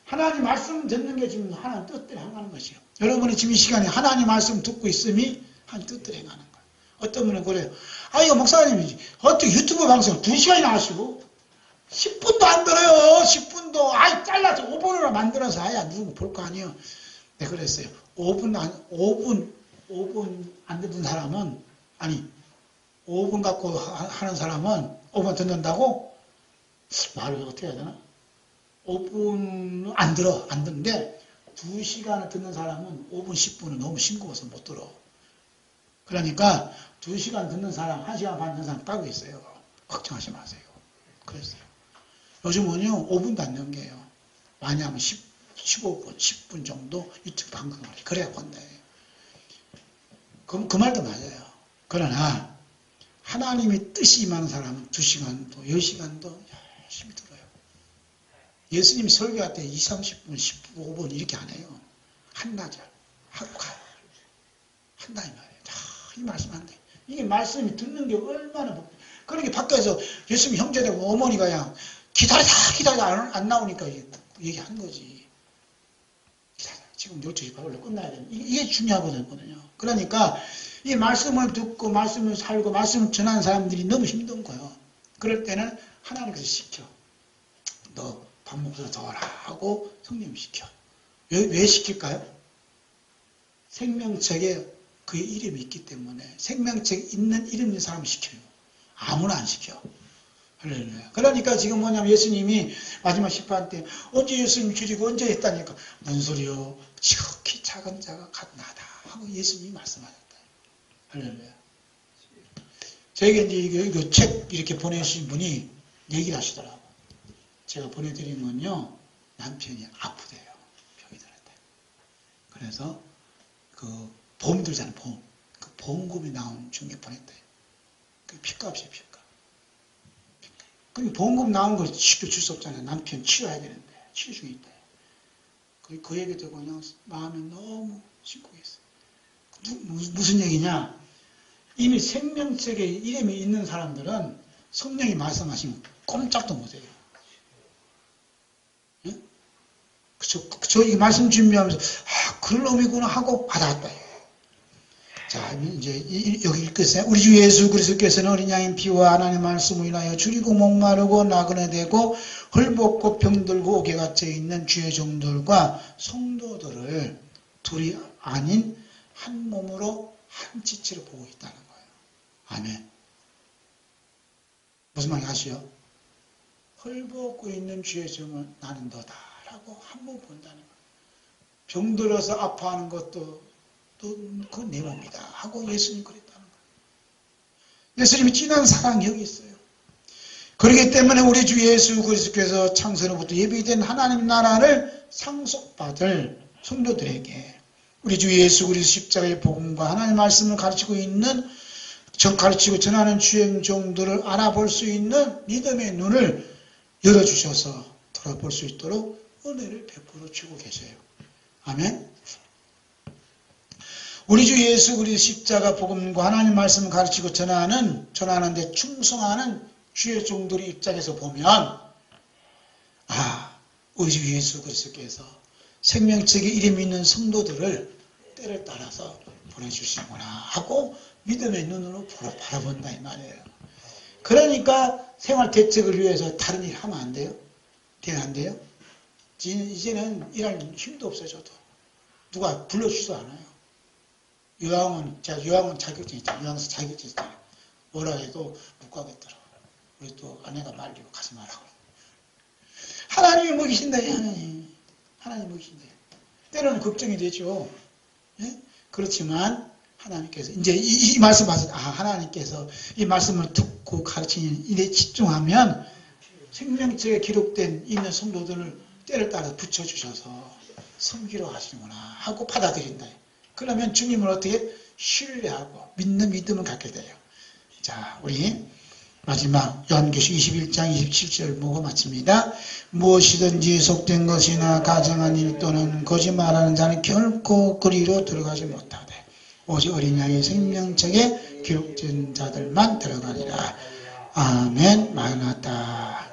하나님 말씀 듣는 게 지금 하나님 뜻대로 행하는 것이요. 여러분이 지금 이 시간에 하나님 말씀 듣고 있음이 하나님 뜻대로 행하는 거예요. 어떤 분은 그래요. 이거 목사님이지. 어떻게 유튜브 방송을 2시간이나 하시고 10분도 안 들어요. 10분도. 잘라서 5분으로 만들어서 누구 볼 거 아니에요. 네, 그랬어요. 5분 안 듣는 사람은 5분 갖고 하는 사람은 5분 듣는다고? 말을 어떻게 해야 되나? 5분 안 듣는데 2시간을 듣는 사람은 5분, 10분은 너무 싱거워서 못 들어. 그러니까 2시간 듣는 사람, 1시간 반 듣는 사람 따로 있어요. 걱정하지 마세요. 그랬어요. 요즘은요, 5분도 안 넘겨요. 많이 하면 15분, 10분 정도 유튜브 방송을 해. 그래야 본다. 그 말도 맞아요. 그러나, 하나님의 뜻이 임하는 사람은 2시간도, 10시간도 열심히 들어요. 예수님 설교할 때 20, 30분, 15분 이렇게 안 해요. 한나절 하고 가요. 한다 이 말이에요. 이 말씀 안 돼. 이게 말씀이 듣는 게 얼마나 그러니까 밖에서 예수님 형제되고 어머니가 그냥 기다리다 안 나오니까 얘기하는 거지. 지금 12시 원래 끝나야 되는 이게 중요하거든요. 그러니까 이 말씀을 듣고 말씀을 살고 말씀을 전하는 사람들이 너무 힘든 거예요. 그럴 때는 하나님께서 시켜. 너 밥 먹어서 더 하라 하고 성령 시켜. 왜 시킬까요? 생명책에 그의 이름이 있기 때문에 생명책에 있는 이름 있는 사람을 시켜요. 아무나 안 시켜. 할렐루야. 그러니까 지금 뭐냐면 예수님이 마지막 심판 때 언제 예수님 줄이고 언제 했다니까 뭔 소리요. 지극히 작은 자가 갓 나다 하고 예수님이 말씀하셨다. 할렐루야. 저에게 이제 이 책 이렇게 보내주신 분이 얘기를 하시더라고. 제가 보내드린 건요. 남편이 아프대요. 병이 들었대. 그래서 그 보험 들잖아요. 보험. 그 보험금이 나온 중에 보냈대요. 그 피값이에요. 피값. 그럼 보험금 나온 걸 쉽게 줄 수 없잖아요. 남편 치료해야 되는데. 치료 중에 있대. 그 얘기 듣고 그냥 마음이 너무 심쿵했어요. 무슨 얘기냐? 이미 생명책에 이름이 있는 사람들은 성령이 말씀하시면 꼼짝도 못해요. 예? 저 이 말씀 준비하면서 그런 의미구나 하고 받아왔다. 자, 이제 여기 읽겠어요. 우리 주 예수 그리스도께서는 어린 양인 피와 하나님의 말씀을 인하여 줄이고 목마르고 나그네 되고 헐벗고 병들고 옥에 갇혀 있는 주의 종들과 성도들을 둘이 아닌 한 몸으로 한 지체로 보고 있다는 거예요. 아멘. 무슨 말인지 아시죠? 헐벗고 있는 주의 종을 나는 너다라고 한 번 본다는 거예요. 병들어서 아파하는 것도 그건 내 몸이다 하고 예수님 그랬다는 거예요. 예수님이 진한 사랑이 여기 있어요. 그렇기 때문에 우리 주 예수 그리스도께서 창세로부터 예비된 하나님 나라를 상속받을 성도들에게 우리 주 예수 그리스도 십자가의 복음과 하나님의 말씀을 가르치고 있는 가르치고 전하는 주의 종들을 알아볼 수 있는 믿음의 눈을 열어주셔서 돌아볼 수 있도록 은혜를 베풀어 주고 계세요. 아멘. 우리 주 예수 그리스도 십자가 복음과 하나님 말씀을 가르치고 전하는데 충성하는 주의 종들의 입장에서 보면 우리 주 예수 그리스도께서 생명책에 이름이 있는 성도들을 때를 따라서 보내주시구나 하고 믿음의 눈으로 바라본다 이 말이에요. 그러니까 생활 대책을 위해서 다른 일 하면 안 돼요? 안 돼요? 이제는 일할 힘도 없어져도 누가 불러주지도 않아요. 요양원 자격증 있잖아요. 요양서 자격증 있잖아요. 뭐라 해도 못 가겠더라고요. 우리 또 아내가 말리고 가지 말라고. 하나님이 먹이신다, 하나님이 먹이신다. 때로는 걱정이 되죠. 예? 그렇지만 하나님께서 이제 이 말씀 봐서 하나님께서 이 말씀을 듣고 가르치는 일에 집중하면 생명책에 기록된 있는 성도들을 때를 따라 붙여주셔서 섬기러 가시는구나 하고 받아들인다. 그러면 주님을 어떻게 신뢰하고 믿는 믿음을 갖게 돼요. 자, 우리 마지막 요한계시록 21장 27절 보고 마칩니다. 무엇이든지 속된 것이나 가정한 일 또는 거짓말하는 자는 결코 그리로 들어가지 못하되 오직 어린 양의 생명책에 기록된 자들만 들어가리라. 아멘. 마라나타.